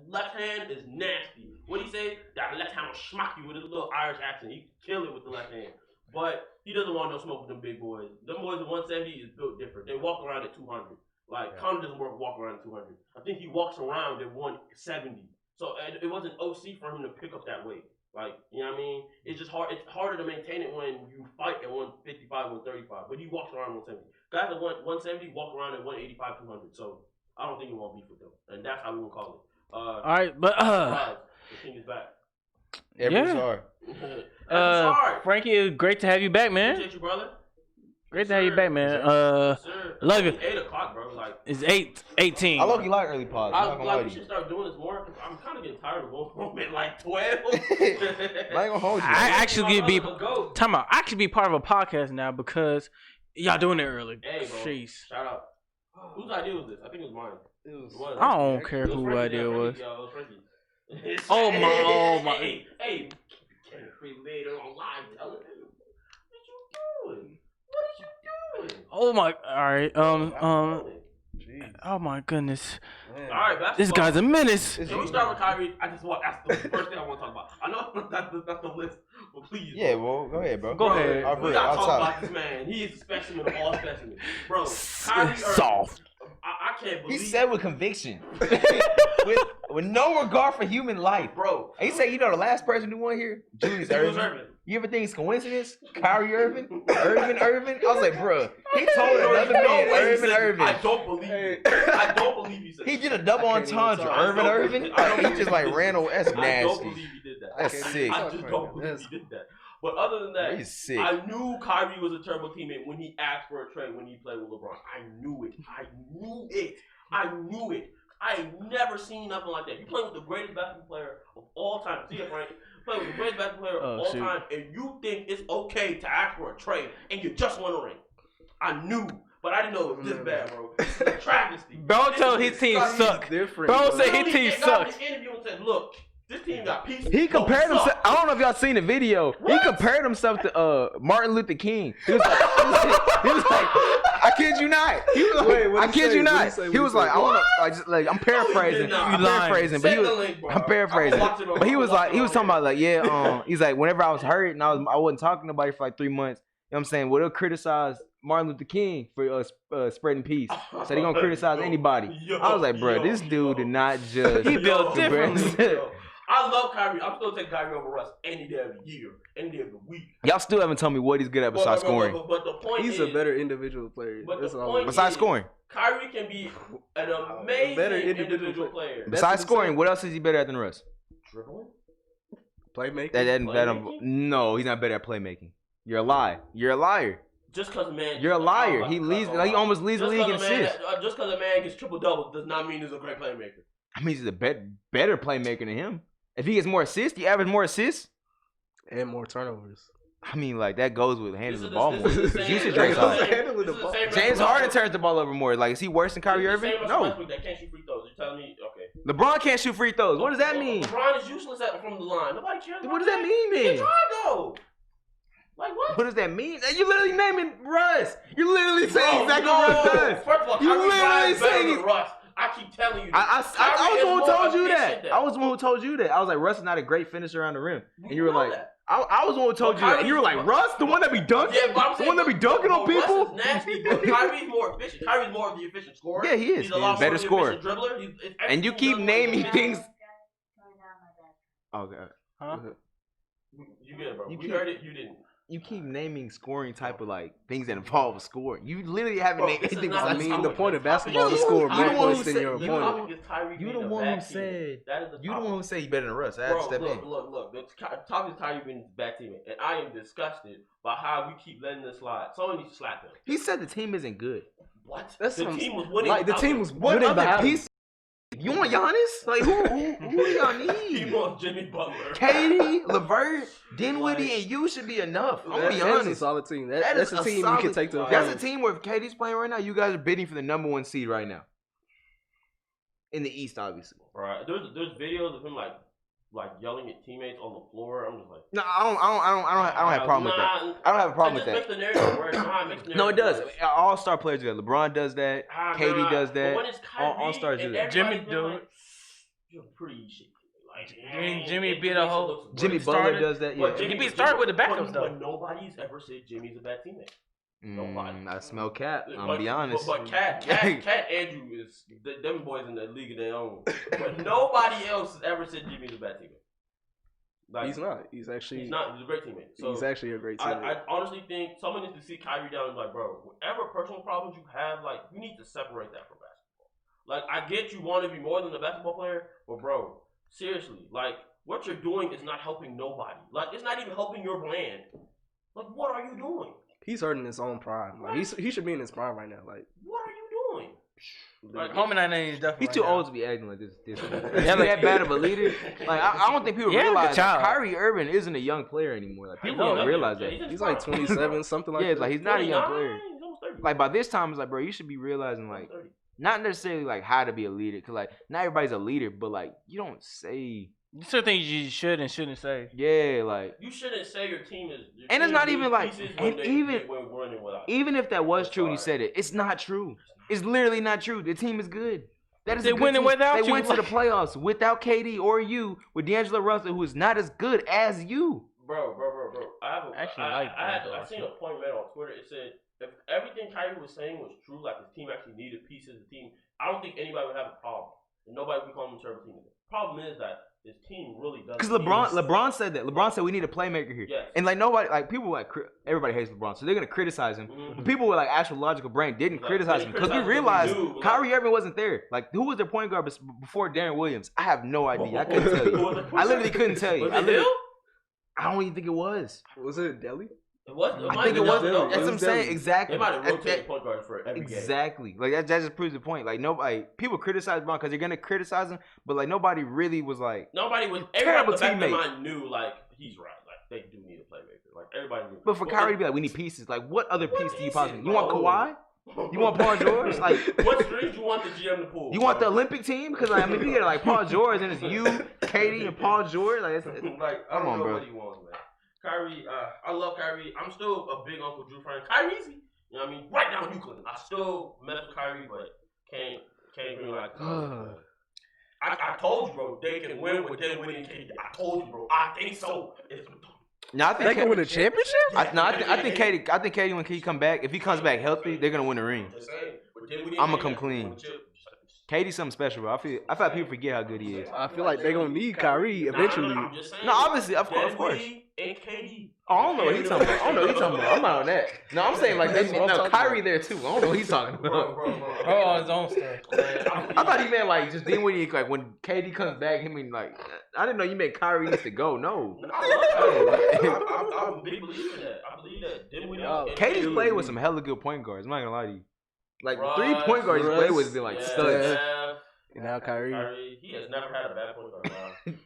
Speaker 1: left hand is nasty. What he say? That left hand will smack you with his little Irish accent. He can kill it with the left hand. But he doesn't want no smoke with them big boys. Them boys at 170 is built different. They walk around at 200. Like, Conor doesn't walk around at 200. I think he walks around at 170. So it wasn't OC for him to pick up that weight. Like, you know what I mean? It's just hard. It's harder to maintain it when you fight at 155, 135. But he walks around at 170. Guys at 170 walk around at 185, 200. So I don't think he won't beef with them. And that's how we gonna call it.
Speaker 4: All right, but
Speaker 1: the king is back.
Speaker 3: Every
Speaker 1: Sorry.
Speaker 4: Frankie, great to have you back, man.
Speaker 1: Appreciate you, brother.
Speaker 4: Great to have you back, man. Love you.
Speaker 1: 8 o'clock, bro. Like,
Speaker 4: it's 8:18.
Speaker 3: I love you like early pods.
Speaker 1: We should start doing this more. I'm kind of getting tired of going home at like 12.
Speaker 3: I ain't gonna hold you.
Speaker 4: I actually be time out. I actually be part of a podcast now because y'all doing it early.
Speaker 1: Hey, bro.
Speaker 4: Jeez.
Speaker 1: Shout out. Whose idea was this? I think it was mine.
Speaker 3: It was
Speaker 4: I don't care whose idea it was.
Speaker 1: It was Frankie.
Speaker 4: Oh my.
Speaker 1: Hey, can't free later on live telling him. What you doing?
Speaker 4: Oh my. All right. Oh my goodness.
Speaker 1: All right, basketball.
Speaker 4: This guy's a menace.
Speaker 1: Can we start with Kyrie? That's the first thing I want to talk about. I know that's the list, but please.
Speaker 3: Yeah, well, go ahead, bro.
Speaker 4: Go ahead.
Speaker 1: We gotta talk about this man. He is a specimen of all specimens, bro. Kyrie
Speaker 4: Soft.
Speaker 1: I can't believe.
Speaker 3: He said with conviction, with no regard for human life,
Speaker 1: bro.
Speaker 3: And he said, you know, the last person who won here, Julius Erving. You ever think it's coincidence? Kyrie Irving? Irving? I was like, bro, he told another man, Irving.
Speaker 1: I don't believe it. I don't believe he said
Speaker 3: he did a double entendre. Irving? He just like ran away. That's nasty.
Speaker 1: I don't believe he did that.
Speaker 3: That's sick.
Speaker 1: I just don't believe he did that. But other than that,
Speaker 3: he's sick.
Speaker 1: I knew Kyrie was a terrible teammate when he asked for a trade when he played with LeBron. I knew it. I ain't never seen nothing like that. You playing with the greatest basketball player of all time. See it, Frank? Playing with the greatest basketball player of all time, and you think it's okay to ask for a trade, and you just want a ring. I knew, but I didn't know it was this bad, bro. It's a travesty.
Speaker 4: Bro told his team suck. Bro said his team sucks.
Speaker 1: He interview and said, look, this team got pieces.
Speaker 3: He compared himself. I don't know if y'all seen the video. What? He compared himself to Martin Luther King. He was like, I kid you not. He was like, I kid you not. He was like, I want to. I'm paraphrasing. I'm paraphrasing. But he was talking about like, he's like, whenever I was hurt and I wasn't talking to nobody for like 3 months. You know what I'm saying? Well, they'll criticize Martin Luther King for spreading peace. So they gonna criticize anybody. I was like, bro, this dude did not just.
Speaker 4: He built differently.
Speaker 1: I love Kyrie. I'm still taking Kyrie over Russ any day of the year, any day of the week.
Speaker 3: Y'all still haven't told me what he's good at besides scoring.
Speaker 1: But the point
Speaker 5: he's a better individual player.
Speaker 1: But the point
Speaker 3: besides scoring.
Speaker 1: Kyrie can be an amazing better individual player.
Speaker 3: Besides scoring, what else is he better at than Russ?
Speaker 1: Dribbling?
Speaker 3: Playmaking? No, he's not better at playmaking. You're a liar.
Speaker 1: Just because a man...
Speaker 3: You're a liar. He almost leads the league in assists.
Speaker 1: Just because a man gets triple-doubles does not mean he's a great playmaker.
Speaker 3: I mean, he's a better playmaker than him. If he gets more assists, he average more assists.
Speaker 5: And more turnovers.
Speaker 3: I mean, like, that goes with handling the ball more. Usage rate's high. James Harden turns the ball over more. Like, is he worse than Kyrie Irving? No.
Speaker 1: That can't shoot free throws. You're telling me, okay.
Speaker 3: LeBron can't shoot free throws. What does that mean?
Speaker 1: LeBron is useless from the line. Nobody cares.
Speaker 3: What does that mean, man?
Speaker 1: He can try, though. Like what?
Speaker 3: What does that mean? You literally naming Russ. You literally saying exactly what Russ does.
Speaker 1: First of all,
Speaker 3: you literally saying
Speaker 1: Russ. I keep telling you.
Speaker 3: I was the one who told you that. I was the one who told you that. I was like, Russ is not a great finisher around the rim, and you were like, I was the one who told you that. And you were like, Russ, the one that be dunking, the one that be dunking on people.
Speaker 1: Russ is nasty, but Kyrie's more efficient. Kyrie's more of the efficient scorer.
Speaker 3: Yeah, he is. He's a lot better scorer.
Speaker 1: Dribbler.
Speaker 3: And you keep naming things.
Speaker 4: Okay. Huh?
Speaker 1: You get it, bro. We heard it. You didn't.
Speaker 3: You keep naming scoring type of like things that involve scoring. You literally haven't named anything.
Speaker 5: I mean, the point of basketball is to score more points than your opponent.
Speaker 3: You the one who said. You the one who said he's better than Russ. I had to step in.
Speaker 1: Look. The topic is Kyrie being a bad teammate, and I am disgusted by how we keep letting this slide. Someone needs to slap him.
Speaker 3: He said the team isn't good.
Speaker 1: What? The team was winning.
Speaker 5: Like the team was winning.
Speaker 3: What other piece? You want Giannis? Like who y'all need?
Speaker 1: He wants Jimmy Butler.
Speaker 3: KD, LeVert, Dinwiddie, and you should be enough. I'm gonna be honest.
Speaker 5: That's a solid team. That's a team you can take to the finals.
Speaker 3: That's a team where if KD's playing right now, you guys are bidding for the #1 seed right now. In the East, obviously.
Speaker 1: Right. There's videos of him like like yelling at teammates on the floor. I'm just like,
Speaker 3: No, I don't have a problem with that. I don't have a problem with that.
Speaker 1: It just makes the narrative worse. Nah, it makes the narrative
Speaker 3: No, it does.
Speaker 1: worse.
Speaker 3: All-star players do that. LeBron does that. KD does that.
Speaker 1: But when it's Kyrie,
Speaker 3: All-stars do that.
Speaker 4: Jimmy do it.
Speaker 1: You're pretty shit. Like,
Speaker 4: Jimmy beat a whole.
Speaker 3: Jimmy Butler does that. Yeah.
Speaker 4: He be started with the backups though.
Speaker 1: But nobody's ever said Jimmy's a bad teammate. Nobody.
Speaker 3: I smell Cat. I'm gonna be honest.
Speaker 1: But Cat Andrew is them boys in the league of their own. But nobody else has ever said Jimmy's a bad teammate. Like,
Speaker 5: He's not. He's actually.
Speaker 1: He's not. He's a great teammate. So
Speaker 5: he's actually a great teammate.
Speaker 1: I honestly think someone needs to sit Kyrie down and be like, bro, whatever personal problems you have, like, you need to separate that from basketball. Like, I get you want to be more than a basketball player, but bro, seriously, like, what you're doing is not helping nobody. Like, it's not even helping your brand. Like, what are you doing?
Speaker 5: He's hurting his own prime. Like he should be in his prime right now. Like,
Speaker 1: what are you doing?
Speaker 4: Like, Home and I is definitely.
Speaker 3: He's too old to be acting like this. He's that bad of a leader. Like I don't think people realize like, Kyrie Irving isn't a young player anymore. Like people don't realize that.
Speaker 5: He's like 27, something like that.
Speaker 3: Yeah, it's like he's not a young
Speaker 1: 29,
Speaker 3: player.
Speaker 1: he's almost 30.
Speaker 3: Like by this time, it's like, bro, you should be realizing like not necessarily like how to be a leader, cause like not everybody's a leader, but like you don't say.
Speaker 4: You still think you should and shouldn't say.
Speaker 3: Yeah, like
Speaker 1: you shouldn't say your team is.
Speaker 3: And it's not even like, and even if that was
Speaker 1: That's
Speaker 3: true and you
Speaker 1: hard.
Speaker 3: said it, it's not true. It's literally not true. The team is good. That is
Speaker 4: They
Speaker 3: a good
Speaker 4: winning
Speaker 3: team.
Speaker 4: without
Speaker 3: They
Speaker 4: you.
Speaker 3: went to the playoffs without KD or you, with D'Angelo Russell, who is not as good as you.
Speaker 1: Bro. I seen a point made on Twitter. It said if everything Kyrie was saying was true, like his team actually needed pieces of the team, I don't think anybody would have a problem. And nobody would call him a terrible team. The problem is that his team really doesn't.
Speaker 3: Because LeBron said that. LeBron said we need a playmaker here.
Speaker 1: Yes.
Speaker 3: And like nobody, like people like everybody hates LeBron, so they're gonna criticize him.
Speaker 1: Mm-hmm.
Speaker 3: But people with like actual logical brain didn't criticize him because we realized Kyrie Irving wasn't there. Like who was their point guard before Darren Williams? I have no idea. I couldn't tell you. I literally couldn't tell you. I don't even think it was.
Speaker 5: Was it Delhi?
Speaker 1: It was.
Speaker 3: I think it was. That's what I'm saying.
Speaker 5: Delhi.
Speaker 3: Exactly.
Speaker 1: They might have rotated point guard for every game.
Speaker 3: Exactly. Like that just proves the point. Like nobody, people criticize LeBron because they're gonna criticize him, but like nobody really was like.
Speaker 1: Nobody was.
Speaker 3: Terrible
Speaker 1: Everybody in the back of
Speaker 3: teammate.
Speaker 1: their mind knew like he's right. Like they do need a playmaker. Like everybody knew.
Speaker 3: But for Kyrie to be like, we need pieces. Like what other
Speaker 1: What
Speaker 3: piece do you
Speaker 1: pieces,
Speaker 3: possibly? You want
Speaker 1: bro?
Speaker 3: Kawhi? You want Paul George? Like
Speaker 1: what strings you want the GM to pull?
Speaker 3: you want the Olympic team? Because like, I mean, if you get like Paul George and it's you, Katie, and Paul George, like,
Speaker 1: like I
Speaker 3: come
Speaker 1: don't
Speaker 3: on,
Speaker 1: know
Speaker 3: bro.
Speaker 1: what he wants, man. Kyrie, I love Kyrie. I'm still a big Uncle Drew fan. Kyrie's, you know what I mean? Right now in Euclid. I still mess with Kyrie, but can't bring like I told you, bro, they can win with them winning KD. I told you, bro. I think so.
Speaker 3: No, I
Speaker 5: They
Speaker 3: think
Speaker 5: can win a championship?
Speaker 3: I think Katie when he come back, if he comes back healthy, they're gonna win the ring. I'ma come clean. Katie's something special, bro. I feel like people forget how good he is.
Speaker 5: I feel like they're gonna need Kyrie eventually.
Speaker 3: No, obviously, of course.
Speaker 1: And KD.
Speaker 3: I don't know what he's talking about. I'm not on that. No, I'm saying like
Speaker 5: That's what I'm
Speaker 3: no
Speaker 5: talking
Speaker 3: Kyrie there too. I don't know what he's talking about.
Speaker 4: Oh, on his own stuff.
Speaker 3: I thought he meant like just then when KD comes back, he mean like I didn't know you meant Kyrie needs to go. No.
Speaker 1: I'm a big believer in that. I believe that.
Speaker 3: KD's played with some hella good point guards. I'm not gonna lie to you. Like
Speaker 1: Russ,
Speaker 3: 3 point guards he's played with has been like
Speaker 1: yeah,
Speaker 3: studs.
Speaker 1: yeah.
Speaker 5: And now Kyrie.
Speaker 1: He has never had a bad point guard.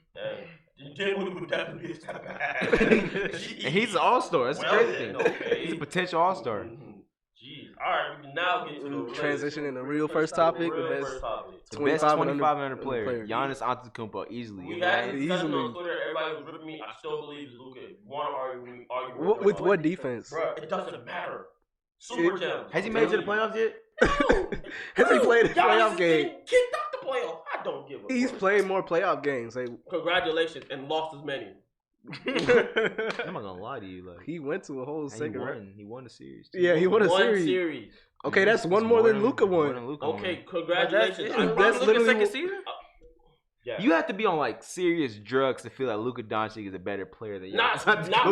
Speaker 1: Dinwiddie would definitely be that bad.
Speaker 3: And he's an all-star. That's the crazy thing.
Speaker 1: Okay.
Speaker 3: He's a potential all-star.
Speaker 1: Jeez. All right, we can now get to the
Speaker 5: Transition in the real first topic.
Speaker 1: real
Speaker 5: The best
Speaker 1: first topic.
Speaker 3: The best 25 under
Speaker 5: player.
Speaker 3: player. Giannis Antetokounmpo easily.
Speaker 1: We had this discussion
Speaker 5: Easily.
Speaker 1: on Twitter. Everybody was ripping me. I still believe it's Luka. Want to argue
Speaker 5: With what defense?
Speaker 1: Bro, it doesn't matter. Super gems.
Speaker 3: Has he made it to the playoffs yet?
Speaker 5: Has he played a
Speaker 1: Giannis
Speaker 5: playoff
Speaker 1: is
Speaker 5: game?
Speaker 1: getting kicked out the playoff. I don't give a
Speaker 5: He's
Speaker 1: fuck.
Speaker 5: played more playoff games. Like,
Speaker 1: Congratulations, and lost as many.
Speaker 3: I'm not gonna lie to you. Like
Speaker 5: he went to a whole second round.
Speaker 3: He won the series. Too.
Speaker 5: Yeah, he won a
Speaker 1: One
Speaker 5: series. Okay, that's one more than Luka won.
Speaker 1: Okay, congratulations.
Speaker 5: That's literally
Speaker 4: second season.
Speaker 1: Yeah.
Speaker 3: You have to be on like serious drugs to feel like Luka Doncic is a better player than
Speaker 1: Not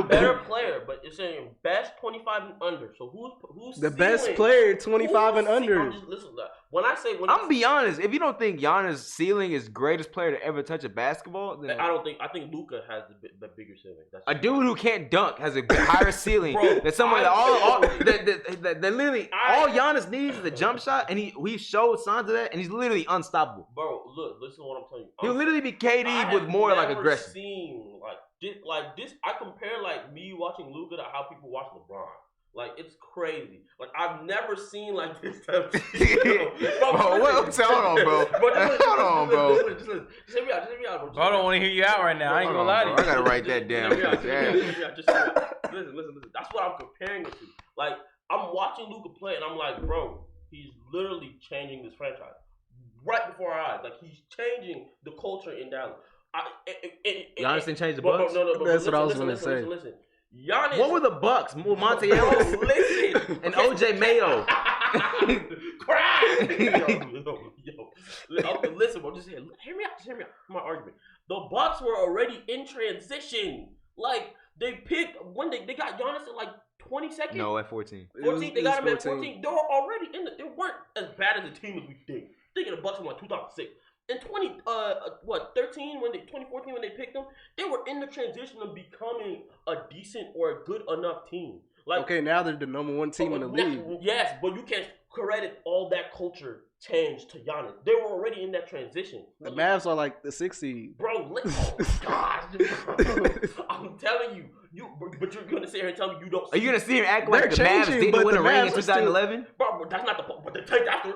Speaker 1: better player, but it's saying best 25 and under. So who's
Speaker 5: The best
Speaker 1: ceiling?
Speaker 5: player 25 and under.
Speaker 1: I'm just listen to that. When I say
Speaker 3: I'm gonna be honest. If you don't think Giannis' ceiling is greatest player to ever touch a basketball, then
Speaker 1: I think Luka has the bigger ceiling. That's
Speaker 3: a dude who can't dunk has a higher ceiling
Speaker 1: Bro,
Speaker 3: than someone that literally all Giannis needs is a jump shot, and he showed signs of that, and he's literally unstoppable.
Speaker 1: Bro, look, listen to what I'm telling you.
Speaker 3: He'll literally be KD
Speaker 1: I
Speaker 3: with
Speaker 1: have
Speaker 3: more like
Speaker 1: never
Speaker 3: aggression.
Speaker 1: Seen like this. I compare like me watching Luka to how people watch LeBron. Like, it's crazy. Like, I've never seen like this type of
Speaker 3: Hold on, bro. Hold on, bro.
Speaker 1: Just hear me out,
Speaker 4: Bro, I don't want to hear you out right now. I ain't gonna lie to you.
Speaker 3: I gotta write that down.
Speaker 1: Just hear me out. Listen. That's what I'm comparing it to. Like, I'm watching Luka play, and I'm like, bro, he's literally changing this franchise right before our eyes. Like, he's changing the culture in Dallas.
Speaker 3: Giannis didn't change the Bucks?
Speaker 1: No,
Speaker 5: That's what I was gonna say.
Speaker 1: Listen. Giannis.
Speaker 3: What were the Bucks? Monte Ellis?
Speaker 1: Listen.
Speaker 3: And OJ Mayo.
Speaker 1: Cry. Listen, bro. Just hear me out. My argument. The Bucks were already in transition. Like, they picked when they got Giannis at like 20 seconds.
Speaker 3: No, at 14.
Speaker 1: 14. They got him at 14. They were already in they weren't as bad as a team as we think. Thinking the Bucks from like 2006. In 2014 when they picked them, they were in the transition of becoming a decent or a good enough team. Like,
Speaker 5: okay, now they're the number one team in the league.
Speaker 1: Yes, but you can't credit all that culture change to Giannis. They were already in that transition.
Speaker 5: The Mavs are like the 6th seed.
Speaker 1: Bro, gosh, I'm telling you, but you're gonna sit here and tell me you don't.
Speaker 3: Are you gonna sit here and act like the
Speaker 5: They're
Speaker 3: Mavs didn't win a ring in 2011?
Speaker 1: Bro, that's not the point. But the take after.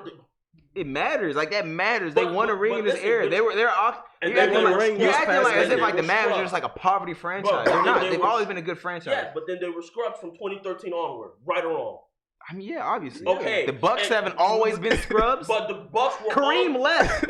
Speaker 3: It matters. Like, that matters. They won a ring in this era. They're
Speaker 5: and
Speaker 3: you're acting
Speaker 5: won a
Speaker 3: like,
Speaker 5: ring
Speaker 3: you're
Speaker 5: this
Speaker 3: acting
Speaker 5: past
Speaker 3: like as if
Speaker 1: decade.
Speaker 3: like the Mavs are
Speaker 1: Scrubs.
Speaker 3: just like a poverty franchise.
Speaker 1: Bro,
Speaker 3: They're not.
Speaker 1: they
Speaker 3: They've
Speaker 1: were-
Speaker 3: always been a good franchise.
Speaker 1: Yes, but then they were scrubs from 2013 onward, right or wrong.
Speaker 3: I mean, yeah, obviously.
Speaker 1: Okay,
Speaker 3: The Bucks
Speaker 1: and-
Speaker 3: haven't always been scrubs.
Speaker 1: But the Bucks were
Speaker 3: Kareem left.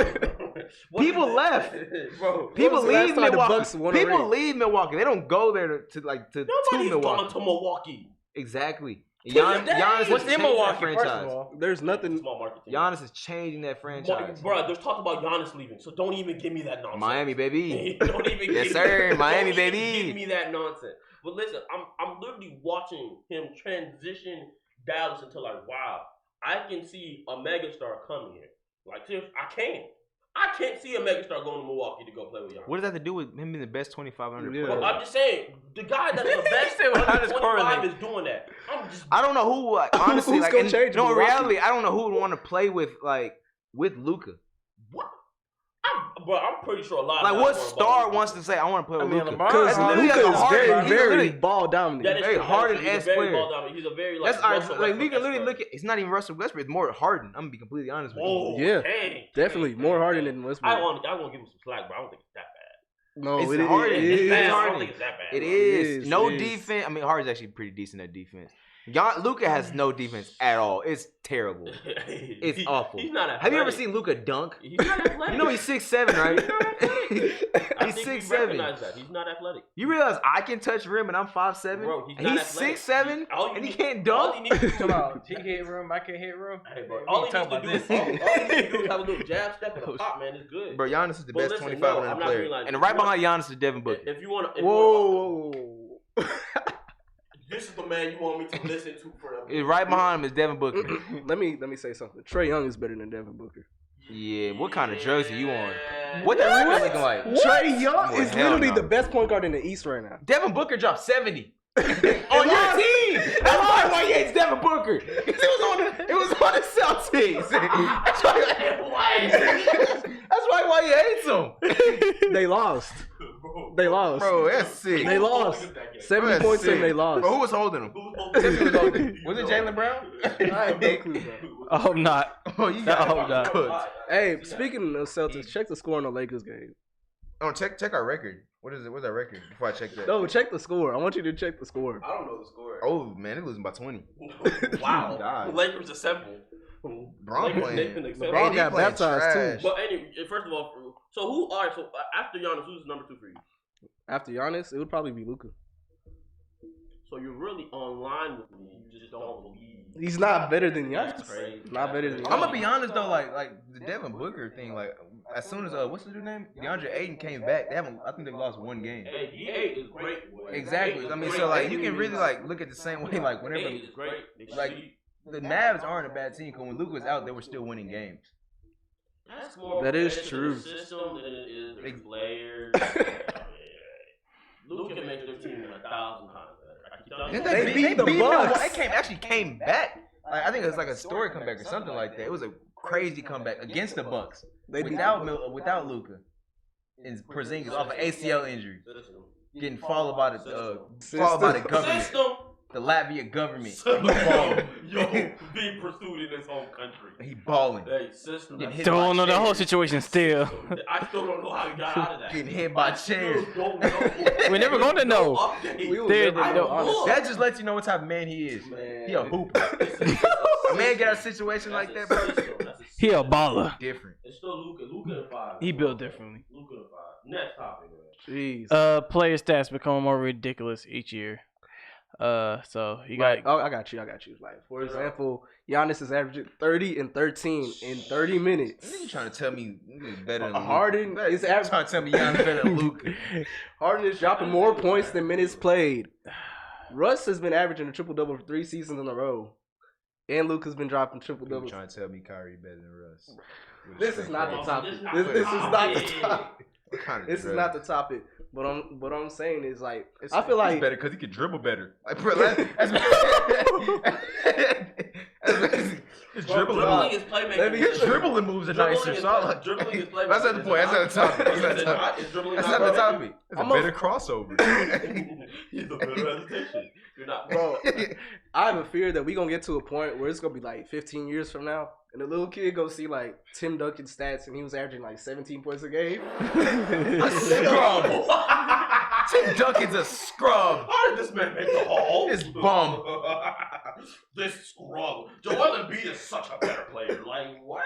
Speaker 3: People left.
Speaker 1: Bro,
Speaker 3: People
Speaker 5: was the last
Speaker 3: leave
Speaker 5: time the
Speaker 3: Milwaukee.
Speaker 5: Bucks won a
Speaker 3: People
Speaker 5: ring?
Speaker 3: leave Milwaukee. They don't go there to
Speaker 1: nobody's
Speaker 3: Milwaukee.
Speaker 1: gone to Milwaukee.
Speaker 3: Exactly.
Speaker 1: Giannis
Speaker 3: Giannis
Speaker 4: What's
Speaker 3: is
Speaker 4: in
Speaker 3: changing
Speaker 4: Milwaukee,
Speaker 3: that
Speaker 4: first
Speaker 3: franchise.
Speaker 4: of all?
Speaker 5: There's nothing.
Speaker 1: Small market team.
Speaker 3: Giannis is changing that franchise.
Speaker 1: Bro, there's talk about Giannis leaving, so don't even give me that nonsense.
Speaker 3: Miami, baby.
Speaker 1: Don't even
Speaker 3: Yes,
Speaker 1: give
Speaker 3: sir.
Speaker 1: Me,
Speaker 3: Miami,
Speaker 1: don't even
Speaker 3: baby.
Speaker 1: Give me that nonsense. But listen, I'm literally watching him transition Dallas into like, wow, I can see a megastar coming here. Like, seriously, I can't see a megastar going to Milwaukee to go play with Giannis.
Speaker 3: What does that have to do with him being the best 2,500
Speaker 5: Yeah.
Speaker 3: player?
Speaker 1: But I'm just saying, the guy that's the best under 25 is doing that.
Speaker 3: I don't know who, like, honestly,
Speaker 5: Who's
Speaker 3: like,
Speaker 5: gonna
Speaker 3: in,
Speaker 5: change
Speaker 3: no, in
Speaker 5: Milwaukee?
Speaker 3: reality, I don't know who would want to play with Luka.
Speaker 1: What? I'm pretty sure a lot
Speaker 3: Like,
Speaker 1: of
Speaker 3: what
Speaker 1: guys wanna
Speaker 3: star
Speaker 1: ball
Speaker 3: wants to say, I want to play with Luka?
Speaker 4: LeBron-
Speaker 5: Because
Speaker 3: That's literally
Speaker 5: Luka
Speaker 3: like a
Speaker 5: is
Speaker 3: Harden.
Speaker 5: very,
Speaker 3: He's
Speaker 5: very
Speaker 3: literally-
Speaker 5: ball dominant.
Speaker 1: That is
Speaker 3: very
Speaker 1: true.
Speaker 3: Harden-esque
Speaker 1: He's a very
Speaker 3: player.
Speaker 1: ball dominant. He's a very like
Speaker 3: That's like
Speaker 1: Russell
Speaker 3: literally
Speaker 1: Westbrook-esque
Speaker 3: look at. It's not even Russell Westbrook. It's more Harden. I'm gonna be completely honest with you.
Speaker 1: Whoa,
Speaker 5: Yeah,
Speaker 1: dang,
Speaker 5: Definitely
Speaker 1: dang,
Speaker 5: more
Speaker 1: dang,
Speaker 5: Harden
Speaker 1: dang.
Speaker 5: than Westbrook.
Speaker 1: I want to give him some slack, but I don't think it's that bad.
Speaker 5: No,
Speaker 3: It's
Speaker 5: it
Speaker 3: Harden.
Speaker 5: is.
Speaker 3: It's
Speaker 1: It's bad. I
Speaker 3: Harden.
Speaker 1: don't think it's that bad.
Speaker 3: It
Speaker 1: bro.
Speaker 3: is. No
Speaker 5: it is.
Speaker 3: defense. I mean, Harden's actually pretty decent at defense. Luka has no defense at all. It's terrible. It's awful.
Speaker 1: He's not athletic.
Speaker 3: Have you ever seen Luka dunk?
Speaker 1: He's not athletic.
Speaker 3: You know he's 6'7", right?
Speaker 1: I
Speaker 3: He's
Speaker 1: think we
Speaker 3: 6'7".
Speaker 1: recognize that. He's not athletic.
Speaker 3: You realize I can touch rim and I'm 5'7"?
Speaker 1: Bro, he's
Speaker 3: and
Speaker 1: not
Speaker 3: he's
Speaker 1: athletic.
Speaker 3: 6'7",
Speaker 1: All you
Speaker 3: and he
Speaker 1: need-
Speaker 3: can't
Speaker 1: All he
Speaker 3: dunk?
Speaker 1: needs to
Speaker 4: Come
Speaker 1: do
Speaker 4: on, he can hit room, I can hit room.
Speaker 1: Hey, bro,
Speaker 4: We
Speaker 1: all he
Speaker 4: ain't
Speaker 1: needs
Speaker 4: talking
Speaker 1: to do is all he needs to do is have a little jab step and a pop, man. It's good.
Speaker 3: Bro, Giannis is the
Speaker 1: But
Speaker 3: best
Speaker 1: listen,
Speaker 3: 2,500
Speaker 1: no, I'm not
Speaker 3: player.
Speaker 1: being like-
Speaker 3: And right behind Giannis is Devin Booker.
Speaker 1: If you want to,
Speaker 5: Whoa.
Speaker 1: this is the man you want me to listen to for.
Speaker 3: Right behind him is Devin Booker.
Speaker 5: let me say something. Trae Young is better than Devin Booker.
Speaker 3: Yeah, what kind of drugs are you on? What that really looking like?
Speaker 5: Trae Young
Speaker 3: Boy,
Speaker 5: is
Speaker 3: hell
Speaker 5: literally
Speaker 3: no.
Speaker 5: the best point guard in the East right now.
Speaker 3: Devin Booker dropped 70 on your team. That's why he hates Devin Booker. It was on the Celtics. That's why he hates him.
Speaker 5: They lost. They lost.
Speaker 3: Bro, that's sick.
Speaker 5: They lost. 70
Speaker 3: That's
Speaker 5: points
Speaker 3: sick.
Speaker 5: and they lost.
Speaker 3: Bro, who was holding him? Was it Jaylen Brown?
Speaker 5: I have no clue, bro.
Speaker 4: I hope not.
Speaker 3: Oh, you
Speaker 4: I
Speaker 3: got
Speaker 4: hope not.
Speaker 3: cooked.
Speaker 5: Hey, speaking of Celtics, check the score on the Lakers game.
Speaker 3: Oh, check our record. What is it? What's our record? Before I check that.
Speaker 5: No, check the score. I want you to check the score.
Speaker 1: I don't know the score.
Speaker 3: Oh man, they're losing by 20.
Speaker 1: Wow.
Speaker 3: God.
Speaker 1: The Lakers assemble.
Speaker 3: Bron
Speaker 1: Lakers
Speaker 3: playing.
Speaker 1: Nathan assemble.
Speaker 5: LeBron
Speaker 3: AD
Speaker 5: got
Speaker 3: playing
Speaker 5: baptized,
Speaker 3: trash.
Speaker 5: too.
Speaker 1: But anyway, first of all, so who? All right. So after Giannis, who's number 2 for you?
Speaker 5: After Giannis, it would probably be Luka.
Speaker 1: So you're really online with me. You just don't believe.
Speaker 5: He's not better than
Speaker 1: That's
Speaker 5: Giannis.
Speaker 1: crazy.
Speaker 5: Not better than
Speaker 3: I'm
Speaker 5: Giannis.
Speaker 3: gonna be honest though, like the Devin Booker thing, like as soon as what's his name, DeAndre Ayton came back, I think they've lost one game.
Speaker 1: Hey, D8 is great.
Speaker 3: Exactly. I mean, so like you can really like look at the same way, like whenever
Speaker 1: 8 is great. They
Speaker 3: like
Speaker 1: see-
Speaker 3: the Mavs aren't a bad team because when Luka was out, they were still winning games.
Speaker 1: That's more
Speaker 5: That is
Speaker 1: credit to
Speaker 5: true.
Speaker 1: the system than it is the players. Luka makes their team 1,000 times better.
Speaker 3: Didn't
Speaker 5: They beat the
Speaker 3: beat
Speaker 5: Bucks.
Speaker 3: They actually came back. Like, I think it was like a story comeback or something like that. It was a crazy comeback against the Bucks
Speaker 5: They beat
Speaker 3: without Luka and Porzingis off an ACL injury, getting followed by the government.
Speaker 1: System.
Speaker 3: the Latvia government.
Speaker 1: Yo, being pursued in his home country.
Speaker 3: He balling.
Speaker 1: Hey, system.
Speaker 4: Don't know the whole situation still.
Speaker 1: I still don't know how he got out of that.
Speaker 3: Getting hit by chairs.
Speaker 1: Don't know.
Speaker 4: We're never going to know.
Speaker 3: That just lets you know what type of man he is.
Speaker 1: Man.
Speaker 3: He a hooper. A man get out of a situation like that, bro.
Speaker 4: He a baller.
Speaker 3: Different.
Speaker 1: It's still Luka. Luka in 5.
Speaker 4: He built differently.
Speaker 1: Luka in 5. Next topic, man.
Speaker 5: Jeez.
Speaker 4: Player stats become more ridiculous each year. So you got.
Speaker 5: I got you. Like, for example, Giannis is averaging 30 and 13 in 30 minutes.
Speaker 3: You trying to tell me better than
Speaker 5: Harden is
Speaker 3: averaging. Trying to tell me Giannis better than Luka.
Speaker 5: Harden is dropping more points than minutes played. Russ has been averaging a triple-double for 3 seasons in a row. And Luka's been dropping triple-doubles.
Speaker 3: Trying to tell me Kyrie better than Russ.
Speaker 5: This is not the topic. This is not the topic. This is not the topic. But what I'm saying is, like, I feel like
Speaker 3: it's better because he can dribble better. Like, bro, his dribbling
Speaker 1: is playmaking.
Speaker 3: His dribbling moves are nicer.
Speaker 1: Dribbling is playmaking.
Speaker 3: That's not the point. That's not the topic. That's not the topic. It's a better crossover.
Speaker 1: He's a better presentation. You're not,
Speaker 5: bro. I have a fear that we gonna get to a point where it's gonna be like 15 years from now, and the little kid go see like Tim Duncan stats, and he was averaging like 17 points a game.
Speaker 3: A scrub. Tim Duncan's a scrub.
Speaker 1: How did this man make the hall?
Speaker 3: This bum.
Speaker 1: This scrub. Joel Embiid is such a better player. Like what?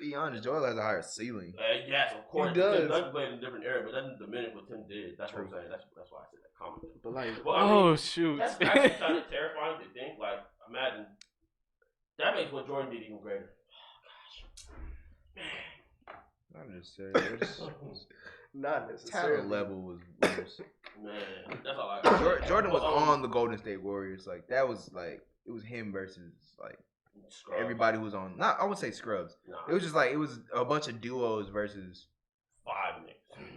Speaker 3: Be honest, Joel has a higher ceiling.
Speaker 1: Yes, of course.
Speaker 5: He does.
Speaker 1: Tim Duncan played in a different era, but that doesn't diminish what Tim did. That's what I'm saying. That's why I said that comment.
Speaker 5: But like,
Speaker 4: Shoot.
Speaker 1: That's actually kind of terrifying to think. Like, imagine that makes what Jordan did even greater.
Speaker 3: Not necessarily.
Speaker 5: not necessarily.
Speaker 3: Talent level was worse.
Speaker 1: Man, that's all I got.
Speaker 3: Jordan was on the Golden State Warriors. Like that was like it was him versus like
Speaker 1: Scrubs.
Speaker 3: everybody who was on. Not I would say scrubs.
Speaker 1: Nah.
Speaker 3: It was just like it was a bunch of duos versus
Speaker 1: 5 niggas.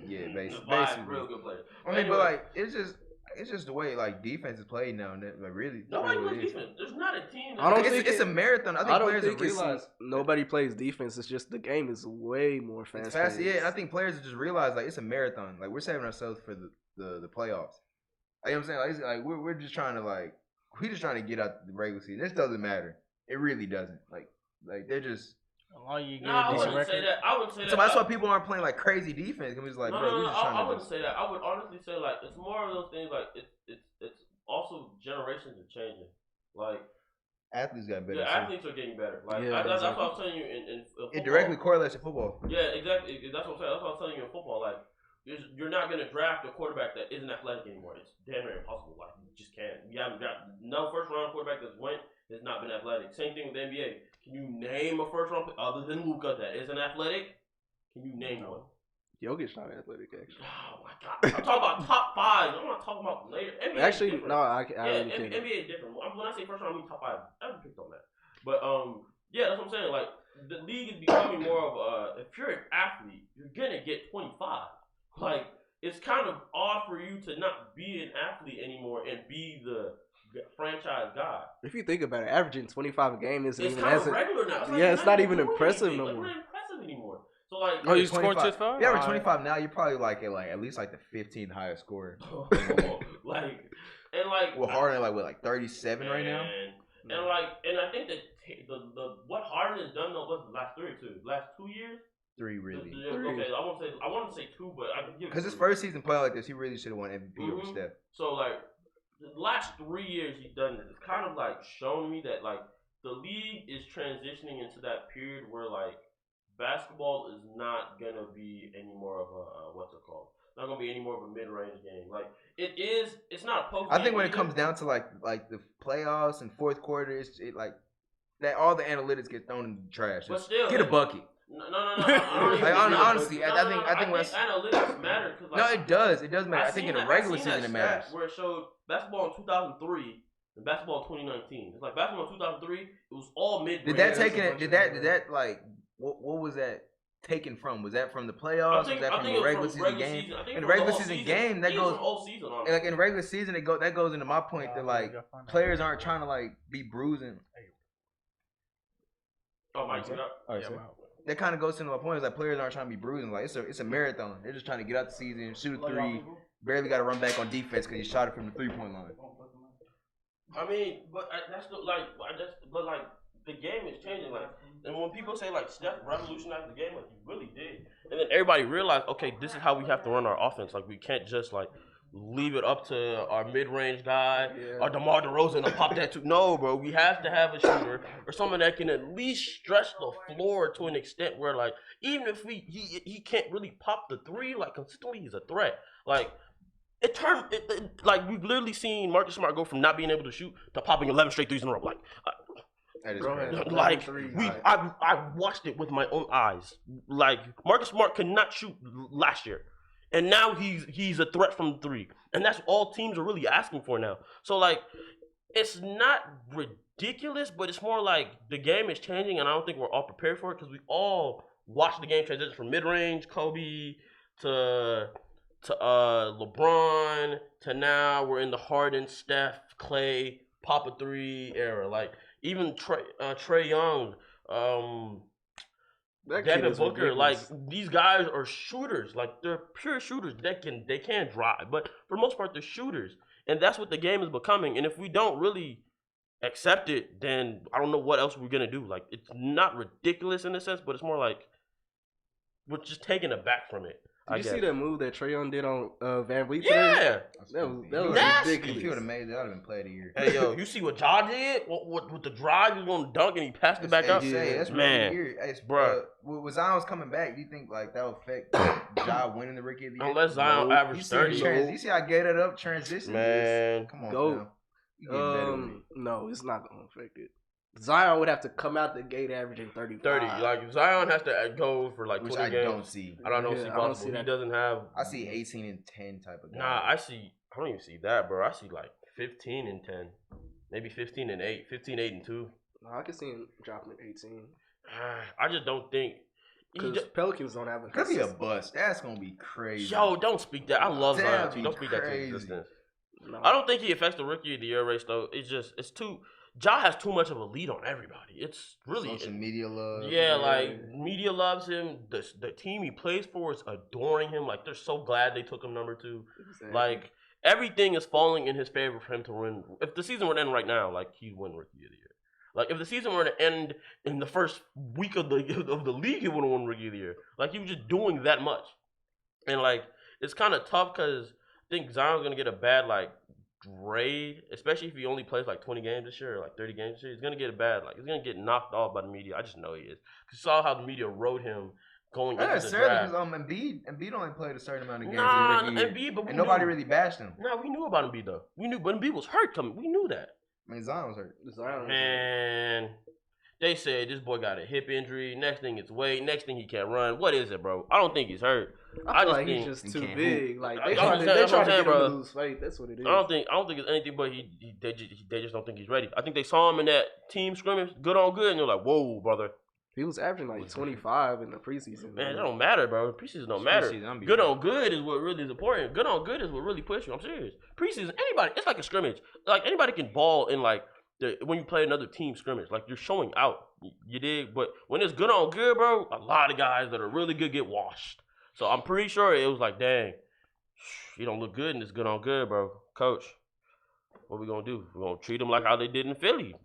Speaker 3: Yeah, basically.
Speaker 1: 5 real good players.
Speaker 3: I mean, but like it's just the way like defense is played now. And like really,
Speaker 1: nobody
Speaker 3: really
Speaker 1: plays defense. There's not a team.
Speaker 5: I don't
Speaker 3: think it's a marathon. I think players have realized
Speaker 5: nobody plays defense. It's just the game is way more fast.
Speaker 3: Yeah, and I think players have just realized like it's a marathon. Like we're saving ourselves for the playoffs. You know what I'm saying? Like, it's like we're just trying to get out the regular season. This doesn't matter. It really doesn't. Like they're just.
Speaker 1: I wouldn't say that.
Speaker 3: So that's why people aren't playing like crazy defense. It's like,
Speaker 1: I wouldn't say that. I would honestly say like it's more of those things. Like it's also generations are changing. Like
Speaker 3: athletes got better.
Speaker 1: Yeah, athletes are getting better. Like that's what I was telling you in football.
Speaker 3: It directly correlates to football.
Speaker 1: Yeah, exactly. That's what I'm saying. That's what I was telling you in football. Like you're not gonna draft a quarterback that isn't athletic anymore. It's damn near impossible. Like you just can't. You haven't got no first round quarterback that's went has not been athletic. Same thing with the NBA. Can you name a first round other than Luka that isn't athletic? Can you name one?
Speaker 5: Jokic not athletic, actually.
Speaker 1: Oh my god! I'm talking about top 5. I'm not talking about later. NBA
Speaker 5: actually,
Speaker 1: different.
Speaker 5: no, I really can't.
Speaker 1: NBA is different. When I say first round, I mean top 5. I haven't picked on that. But yeah, that's what I'm saying. Like the league is becoming more of if you're an athlete, you're gonna get 25. Like it's kind of odd for you to not be an athlete anymore and be the franchise guy.
Speaker 5: If you think about it, averaging 25 a game isn't
Speaker 1: it's
Speaker 5: even
Speaker 1: kind of regular now.
Speaker 5: It's not even impressive no more.
Speaker 1: It's not impressive anymore. So like,
Speaker 4: oh, you scoring 25?
Speaker 3: Yeah, average 25 now. You're probably like at least like the 15th highest scorer. Well, Harden like 37 right now.
Speaker 1: And I think that the what Harden has done though was the last 3 or 2, last 2 years.
Speaker 3: 3 really.
Speaker 1: Okay, I want to say 2, but I can give
Speaker 3: because his first season playing like this, he really should have won MVP over Steph.
Speaker 1: So like the last 3 years he's done this. It's kind of like shown me that like the league is transitioning into that period where like basketball is not gonna be any more of a what's it called? Not gonna be any more of a mid-range game. Like it is. It's not a post.
Speaker 3: I think when it comes down to like the playoffs and fourth quarter, it's like that all the analytics get thrown in the trash.
Speaker 1: But still,
Speaker 3: get a bucket.
Speaker 1: No.
Speaker 3: Honestly, I think
Speaker 1: analytics matter. Like,
Speaker 3: no, it does. It does matter. I think in the regular season it matters.
Speaker 1: Where it showed basketball in 2003 and basketball in 2019. It's like basketball in 2003. It was all mid.
Speaker 3: Did that like what was that taken from? Was that from the playoffs? Was that from the regular season game? In the regular season game, that goes
Speaker 1: whole season.
Speaker 3: Like in regular season, that goes into my point that like players aren't trying to like be bruising.
Speaker 1: Oh, Mike, you up?
Speaker 3: Yeah, that kind of goes into my point. Is like players aren't trying to be bruising. Like it's a marathon. They're just trying to get out the season, shoot a 3. Barely got to run back on defense because he shot it from the 3-point line.
Speaker 1: I mean, but that's the, like, but like the game is changing. Like, and when people say like Steph revolutionized the game, like he really did. And then everybody realized, okay, this is how we have to run our offense. Like we can't just like leave it up to our mid-range guy or DeMar DeRozan to pop that too. No, bro, we have to have a shooter or someone that can at least stretch the floor to an extent where like even if he can't really pop the three like consistently, he's a threat. Like. Like we've literally seen Marcus Smart go from not being able to shoot to popping 11 straight threes in a row.
Speaker 3: That is crazy.
Speaker 1: Like I watched it with my own eyes. Like Marcus Smart could not shoot last year, and now he's a threat from three, and that's all teams are really asking for now. So like, it's not ridiculous, but it's more like the game is changing, and I don't think we're all prepared for it because we all watched the game transition from mid range Kobe to LeBron to now we're in the Harden, Steph, Clay, Papa 3 era. Like even Trey Young, Devin Booker, like these guys are shooters. Like they're pure shooters. They can drive, but for the most part they're shooters, and that's what the game is becoming. And if we don't really accept it, then I don't know what else we're gonna do. Like it's not ridiculous in a sense, but it's more like we're just taking it back from it.
Speaker 5: Did you see that move that Trae Young did on Van Vliet?
Speaker 1: Yeah,
Speaker 5: that was
Speaker 3: nasty.
Speaker 5: ridiculous.
Speaker 3: If he would have made that, would have been play of the year.
Speaker 1: Hey yo, you see what Ja did? With the drive, he was going to dunk and he passed it back up.
Speaker 3: That's
Speaker 1: man,
Speaker 3: weird. Hey,
Speaker 1: bro.
Speaker 3: With Zion's coming back, do you think like that will affect Ja winning the Rookie of the Year?
Speaker 1: Unless Zion averaged 30.
Speaker 3: You see how I gave that up transition?
Speaker 1: Man,
Speaker 3: come on, now.
Speaker 5: No, it's not gonna affect it. Zion would have to come out the gate averaging 30.
Speaker 1: Like Zion has to go for like 20 games.
Speaker 3: Don't see.
Speaker 1: I don't see possible. He doesn't have.
Speaker 3: I see 18 and 10 type of guy.
Speaker 1: Nah, I don't even see that, bro. I see like 15 and 10, maybe 15 and 8, 15, 8 and 2.
Speaker 5: No, I can see him dropping 18.
Speaker 1: I just don't think.
Speaker 5: Because Pelicans don't have a.
Speaker 3: Could be a bust. That's gonna be crazy.
Speaker 1: Yo, don't speak that. I love Zion too. Don't speak that to existence. No. I don't think he affects the Rookie of the Year race though. It's too. Ja has too much of a lead on everybody. It's really
Speaker 3: social media love.
Speaker 1: Yeah, like media loves him. The team he plays for is adoring him. Like they're so glad they took him number 2. Exactly. Like everything is falling in his favor for him to win. If the season were to end right now, like he'd win Rookie of the Year. Like if the season were to end in the first week of the league, he would have won Rookie of the Year. Like he was just doing that much, and like it's kind of tough because I think Zion's gonna get a bad like grade, especially if he only plays like 20 games this year or like 30 games this year. He's gonna get a bad, like he's gonna get knocked off by the media. I just know he is. You saw how the media rode him going into the draft.
Speaker 3: Embiid only played a certain amount of games.
Speaker 1: Embiid, but
Speaker 3: nobody really bashed him.
Speaker 1: We knew about Embiid though. We knew, but Embiid was hurt coming. We knew that.
Speaker 3: I mean, Zion was hurt.
Speaker 1: Man, they said this boy got a hip injury. Next thing it's weight. Next thing he can't run. What is it, bro? I don't think he's hurt.
Speaker 5: I just think he's just too big. Like they trying to get him to lose weight. That's what it is.
Speaker 1: I don't think it's anything but they just don't think he's ready. I think they saw him in that team scrimmage, good on good, and they're like, whoa, brother.
Speaker 5: He was averaging like 25 in the preseason.
Speaker 1: Man, it don't matter, bro. Preseason don't matter. Good on good is what really is important. Good on good is what really pushes you. I'm serious. Preseason, anybody, it's like a scrimmage. Like anybody can ball in like when you play another team scrimmage. Like you're showing out. You dig? But when it's good on good, bro, a lot of guys that are really good get washed. So I'm pretty sure it was like, dang, you don't look good in this good on good, bro. Coach, what we gonna do? We're gonna treat him like how they did in Philly.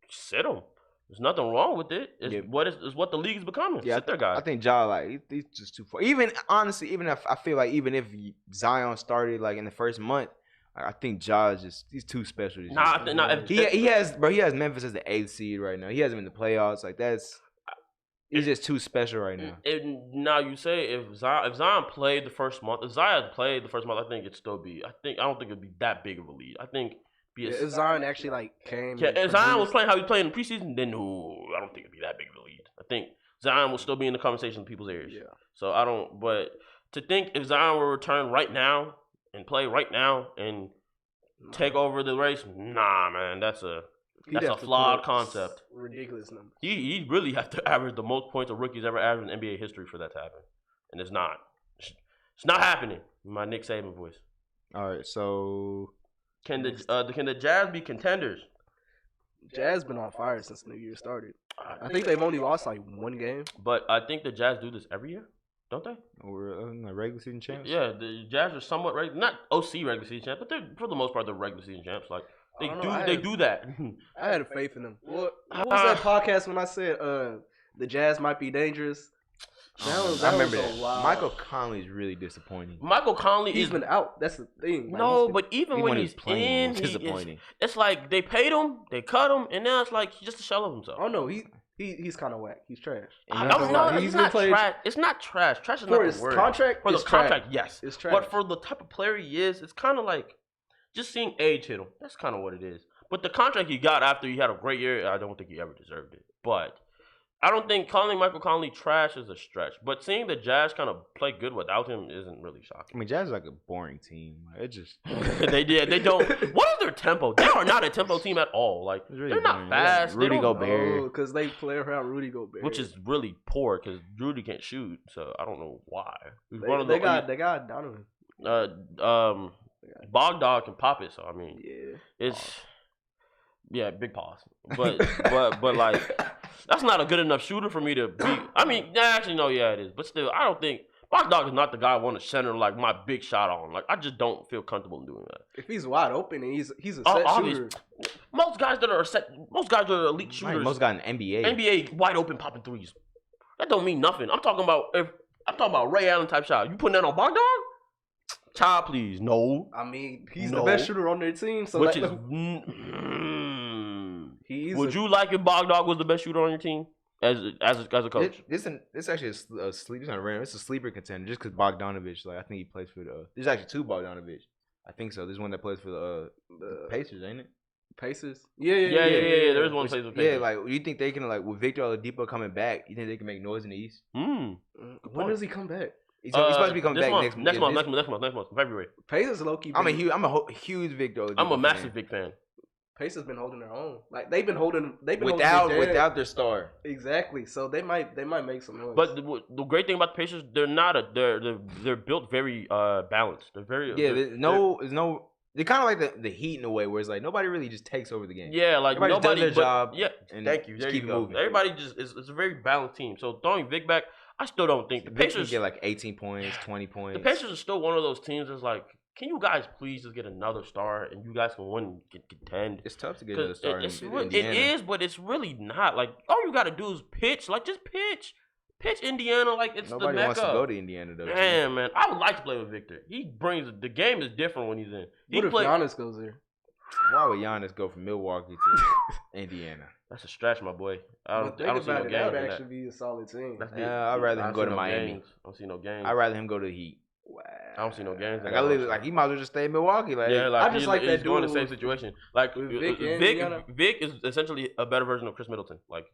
Speaker 1: Just sit him. There's nothing wrong with it. It's what the league's becoming. Yeah, sit there, guys.
Speaker 3: I think Ja, like, he's just too far. Even, honestly, even if I feel like even if Zion started, like, in the first month, I think Ja is just, he's too special. He has Memphis as the 8th seed right now. He has him in the playoffs. Like, he's just too special right now.
Speaker 1: Now you say if Zion played the first month, I think it'd still be. I don't think it'd be that big of a lead. I think.
Speaker 5: If Zion actually like came,
Speaker 1: if Zion was playing how he played in the preseason, then I don't think it'd be that big of a lead. I think Zion will still be in the conversation in people's ears. Yeah. So I don't. But to think if Zion will return right now and play right now and take over the race, nah, man, that's a flawed concept.
Speaker 5: Ridiculous number.
Speaker 1: He really have to average the most points a rookie's ever averaged in NBA history for that to happen, and it's not. It's not happening. My Nick Saban voice.
Speaker 3: All right, so.
Speaker 1: Can the Jazz be contenders?
Speaker 5: Jazz been on fire since the new year started. I think they've only lost like one game.
Speaker 1: But I think the Jazz do this every year, don't they?
Speaker 3: Or regular season champs?
Speaker 1: Yeah, the Jazz are somewhat not OC regular season champs, but they're for the most part they're regular season champs. Like They do that.
Speaker 5: I had faith in them. What was that podcast when I said the Jazz might be dangerous?
Speaker 3: I remember that. Michael Conley's really disappointing.
Speaker 1: Michael Conley
Speaker 5: He's been out. That's the thing. Like,
Speaker 1: no, but even when he's
Speaker 3: playing,
Speaker 1: in,
Speaker 3: disappointing.
Speaker 1: It's like they paid him, they cut him, and now it's like he's just a shell of himself.
Speaker 5: Oh no, he's kind of whack. He's trash.
Speaker 1: It's not trash. It's not trash. Trash is not the word.
Speaker 5: Contract.
Speaker 1: For the contract,
Speaker 5: trash.
Speaker 1: yes.
Speaker 5: It's trash.
Speaker 1: But for the type of player he is, it's kind of like just seeing age hit him. That's kind of what it is. But the contract he got after he had a great year, I don't think he ever deserved it. But I don't think calling Michael Conley trash is a stretch. But seeing the Jazz kind of play good without him isn't really shocking.
Speaker 3: I mean, Jazz is like a boring team. It just
Speaker 1: they don't. What is their tempo? They are not a tempo team at all. Like really they're not fast.
Speaker 3: Rudy Gobert,
Speaker 5: because they play around Rudy Gobert,
Speaker 1: which is really poor because Rudy can't shoot. So I don't know why.
Speaker 5: They got Donovan.
Speaker 1: Bogdog can pop it. So I mean, it's. Yeah, big pause. But like that's not a good enough shooter for me to be. I mean, actually no, yeah it is. But still, I don't think Bogdog is not the guy I want to center like my big shot on. Like I just don't feel comfortable in doing that.
Speaker 5: If he's wide open and he's a set shooter.
Speaker 1: Most guys that are elite shooters.
Speaker 3: Right, most guys in NBA.
Speaker 1: NBA wide open popping threes. That don't mean nothing. I'm talking about Ray Allen type shot. You putting that on Bogdog? Child, please, no.
Speaker 5: I mean, he's the best shooter on their team. So
Speaker 1: which is. Would you like if Bogdog was the best shooter on your team as a coach?
Speaker 3: This actually is a sleeper. It's not random. It's a sleeper contender just because Bogdanovich. Like I think he plays for the. There's actually two Bogdanovich. I think so. There's one that plays for the Pacers, ain't it?
Speaker 5: Pacers.
Speaker 1: Yeah. There's one plays with Pacers.
Speaker 3: Yeah, like you think they can with Victor Oladipo coming back? You think they can make noise in the East?
Speaker 5: When does he come back?
Speaker 3: He's supposed to be coming back
Speaker 1: next month, February.
Speaker 5: Pacers low key.
Speaker 3: I'm a huge Victor Oladipo.
Speaker 1: I'm a massive big fan.
Speaker 5: Pacers been holding their own. Like they've been holding
Speaker 3: without their star.
Speaker 5: Exactly. So they might make some noise.
Speaker 1: But the great thing about the Pacers, they're built very balanced. They're very
Speaker 3: they're kind of like the Heat in a way where it's like nobody really just takes over the game.
Speaker 1: Yeah, like
Speaker 3: nobody does their job.
Speaker 1: Yeah,
Speaker 3: and
Speaker 1: thank you. There
Speaker 3: keep
Speaker 1: you go.
Speaker 3: moving.
Speaker 1: Everybody it's a very balanced team. So throwing Vic back, I still don't think the Pacers
Speaker 3: get like 18 points, 20 points.
Speaker 1: The Pacers are still one of those teams that's like, can you guys please just get another star and you guys can win, contend?
Speaker 3: It's tough to get another star in Indiana.
Speaker 1: It is, but it's really not. Like all you got to do is pitch. Like just pitch. Pitch Indiana like it's
Speaker 3: Nobody
Speaker 1: the Mecca.
Speaker 3: wants to go to Indiana though.
Speaker 1: Man, I would like to play with Victor. He brings the game is different when he's in.
Speaker 5: What if Giannis goes there?
Speaker 3: Why would Giannis go from Milwaukee to Indiana?
Speaker 1: That's a stretch, my boy. I don't see no games.
Speaker 5: That would actually be a solid team.
Speaker 3: I'd rather him go to Miami.
Speaker 1: I don't see no games.
Speaker 3: I'd rather him go to the Heat.
Speaker 5: Wow.
Speaker 1: I don't see no games.
Speaker 3: Like he might as well just stay in Milwaukee. Like
Speaker 1: yeah, like
Speaker 5: I just like that
Speaker 1: he's going
Speaker 5: dude
Speaker 1: the same situation. Like Vic is essentially a better version of Chris Middleton. Like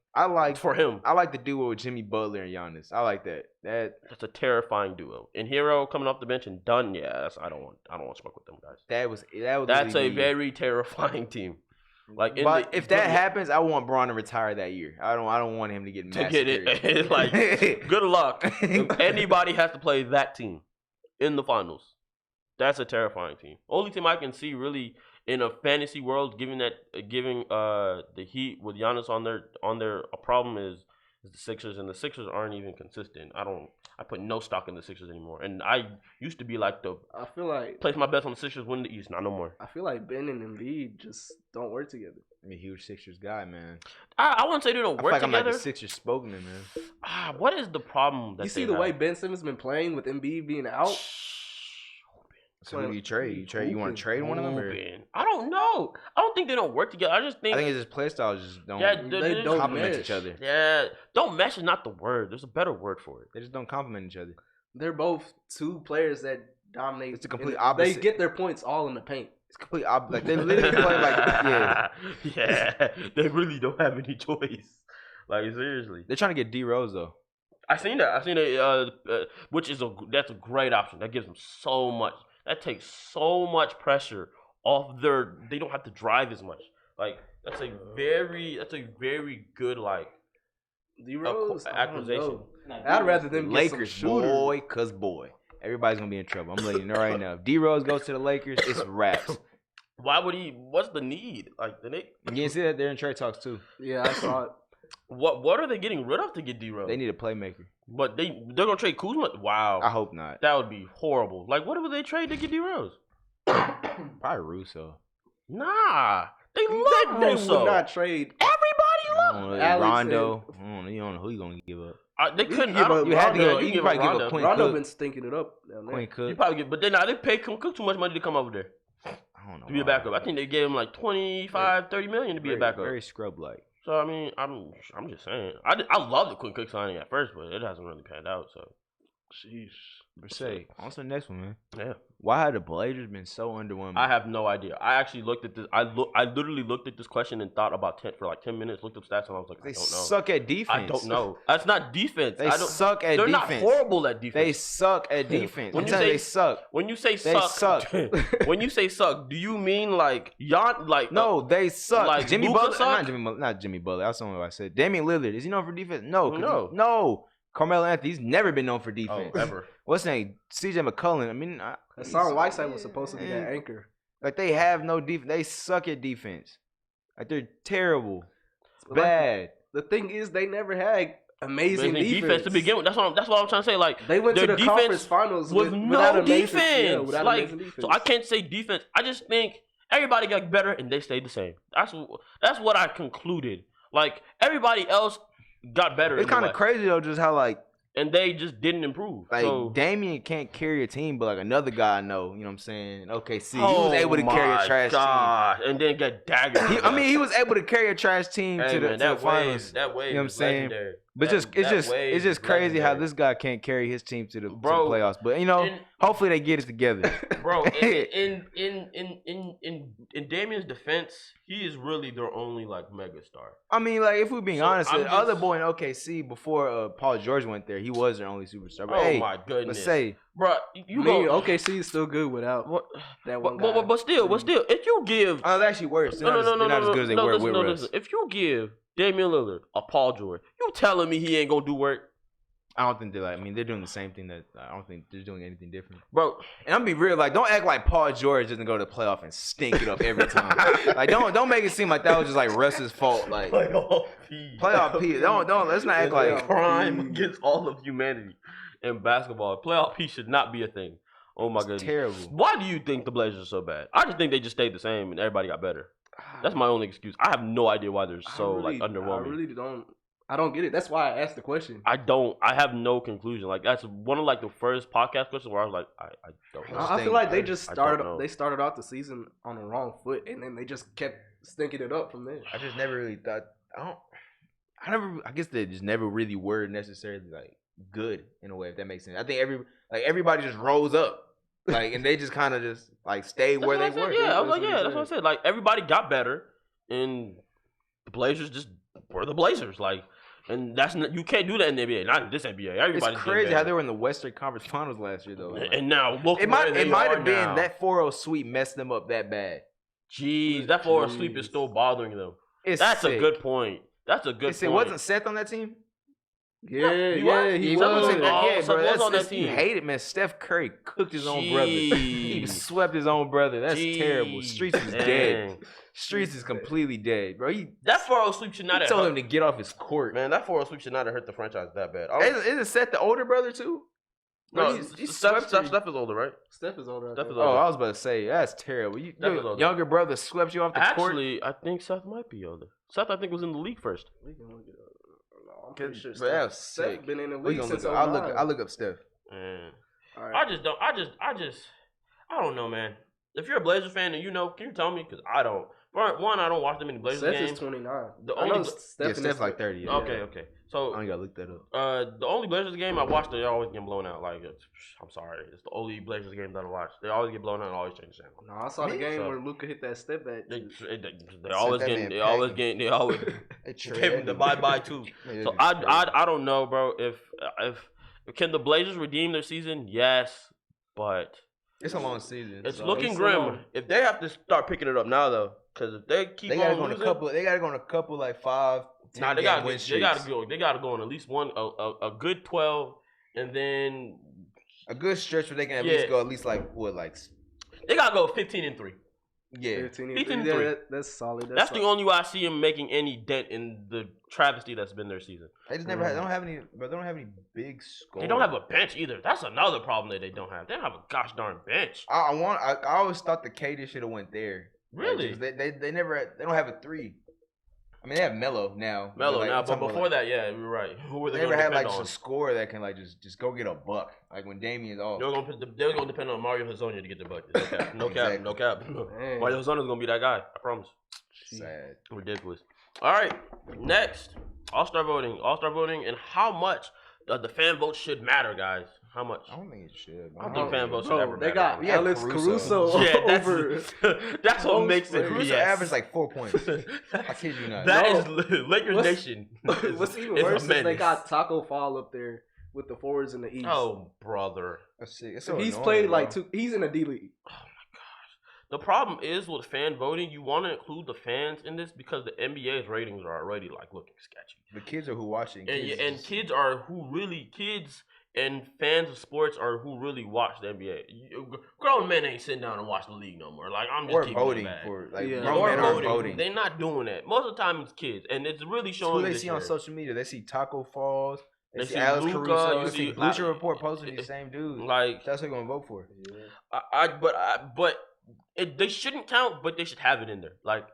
Speaker 1: for him.
Speaker 3: I like the duo with Jimmy Butler and Giannis. I like that.
Speaker 1: That's a terrifying duo. And Hero coming off the bench and done. Yeah, I don't want to smoke with them guys. That's a very terrifying team. Like,
Speaker 3: if that happens, I want Braun to retire that year. I don't want him to get massacred.
Speaker 1: To get it, like good luck. If anybody has to play that team in the finals, that's a terrifying team. Only team I can see really in a fantasy world giving the Heat with Giannis on their a problem is the Sixers, and the Sixers aren't even consistent. I put no stock in the Sixers anymore. And I used to be like
Speaker 5: I feel like
Speaker 1: place my bets on the Sixers win the East. Not no more.
Speaker 5: I feel like Ben and Embiid just don't work together.
Speaker 3: I'm a huge Sixers guy, man.
Speaker 1: I wouldn't say they don't work together.
Speaker 3: I'm like a Sixers spokesman, man.
Speaker 1: What is the problem that
Speaker 5: you see the way Ben Simmons been playing with Embiid being out?
Speaker 3: So who do you trade? You want to trade one of them? Or?
Speaker 1: I don't know. I don't think they don't work together. I think
Speaker 3: it's just play styles just don't.
Speaker 5: Yeah, they don't
Speaker 3: complement each other.
Speaker 1: Yeah, don't mesh is not the word. There's a better word for it.
Speaker 3: They just don't complement each other.
Speaker 5: They're both two players that dominate.
Speaker 3: It's a complete opposite.
Speaker 5: They get their points all in the paint.
Speaker 3: It's complete opposite. Like they literally play like
Speaker 1: yeah. They really don't have any choice. Like seriously,
Speaker 3: they're trying to get D Rose though.
Speaker 1: I seen that. Which is that's a great option. That gives them so much. That takes so much pressure off they don't have to drive as much. Like that's a very good like
Speaker 5: D-Rose
Speaker 1: acquisition.
Speaker 5: I'd rather them get
Speaker 3: Lakers
Speaker 5: some shooter.
Speaker 3: boy. Everybody's gonna be in trouble. I'm letting you know right now. If D Rose goes to the Lakers, it's wraps.
Speaker 1: Why would he? What's the need? Like
Speaker 3: you didn't see that they're in trade talks too.
Speaker 5: Yeah, I saw it.
Speaker 1: What are they getting rid of to get D Rose?
Speaker 3: They need a playmaker.
Speaker 1: But they're gonna trade Kuzma. Wow.
Speaker 3: I hope not.
Speaker 1: That would be horrible. Like what would they trade to get D Rose?
Speaker 3: Probably Russo.
Speaker 1: Nah, they
Speaker 5: They
Speaker 1: love Russo.
Speaker 5: would not trade.
Speaker 1: Everybody loves
Speaker 5: Alex
Speaker 3: Rondo. You don't know who you gonna give up.
Speaker 1: They couldn't.
Speaker 5: give up
Speaker 3: You had to
Speaker 1: Rondo,
Speaker 3: go. You can probably give up Quinn
Speaker 5: Rondo
Speaker 3: Cook.
Speaker 5: been stinking it up down there.
Speaker 3: Quinn Cook.
Speaker 1: You probably get, but then they pay Cook too much money to come over there
Speaker 3: I don't know.
Speaker 1: to be a backup. I think they gave him like 25, 30 million to be a backup.
Speaker 3: Very scrub like.
Speaker 1: So I mean, I'm just saying. I love the Quinn Cook signing at first, but it hasn't really panned out. So, sheesh.
Speaker 3: Say on to the next one, man.
Speaker 1: Yeah.
Speaker 3: Why have the Blazers been so underwhelming?
Speaker 1: I have no idea. I actually looked at this. I literally looked at this question and thought about 10 minutes. Looked up stats and I was like,
Speaker 3: They
Speaker 1: I don't know.
Speaker 3: suck at defense.
Speaker 1: I don't know. That's not defense.
Speaker 3: They suck at
Speaker 1: They're
Speaker 3: defense.
Speaker 1: not horrible at defense.
Speaker 3: They suck at defense.
Speaker 1: When
Speaker 3: I'm
Speaker 1: you
Speaker 3: telling you,
Speaker 1: say-
Speaker 3: they suck.
Speaker 1: When you say
Speaker 3: They
Speaker 1: suck,
Speaker 3: suck.
Speaker 1: when you say suck, do you mean like
Speaker 3: No, they suck.
Speaker 1: like
Speaker 3: Jimmy
Speaker 1: Luka
Speaker 3: Butler,
Speaker 1: suck?
Speaker 3: not Jimmy Butler. That's not what I said. Damian Lillard, is he known for defense? No,
Speaker 1: No.
Speaker 3: no. Carmelo Anthony's never been known for defense.
Speaker 1: ever.
Speaker 3: What's his name? CJ McCollum. I mean,
Speaker 5: Hassan Whiteside was supposed to be that anchor.
Speaker 3: Like they have no defense. They suck at defense. Like they're terrible.
Speaker 5: But like,
Speaker 3: Bad.
Speaker 5: the thing is, they never had amazing defense
Speaker 1: to begin with. That's what I'm trying to say. Like
Speaker 5: They went to
Speaker 1: their
Speaker 5: the
Speaker 1: defense
Speaker 5: conference finals
Speaker 1: with
Speaker 5: without
Speaker 1: no
Speaker 5: amazing,
Speaker 1: defense.
Speaker 5: Yeah, without
Speaker 1: Like
Speaker 5: amazing defense.
Speaker 1: so, I can't say defense. I just think everybody got better and they stayed the same. That's what I concluded. Like everybody else got better.
Speaker 3: It's kind of crazy though, just how like
Speaker 1: they just didn't improve.
Speaker 3: Like
Speaker 1: so,
Speaker 3: Damian can't carry a team, but like another guy I know, you know what I'm saying? Okay, see, he
Speaker 1: oh
Speaker 3: was able to carry a trash
Speaker 1: God. And then get daggered.
Speaker 3: team. He was able to carry a trash team
Speaker 1: Hey,
Speaker 3: to
Speaker 1: man,
Speaker 3: the finals.
Speaker 1: That wave,
Speaker 3: You know what I'm
Speaker 1: is
Speaker 3: saying?
Speaker 1: legendary.
Speaker 3: But
Speaker 1: That wave
Speaker 3: it's just
Speaker 1: is
Speaker 3: crazy how
Speaker 1: legendary.
Speaker 3: this guy can't carry his team to the
Speaker 1: Bro,
Speaker 3: playoffs. But you know,
Speaker 1: in-
Speaker 3: hopefully they get it together.
Speaker 1: Bro, in Damian's defense, he is really their only like mega star.
Speaker 3: I mean, like if we're being
Speaker 1: So,
Speaker 3: honest,
Speaker 1: I'm
Speaker 3: the other
Speaker 1: just-
Speaker 3: boy in OKC before Paul George went there, he was their only superstar. But
Speaker 1: Oh
Speaker 3: hey,
Speaker 1: my goodness,
Speaker 3: let's say
Speaker 1: bro, you go.
Speaker 5: OKC is still good without
Speaker 1: What-
Speaker 5: that one guy.
Speaker 1: But still, if you give
Speaker 3: oh, it's actually worse. They're not as good as they were with Russ.
Speaker 1: listen. If you give Damian Lillard a Paul George, you telling me he ain't gonna do work,
Speaker 3: I don't think they're like. I mean, they're doing the same thing. That I don't think they're doing anything different.
Speaker 1: bro?
Speaker 3: And I'm be real, like don't act like Paul George doesn't go to the playoff and stink it up every time. Like don't make it seem like that was just like Russ's fault. Like playoff P. Don't let's not act like
Speaker 1: crime against all of humanity in basketball. Playoff P should not be a thing. Oh my goodness,
Speaker 3: terrible.
Speaker 1: Why do you think the Blazers are so bad? I just think they just stayed the same and everybody got better. That's my only excuse. I have no idea why they're so underwhelming.
Speaker 5: I really don't. I don't get it. That's why I asked the question.
Speaker 1: I have no conclusion. Like that's one of like the first podcast questions where I was like, I don't know.
Speaker 5: I feel like they just
Speaker 1: I don't know.
Speaker 5: started. They started off the season on the wrong foot, and then they just kept stinking it up from there.
Speaker 3: I just never really thought. I guess they just never really were necessarily like good in a way. If that makes sense. I think everybody just rose up. Like and they just kind of just like stayed where they were.
Speaker 1: Yeah, I was like, yeah, that's what I said. Like everybody got better, and the Blazers just were the Blazers. Like, and that's not, you can't do that in the NBA. Not in this NBA. Everybody.
Speaker 3: It's crazy how they were in the Western Conference Finals last year, though. Like,
Speaker 1: and now look,
Speaker 3: it
Speaker 1: where
Speaker 3: might
Speaker 1: they
Speaker 3: have
Speaker 1: are
Speaker 3: been
Speaker 1: now.
Speaker 3: that 4-0 sweep messed them up that bad.
Speaker 1: Jeez, that 4 sleep is still bothering them. That's
Speaker 3: sick.
Speaker 1: a good point. That's a good point.
Speaker 3: Wasn't Seth on that team?
Speaker 5: Yeah,
Speaker 1: he
Speaker 5: he
Speaker 1: was.
Speaker 5: was.
Speaker 1: Oh, Seth was on that
Speaker 3: You
Speaker 1: team.
Speaker 3: hate it, man. Steph Curry cooked his own brother. He
Speaker 1: Jeez.
Speaker 3: swept his own brother. That's
Speaker 1: Jeez.
Speaker 3: terrible. Streets is
Speaker 1: Dang.
Speaker 3: dead. Streets is completely dead, bro.
Speaker 1: That 4 sleep should not
Speaker 3: He
Speaker 1: have
Speaker 3: told
Speaker 1: hurt.
Speaker 3: him to get off his court.
Speaker 1: Man, that 4 sleep should not have hurt the franchise that bad.
Speaker 3: Isn't Seth the older brother too?
Speaker 1: No,
Speaker 3: He
Speaker 1: Steph
Speaker 3: swept you.
Speaker 1: is older, right?
Speaker 5: Steph is older.
Speaker 1: Steph is
Speaker 3: Oh, I was about to say that's terrible.
Speaker 1: Steph is
Speaker 3: Your
Speaker 1: older.
Speaker 3: younger brother swept you off the court.
Speaker 1: Actually, I think Seth might be older. Seth, I think, was in the league first.
Speaker 5: We can look it up. No, I'm pretty sure
Speaker 3: But that was
Speaker 5: Steph
Speaker 3: sick.
Speaker 5: been in the
Speaker 3: We
Speaker 5: league
Speaker 3: gonna
Speaker 5: since
Speaker 3: look.
Speaker 5: 09.
Speaker 3: I'll look up Steph.
Speaker 1: Man.
Speaker 5: All right.
Speaker 1: I don't know, man. If you're a Blazers fan and you know, can you tell me? Because I don't. One, I don't watch them in the Blazers
Speaker 5: Steph
Speaker 1: games.
Speaker 5: is 29.
Speaker 1: The
Speaker 5: I know
Speaker 1: only-
Speaker 3: Steph's like 30. Yeah.
Speaker 1: Okay. So,
Speaker 3: I ain't gotta look that up.
Speaker 1: the only Blazers game I watched, they always get blown out. Like, I'm sorry, it's the only Blazers game that I watch. They always get blown out and always change the channel.
Speaker 5: No, I saw the game
Speaker 1: So-
Speaker 5: where Luka hit that step back.
Speaker 1: They always
Speaker 3: that
Speaker 1: get,
Speaker 3: man
Speaker 1: they always
Speaker 3: packing.
Speaker 1: get, they always gave him the bye too. So I don't know, bro. If can the Blazers redeem their season? Yes, but
Speaker 3: it's a long season.
Speaker 1: it's
Speaker 3: so
Speaker 1: looking
Speaker 5: it's
Speaker 1: grim.
Speaker 5: long.
Speaker 1: If they have to start picking it up now, though, because if they keep
Speaker 3: They gotta
Speaker 1: on
Speaker 3: go on a
Speaker 1: losing,
Speaker 3: couple. They gotta go on a couple like 5. 10
Speaker 1: nah, they
Speaker 3: game
Speaker 1: gotta
Speaker 3: win
Speaker 1: they
Speaker 3: streaks.
Speaker 1: gotta go on at least one a good 12, and then
Speaker 3: A good stretch where they can at
Speaker 1: Yeah.
Speaker 3: least go at least like what like
Speaker 1: they gotta go 15-3.
Speaker 3: yeah.
Speaker 5: 15
Speaker 1: 15
Speaker 5: and
Speaker 1: and
Speaker 5: 3.
Speaker 1: three.
Speaker 5: That's solid.
Speaker 1: That's the only way I see him making any dent in the travesty that's been their season.
Speaker 3: They just never had, they don't have any, but they don't have any big scores.
Speaker 1: They don't have a bench either. That's another problem that they don't have. They don't have a gosh darn bench.
Speaker 3: I always thought the KD should have went there.
Speaker 1: Really?
Speaker 3: Like, they never they don't have a 3. I mean, they have Melo now.
Speaker 1: But before that, yeah, you're right. Who were they
Speaker 3: never
Speaker 1: gonna
Speaker 3: had
Speaker 1: depend
Speaker 3: like
Speaker 1: on?
Speaker 3: just a scorer that can like just go get a buck. Like when Damian's off.
Speaker 1: They're gonna depend on Mario Hezonja to get the buckets. No cap. No cap.
Speaker 5: Man.
Speaker 1: Mario Hezonja's gonna be that guy. I promise.
Speaker 3: Sad.
Speaker 1: Ridiculous. All right, next All-Star voting. All-Star voting, and how much the fan vote should matter, guys. How much?
Speaker 3: I don't think it should.
Speaker 1: I don't think fan votes should ever
Speaker 5: They
Speaker 1: matter.
Speaker 5: got Alex Caruso.
Speaker 1: Yeah,
Speaker 5: over.
Speaker 1: that's what makes it.
Speaker 3: Caruso
Speaker 1: BS.
Speaker 3: averaged like 4 points. I kid you not.
Speaker 1: That is Lakers Nation.
Speaker 5: What's even
Speaker 1: is
Speaker 5: worse
Speaker 1: a
Speaker 5: is they
Speaker 1: menace.
Speaker 5: got Taco Fall up there with the forwards in the East.
Speaker 1: Oh, brother.
Speaker 3: That's sick. It's
Speaker 5: so
Speaker 3: so
Speaker 5: he's
Speaker 3: annoying,
Speaker 5: played
Speaker 3: bro.
Speaker 5: like 2. He's in a D League.
Speaker 1: The problem is with fan voting, you want to include the fans in this because the NBA's ratings are already like looking sketchy.
Speaker 3: The kids are who watching.
Speaker 1: Kids are who really kids and fans of sports are who really watch the NBA. Grown men ain't sitting down and watch the league no more. Like I'm just
Speaker 3: or
Speaker 1: keeping
Speaker 3: voting
Speaker 1: it back.
Speaker 3: for like
Speaker 5: Yeah.
Speaker 3: grown
Speaker 1: Or
Speaker 3: men aren't voting.
Speaker 1: They're not doing that. Most of the time it's kids, and it's really
Speaker 3: It's
Speaker 1: showing.
Speaker 3: who they
Speaker 1: this
Speaker 3: see on
Speaker 1: year.
Speaker 3: social media. They see Taco Falls. They see
Speaker 1: see
Speaker 3: Alex
Speaker 1: Luka,
Speaker 3: Caruso.
Speaker 1: you
Speaker 3: They see
Speaker 1: see-
Speaker 3: Bleacher Report posting these same dudes.
Speaker 1: Like
Speaker 3: That's what they're gonna vote for.
Speaker 1: they shouldn't count, but they should have it in there. Like,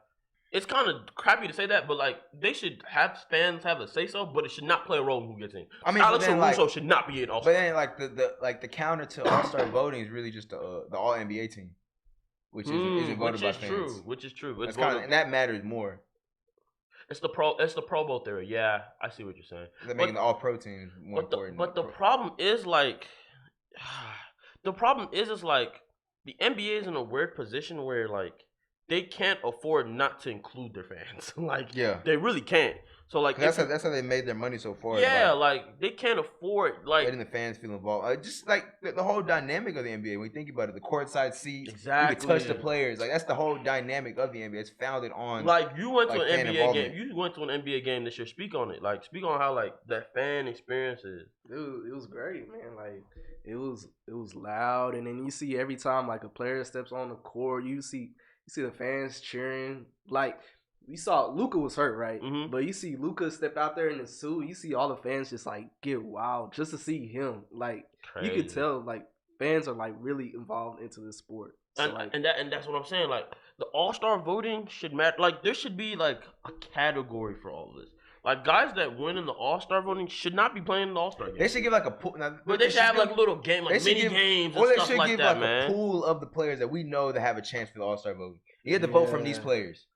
Speaker 1: it's kind of crappy to say that, but like they should have fans have a say so, but it should not play a role in who gets in.
Speaker 3: I mean,
Speaker 1: Alex
Speaker 3: but then,
Speaker 1: Caruso
Speaker 3: like,
Speaker 1: should not be in All
Speaker 3: But
Speaker 1: Star.
Speaker 3: then, like the counter to All Star voting is really just the All NBA team, which isn't voted by fans.
Speaker 1: Which is true.
Speaker 3: That's kind of, and that matters more.
Speaker 1: It's the Pro Bowl theory. Yeah, I see what you're saying.
Speaker 3: They're making the All Pro teams more important.
Speaker 1: But the problem is like, like the NBA is in a weird position where like they can't afford not to include their fans. Like,
Speaker 3: Yeah.
Speaker 1: they really can't. So like,
Speaker 3: that's how they made their money so far.
Speaker 1: yeah,
Speaker 3: like,
Speaker 1: like they can't afford like
Speaker 3: letting the fans feel involved. Just like the whole dynamic of the NBA. When you think about it, the courtside seats,
Speaker 1: Exactly.
Speaker 3: you can touch the players. Like that's the whole dynamic of the NBA. It's founded on
Speaker 1: like you went to
Speaker 3: like,
Speaker 1: an
Speaker 3: fan
Speaker 1: NBA
Speaker 3: involvement.
Speaker 1: game. You went to an NBA game this year. Speak on it. Like speak on how like that fan experience is.
Speaker 5: Dude, it was great, man. Like it was loud, and then you see every time like a player steps on the court, you see the fans cheering. Like we saw Luka was hurt, right?
Speaker 1: Mhm.
Speaker 5: But you see Luka step out there in the suit. You see all the fans just like get wild just to see him. Like you could
Speaker 1: Crazy.
Speaker 5: tell, like fans are like really involved into this sport. So,
Speaker 1: And that's what I'm saying. Like the All-Star voting should matter. Like there should be like a category for all of this. Like guys that win in the All-Star voting should not be playing in the All-Star game.
Speaker 3: they should give like a pool. Now,
Speaker 1: But they should have like little game, like
Speaker 3: they should
Speaker 1: mini
Speaker 3: give-
Speaker 1: games
Speaker 3: or
Speaker 1: and
Speaker 3: they
Speaker 1: stuff
Speaker 3: should
Speaker 1: like
Speaker 3: give
Speaker 1: that,
Speaker 3: like
Speaker 1: man.
Speaker 3: a pool of the players that we know that have a chance for the All Star vote. You have to vote from these
Speaker 5: Yeah.
Speaker 3: players.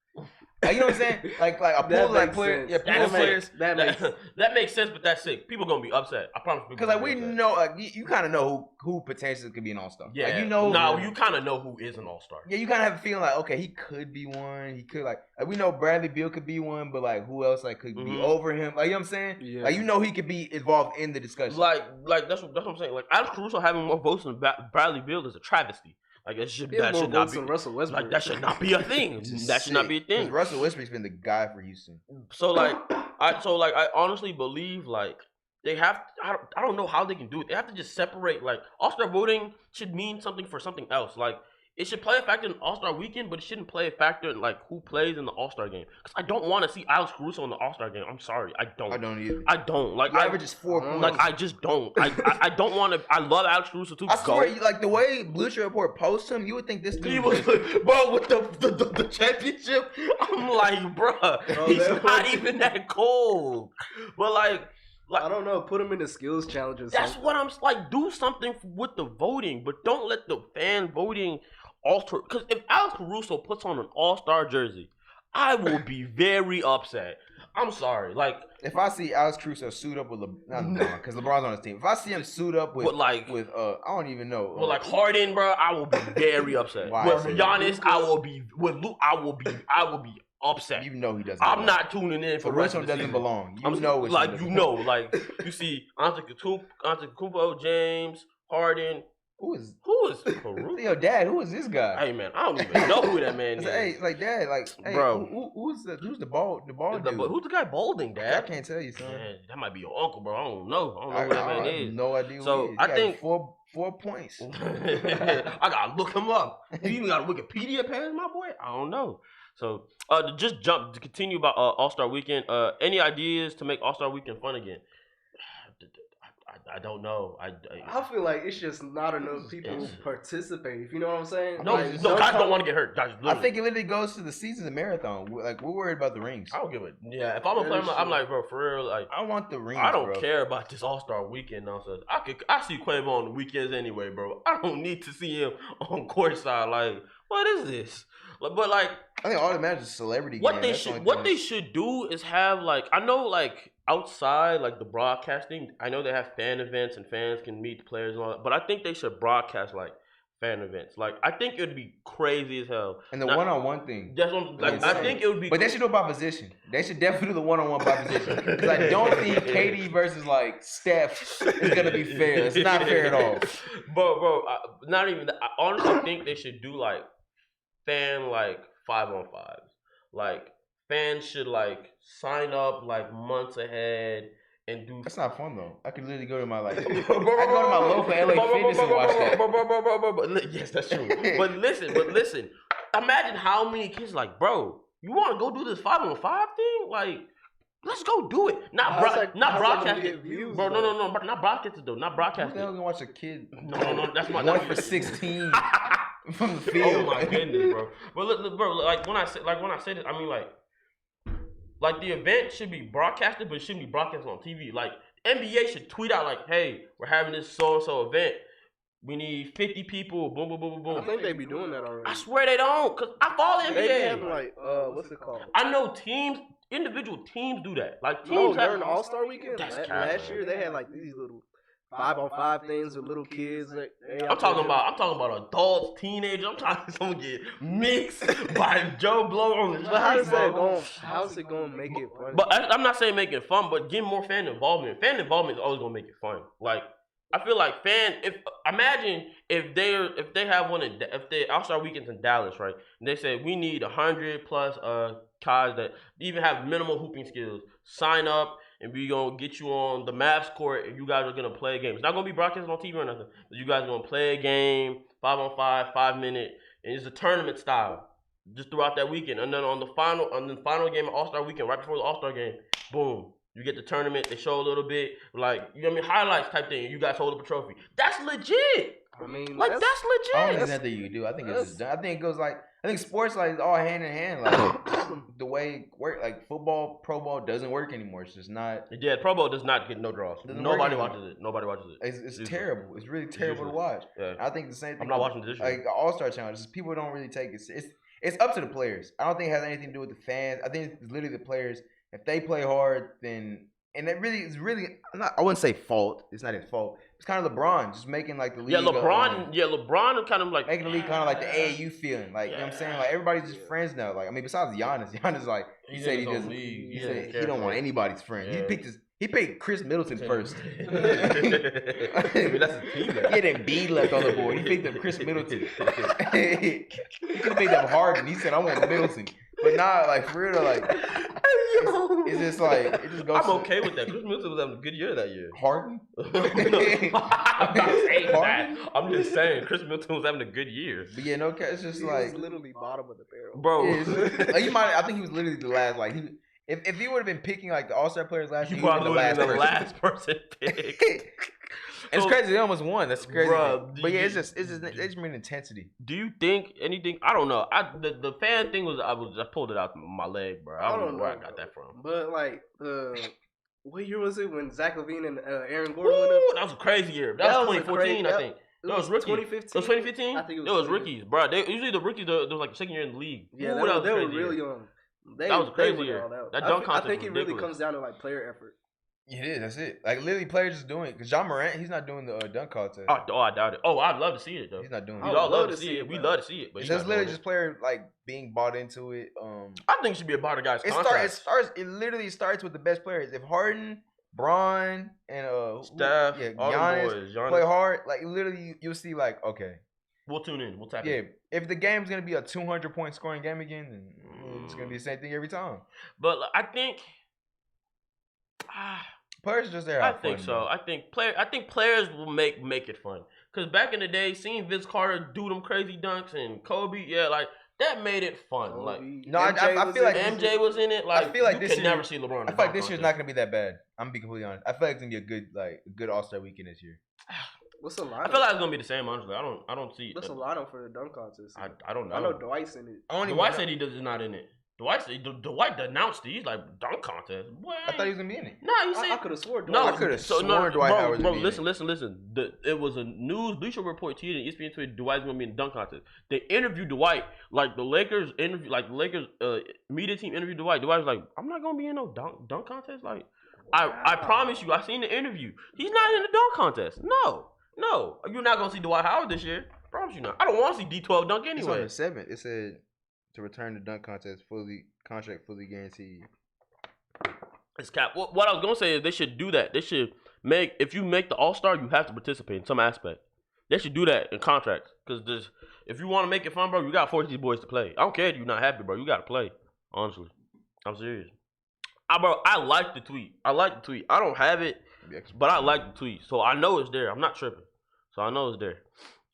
Speaker 3: Like, you know what I'm saying? Like a pool of like
Speaker 5: makes
Speaker 3: players.
Speaker 5: sense.
Speaker 3: Yeah, pool
Speaker 1: That's
Speaker 3: of players.
Speaker 1: sick.
Speaker 5: that makes
Speaker 1: That makes sense, but that's sick. People gonna be upset. I promise.
Speaker 3: Because like we know, like you kind of know who potentially could be an All Star.
Speaker 1: Yeah,
Speaker 3: like, you know.
Speaker 1: No, you kind of know who is an All-Star.
Speaker 3: Yeah, you kind of have a feeling like, okay, he could be one. He could like we know Bradley Beal could be one, but like who else like could be
Speaker 1: Mhm.
Speaker 3: over him? Like, you know what I'm saying?
Speaker 5: Yeah.
Speaker 3: Like, you know he could be involved in the discussion.
Speaker 1: Like that's what I'm saying. Like Alex Caruso having more votes than Bradley Beal is a travesty. Like that should not be.
Speaker 5: Russell Westbrook.
Speaker 1: Like that should not be a thing.
Speaker 3: Which is
Speaker 1: That should not
Speaker 3: sick,
Speaker 1: be a
Speaker 3: 'cause
Speaker 1: thing.
Speaker 3: Russell Westbrook's been the guy for Houston.
Speaker 1: So I honestly believe like they have. I don't know how they can do it. They have to just separate. Like All-Star voting should mean something for something else. Like it should play a factor in All-Star weekend, but it shouldn't play a factor in like who plays in the All-Star game. Because I don't want to see Alex Caruso in the All-Star game. I'm sorry, I don't.
Speaker 3: I don't either.
Speaker 1: I don't like.
Speaker 3: He
Speaker 1: I
Speaker 3: averages 4 points.
Speaker 1: like. I just don't. I don't want to. I love Alex Caruso too.
Speaker 3: I swear,
Speaker 1: Go.
Speaker 3: like the way Bleacher Report posts him, you would think this dude
Speaker 1: He was, bro, with the championship. I'm like, bruh, he's
Speaker 5: that
Speaker 1: not
Speaker 5: was-
Speaker 1: even that cold. But like,
Speaker 5: I don't know. Put him in the skills challenges.
Speaker 1: that's what I'm like. Do something with the voting, but don't let the fan voting alter. Because if Alex Caruso puts on an All-Star jersey, I will be very upset. I'm sorry, like,
Speaker 3: if I see Alex Caruso suit up with LeBron, because LeBron's on his team. If I see him suit up with
Speaker 1: but like.
Speaker 3: I don't even know.
Speaker 1: Well, like Harden, bro, I will be very upset.
Speaker 3: Why?
Speaker 1: With Giannis, I will be. With Luke, I will be upset.
Speaker 3: you know he doesn't.
Speaker 1: I'm
Speaker 3: belong.
Speaker 1: not tuning in for the rest
Speaker 3: Caruso
Speaker 1: of the
Speaker 3: doesn't
Speaker 1: season.
Speaker 3: belong. You
Speaker 1: I'm
Speaker 3: know it's
Speaker 1: like like you see Antetokounmpo, James, Harden.
Speaker 3: who is
Speaker 1: Caruso?
Speaker 3: yo dad? Who is this guy?
Speaker 1: Hey man, I don't even know who that man
Speaker 3: It's
Speaker 1: is.
Speaker 3: like, hey, like dad, like hey,
Speaker 1: Bro.
Speaker 3: who's the ball dude?
Speaker 1: Who's the guy balding,
Speaker 3: I
Speaker 1: Dad?
Speaker 3: can't tell you, son.
Speaker 1: Man, that might be your uncle, bro. I don't know. I don't know who that man
Speaker 3: I
Speaker 1: is.
Speaker 3: have no idea.
Speaker 1: So,
Speaker 3: who he is.
Speaker 1: I
Speaker 3: He
Speaker 1: think-
Speaker 3: had four points.
Speaker 1: I gotta look him up. You even got a Wikipedia page, my boy? I don't know. So, to continue about All-Star Weekend. Any ideas to make All-Star Weekend fun again? I don't know.
Speaker 5: I feel like it's just not enough people who participate. If you know what I'm saying?
Speaker 1: No,
Speaker 5: Like,
Speaker 1: guys don't want to get hurt. Guys,
Speaker 3: I think it literally goes to the season's a marathon. Like we're worried about the rings.
Speaker 1: I don't give it. Yeah, if I'm a player, I'm like, bro, for real, like
Speaker 3: I want the rings.
Speaker 1: I don't
Speaker 3: bro.
Speaker 1: care about this All-Star weekend nonsense. I see Quavo on the weekends anyway, bro. I don't need to see him on courtside. Like, what is this? But like,
Speaker 3: I think all that matters is celebrity.
Speaker 1: What they should do is have like, I know like outside like the broadcasting, I know they have fan events and fans can meet the players and all that, but I think they should broadcast like fan events. Like I think it would be crazy as hell.
Speaker 3: And the one-on-one thing.
Speaker 1: That's what, like I think it would be.
Speaker 3: But they should do it by position. They should definitely do the one-on-one by position. Because I don't think KD versus like Steph is gonna be fair. It's not fair at all.
Speaker 1: But bro, not even that. I honestly think they should do like fan like 5-on-5s. Like fans should like sign up like months ahead and do.
Speaker 3: That's not fun though. I could literally go to my like. I go to my local LA Fitness and watch that.
Speaker 1: Yes, that's true. But listen. Imagine how many kids like, bro, you want to go do this 5-on-5 thing? Like, let's go do it. Not broadcast it, bro. No, not broadcast it though. Not broadcast it.
Speaker 3: Who the hell gonna watch a kid?
Speaker 1: No, that's my
Speaker 3: 1 for 16 from the field.
Speaker 1: Oh my goodness, bro. But look, bro, like when I say this, I mean like the event should be broadcasted, but it shouldn't be broadcasted on TV. Like NBA should tweet out like, "Hey, we're having this so and so event. We need 50 people." Boom, boom, boom, boom, boom.
Speaker 5: I think they be doing that already.
Speaker 1: I swear they don't, cause I follow the NBA.
Speaker 5: They have like what's it called?
Speaker 1: I know individual teams do that. Like teams
Speaker 5: no, during the All-Star weekend last year, they had like these little 5-on-5 things with little kids.
Speaker 1: I'm talking about adults, teenagers. I'm talking someone get mixed by Joe Blow on the.
Speaker 5: But how's it going to make it fun?
Speaker 1: But I'm not saying make it fun, but get more fan involvement. Fan involvement is always gonna make it fun. Like I feel like imagine if they have if they All-Star weekends in Dallas, right? And they say we need 100 plus guys that even have minimal hooping skills. Sign up. And we gonna get you on the Mavs court, and you guys are gonna play a game. It's not gonna be broadcast on TV or nothing. But you guys are gonna play a game, 5-on-5, 5-minute, and it's a tournament style, just throughout that weekend. And then on the final game of All-Star weekend, right before the All-Star game, boom, you get the tournament. They show a little bit, like highlights type thing. And you guys hold up a trophy. That's legit.
Speaker 5: I mean,
Speaker 1: like that's legit.
Speaker 3: I don't think that's that you do. I think it's just. I think it goes like. I think sports like all hand in hand. Like the way it work, like football, pro ball doesn't work anymore. It's just not.
Speaker 1: Yeah, pro ball does not get no draws. Nobody watches it.
Speaker 3: It's terrible. It's really terrible to watch.
Speaker 1: Yeah.
Speaker 3: I think the same thing.
Speaker 1: I'm not watching this year.
Speaker 3: Like All-Star challenges, people don't really take it. It's up to the players. I don't think it has anything to do with the fans. I think it's literally the players. If they play hard, then it really is really. I wouldn't say fault. It's not his fault. It's kind of LeBron just making like the league.
Speaker 1: LeBron kind of like
Speaker 3: making the league kind of like the AAU feeling. Like you know what I'm saying? Like everybody's just friends now. Like I mean, besides Giannis like he said he don't want anybody's friend.
Speaker 1: Yeah.
Speaker 3: He picked Chris Middleton first.
Speaker 1: I mean, that's a team.
Speaker 3: He had Embiid left on the board. He picked up Chris Middleton. He could have picked up Harden. He said I want Middleton. But nah, like for real, like it's just like it just goes.
Speaker 1: I'm okay with that. Chris Middleton was having a good year that year.
Speaker 3: Harden.
Speaker 1: I'm not saying that. I'm just saying Chris Middleton was having a good year.
Speaker 3: But yeah, no, it's just like
Speaker 5: literally bottom of the barrel,
Speaker 1: bro.
Speaker 3: Yeah, like I think he was literally the last. Like if he would have been picking like the All-Star players last year, he would have been the last person picked. It's crazy. They almost won. That's crazy. Bruh, but yeah, it's just mean intensity.
Speaker 1: Do you think anything? I don't know. The fan thing was I pulled it out my leg, bro. I don't know where I got that from.
Speaker 5: But like what year was it when Zach LaVine and Aaron Gordon went up?
Speaker 1: That was a crazy year. That was 2014, I think. That was rookies.
Speaker 5: 2015.
Speaker 1: It was 2015.
Speaker 5: I think it
Speaker 1: was rookies, bro. Usually the rookies, they was like the second year in the league.
Speaker 5: Yeah, they were real young.
Speaker 1: That was a crazy year. That dunk contest.
Speaker 5: I think it really comes down to like player effort.
Speaker 3: It is. That's it. Like literally, players just doing it. Because John Morant, he's not doing the dunk contest.
Speaker 1: Oh, I doubt it. Oh, I'd love to see it though.
Speaker 3: He's not doing it.
Speaker 1: We all love to see it. We love to see it. But
Speaker 3: it's just literally just players like being bought into it.
Speaker 1: I think it should be about a guy's contract.
Speaker 3: It literally starts with the best players. If Harden, Bron, and
Speaker 1: Steph,
Speaker 3: Giannis play hard, like literally, you'll see like okay.
Speaker 1: We'll tune in. We'll tap in.
Speaker 3: Yeah, if the game's gonna be a 200-point scoring game again, then it's gonna be the same thing every time.
Speaker 1: But I think.
Speaker 3: Players are just there.
Speaker 1: I think so. I think players will make it fun. Cause back in the day, seeing Vince Carter do them crazy dunks and Kobe, yeah, like That made it fun.
Speaker 5: Kobe.
Speaker 1: Like
Speaker 3: No, I feel like
Speaker 1: MJ was in it. Like
Speaker 3: I feel like
Speaker 1: you
Speaker 3: this
Speaker 1: can
Speaker 3: year,
Speaker 1: never see LeBron.
Speaker 3: I feel like this year's not gonna be that bad. I'm gonna be completely honest. I feel like it's gonna be a good All-Star weekend this year.
Speaker 5: What's the lineup?
Speaker 1: I feel like it's gonna be the same. Honestly, I don't see.
Speaker 5: What's the lineup for the dunk contest?
Speaker 1: I don't know.
Speaker 5: I know Dwight's in it.
Speaker 1: Dwight said he's not in it. Dwight announced it. He's like dunk contest. Boy,
Speaker 3: I thought he was gonna be in it.
Speaker 1: Nah, he said
Speaker 5: I could have sworn.
Speaker 1: no.
Speaker 3: I could have sworn Dwight Howard was
Speaker 1: bro.
Speaker 3: gonna be in
Speaker 1: Listen. It was a news Bleacher Report tweeted and ESPN tweeted Dwight's gonna be in the dunk contest. They interviewed Dwight like the Lakers media team interviewed Dwight. Dwight was like, I'm not gonna be in no dunk contest. Like, I promise you, I seen the interview. He's not in the dunk contest. No, you're not gonna see Dwight Howard this year. I promise you not. I don't want to see D12 dunk
Speaker 3: It's on
Speaker 1: anyway.
Speaker 3: the 7th. It said to return the dunk contest contract fully guaranteed.
Speaker 1: It's cap. What I was gonna say is they should do that. They should if you make the All-Star, you have to participate in some aspect. They should do that in contracts because if you want to make it fun, bro, you gotta force these boys to play. I don't care if you're not happy, bro. You gotta play. Honestly, I'm serious. I like the tweet. I don't have it, but I like the tweet, so I know it's there. I'm not tripping, so I know it's there.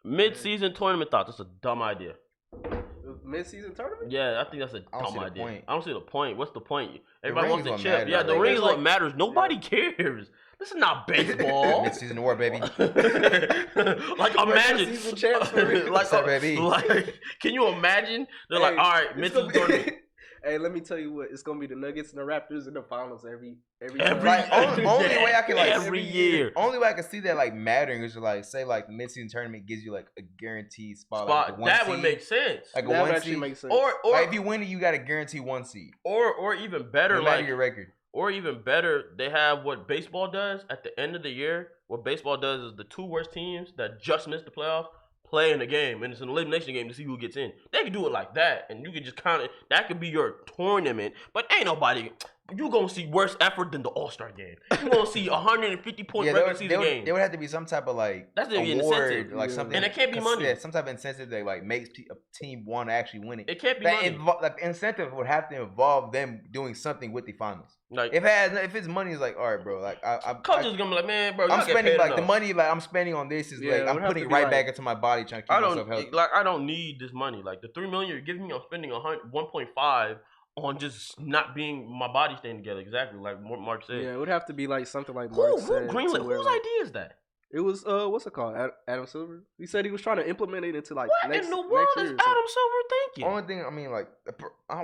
Speaker 1: Mid-season tournament thoughts. That's a dumb idea.
Speaker 5: Mid-season tournament?
Speaker 1: Yeah, I think that's a dumb idea.
Speaker 3: Point.
Speaker 1: I don't see the point. What's the point? Everybody wants to
Speaker 3: ring is
Speaker 1: chip.
Speaker 3: what
Speaker 1: Yeah,
Speaker 3: matters.
Speaker 1: the ring is what
Speaker 5: Like-
Speaker 1: matters. Nobody cares. This is not baseball.
Speaker 3: Mid-season award, baby.
Speaker 1: Like imagine,
Speaker 5: Season champs for real.
Speaker 3: What's up, baby?
Speaker 1: like, can you imagine? They're like, all right, mid-season tournament.
Speaker 5: Hey, let me tell you what. It's gonna be the Nuggets and the Raptors in the finals every
Speaker 1: Every
Speaker 5: time.
Speaker 3: Like, only way I can, like,
Speaker 1: every year.
Speaker 3: Only way I can see that like mattering is to like say like the mid-season tournament gives you like a guaranteed spot. Like, a one
Speaker 1: That
Speaker 3: seed,
Speaker 1: would make sense.
Speaker 3: like a
Speaker 5: That
Speaker 3: one
Speaker 5: actually
Speaker 3: seed.
Speaker 5: makes sense.
Speaker 1: Or
Speaker 3: Like if you win it, you got a guaranteed 1 seed.
Speaker 1: or even better,
Speaker 3: No matter
Speaker 1: like
Speaker 3: your record.
Speaker 1: or even better, they have what baseball does at the end of the year. What baseball does is the 2 worst teams that just missed the playoffs play in the game, and it's an elimination game to see who gets in. They can do it like that, and you can just kind of that could be your tournament. But ain't nobody. You gonna see worse effort than the All-Star game. You gonna see 150 point regular season game.
Speaker 3: There would have to be some type of like
Speaker 1: That's the
Speaker 3: award,
Speaker 1: incentive.
Speaker 3: like something,
Speaker 1: And it can't be money.
Speaker 3: Yeah, some type of incentive that like makes a team want to actually win it.
Speaker 1: It can't be
Speaker 3: That
Speaker 1: money.
Speaker 3: like the incentive would have to involve them doing something with the finals.
Speaker 1: Like
Speaker 3: If it's money, it's like all right, bro. Like
Speaker 1: coaches gonna be like, man, bro,
Speaker 3: I'm
Speaker 1: y'all get
Speaker 3: spending
Speaker 1: paid
Speaker 3: like the
Speaker 1: enough.
Speaker 3: money like I'm spending on this is
Speaker 5: Yeah,
Speaker 3: like
Speaker 5: it
Speaker 3: I'm
Speaker 5: would have
Speaker 3: putting
Speaker 5: to
Speaker 3: it
Speaker 5: be
Speaker 3: right
Speaker 5: like-
Speaker 3: back into my body trying to keep myself healthy.
Speaker 1: I don't need this money. Like the $3 million you're giving me, I'm spending 1.5 on just not being my body staying together. Exactly, like Mark said.
Speaker 5: Yeah, it would have to be like something like Mark
Speaker 1: Who
Speaker 5: said.
Speaker 1: greenlit?
Speaker 5: to where,
Speaker 1: Whose
Speaker 5: like,
Speaker 1: idea is that?
Speaker 5: It was what's it called? Adam Silver. He said he was trying to implement it into like
Speaker 1: What
Speaker 5: next
Speaker 1: in the world
Speaker 5: next
Speaker 1: is
Speaker 5: year.
Speaker 1: Adam Silver thinking?
Speaker 3: Only thing I mean, like,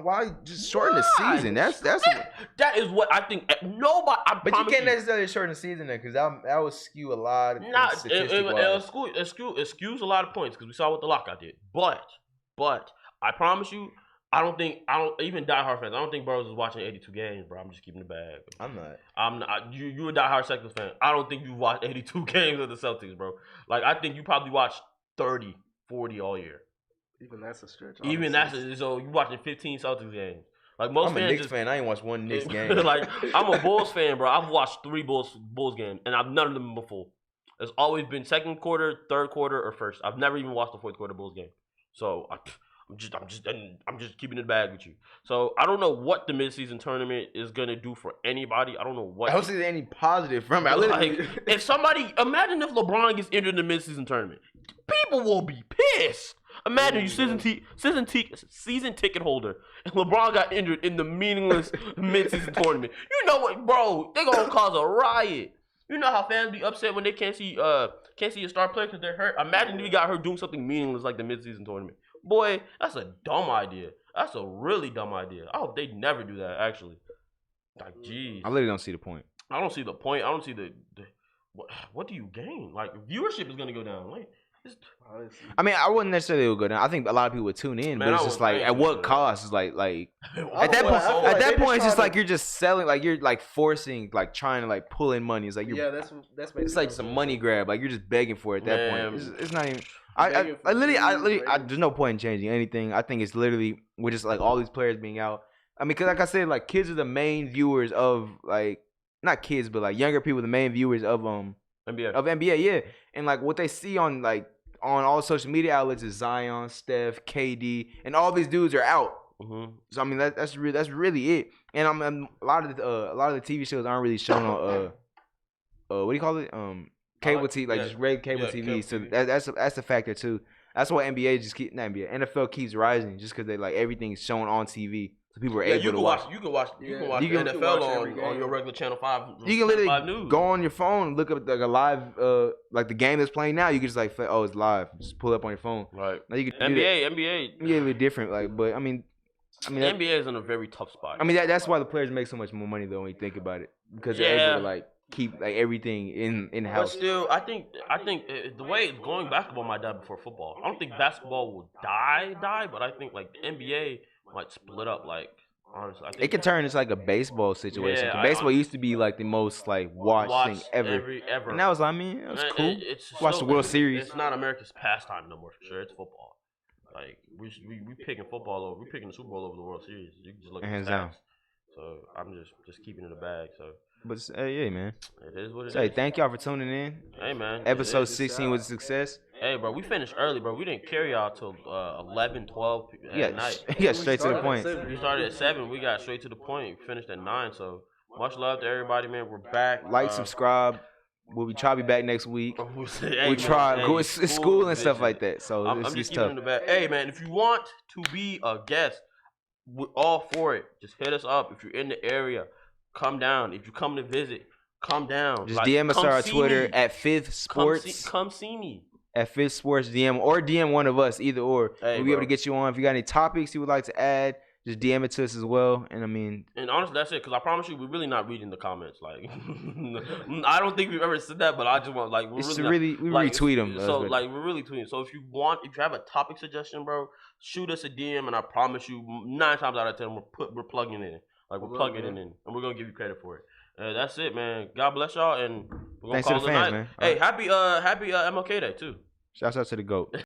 Speaker 3: why just shorten the
Speaker 1: Why?
Speaker 3: season? That's.
Speaker 1: That is what I think. Nobody. I
Speaker 3: But you
Speaker 1: promise
Speaker 3: can't necessarily shorten the season there because that would skew a lot of
Speaker 1: Nah,
Speaker 3: statistics-wise.
Speaker 1: it skews a lot of points because we saw what the lockout did. But I promise you, I don't even diehard fans. I don't think Burrows is watching 82 games, bro. I'm just keeping it bag.
Speaker 3: I'm not.
Speaker 1: I'm not. You a diehard Celtics fan. I don't think you watched 82 games of the Celtics, bro. Like I think you probably watched 30, 40 all year.
Speaker 5: Even that's a stretch.
Speaker 1: Even
Speaker 5: honestly.
Speaker 1: so you watching 15 Celtics games. Like most
Speaker 3: I'm a
Speaker 1: fans
Speaker 3: Knicks fan. I ain't watched one Knicks game.
Speaker 1: like I'm a Bulls fan, bro. I've watched 3 Bulls games, and I've none of them been full. It's always been second quarter, third quarter, or first. I've never even watched the fourth quarter Bulls game. So I'm just keeping it bag with you. So I don't know what the midseason tournament is gonna do for anybody. I don't know what.
Speaker 3: I don't see any positive from it. I
Speaker 1: Like,
Speaker 3: literally,
Speaker 1: if somebody imagine if LeBron gets injured in the midseason tournament, people will be pissed. Imagine you season ticket holder and LeBron got injured in the meaningless midseason tournament. You know what, bro? They gonna cause a riot. You know how fans be upset when they can't see a star player because they're hurt. Imagine if he got hurt doing something meaningless like the midseason tournament. Boy, that's a dumb idea. That's a really dumb idea. I hope they never do that. Actually, like, jeez,
Speaker 3: I literally don't see the point.
Speaker 1: I don't see the point. I don't see the what do you gain? Like viewership is gonna go down. Like,
Speaker 5: Honestly.
Speaker 3: I mean, I wouldn't necessarily go down. I think a lot of people would tune in,
Speaker 1: Man,
Speaker 3: but it's
Speaker 1: I
Speaker 3: just
Speaker 1: would- I
Speaker 3: like
Speaker 1: ain't
Speaker 3: at what
Speaker 1: doing that.
Speaker 3: cost? It's like
Speaker 5: I
Speaker 3: at that
Speaker 5: feel
Speaker 3: point,
Speaker 5: like
Speaker 3: at
Speaker 5: they
Speaker 3: that point, it's just
Speaker 5: trying
Speaker 3: like you're just selling, like you're like forcing, like trying to like pull in money. It's like you're,
Speaker 5: Yeah, that's
Speaker 3: it's like some money grab. Like you're just begging for it at that
Speaker 1: Man.
Speaker 3: point. It's not even.
Speaker 5: Begging for
Speaker 3: I literally,
Speaker 5: views,
Speaker 3: there's no point in changing anything. I think it's literally we're just like all these players being out. I mean, because like I said, like kids are the main viewers of like not kids, but like younger people, the main viewers of NBA, yeah. And like what they see on all social media outlets is Zion, Steph, KD, and all these dudes are out.
Speaker 1: Mm-hmm.
Speaker 3: So I mean that's really it. And a lot of the TV shows aren't really shown on what do you call it? Cable TV, like
Speaker 1: yeah.
Speaker 3: just regular cable
Speaker 1: Yeah,
Speaker 3: TV.
Speaker 1: cable
Speaker 3: So
Speaker 1: TV.
Speaker 3: that's a factor too. That's why NFL keeps rising just because they like everything's shown on TV, so people are able to watch.
Speaker 1: You can watch the NFL on your regular Channel 5.
Speaker 3: You can literally go on your phone, look up like a live, like the game that's playing now. You can just like, oh, it's live. Just pull it up on your phone.
Speaker 1: Right.
Speaker 3: Now you can
Speaker 1: NBA
Speaker 3: a little different. Like, but I mean,
Speaker 1: the NBA is in a very tough spot.
Speaker 3: I mean, that's why the players make so much more money though when you think about it, because they're able to like keep like everything in house.
Speaker 1: But still, I think the way it's going, basketball might die before football. I don't think basketball will die, but I think like the NBA might split up. Like honestly, I think
Speaker 3: it could turn into like a baseball situation.
Speaker 1: Yeah,
Speaker 3: baseball used to be like the most like watched thing ever.
Speaker 1: Ever.
Speaker 3: And that was, I mean, it was cool. Watch the World Series.
Speaker 1: It's not America's pastime no more for sure. It's football. Like we picking football over. We picking the Super Bowl over the World Series. You can just look at the stats. So I'm just keeping it a bag. So.
Speaker 3: But yeah, man.
Speaker 1: It is what it is.
Speaker 3: Hey, thank y'all for tuning in.
Speaker 1: Hey, man.
Speaker 3: Episode 16 was a success.
Speaker 1: Hey, bro, we finished early, bro. We didn't carry y'all till 11, 12 at night.
Speaker 3: Yeah, straight to the point.
Speaker 1: We started at 7. We got straight to the point. We finished at 9. So much love to everybody, man. We're back.
Speaker 3: Like, subscribe. We'll try to be back next week.
Speaker 1: We
Speaker 3: try. Go it's school and stuff like that. So
Speaker 1: I'm just keeping it in the back. Hey, man, if you want to be a guest, we're all for it. Just hit us up. If you're in the area, come down. If you come to visit, come down.
Speaker 3: Just DM us on our Twitter at Fifth Sports.
Speaker 1: Come see me.
Speaker 3: At Fifth Sports DM or DM one of us, either or.
Speaker 1: Hey,
Speaker 3: we'll be able to get you on. If you got any topics you would like to add, just DM it to us as well. And I mean,
Speaker 1: and honestly, that's it. Because I promise you, we're really not reading the comments. Like, I don't think we've ever said that, but I just want like we
Speaker 3: retweet them.
Speaker 1: So like we're really tweeting. So if you have a topic suggestion, bro, shoot us a DM, and I promise you, 9 times out of 10, we're plugging it in. Like we're plugging it in, and we're gonna give you credit for it. That's it, man. God bless y'all, and we're gonna call it a night.
Speaker 3: Man.
Speaker 1: Hey, happy MLK Day too.
Speaker 3: Shouts out to the GOAT.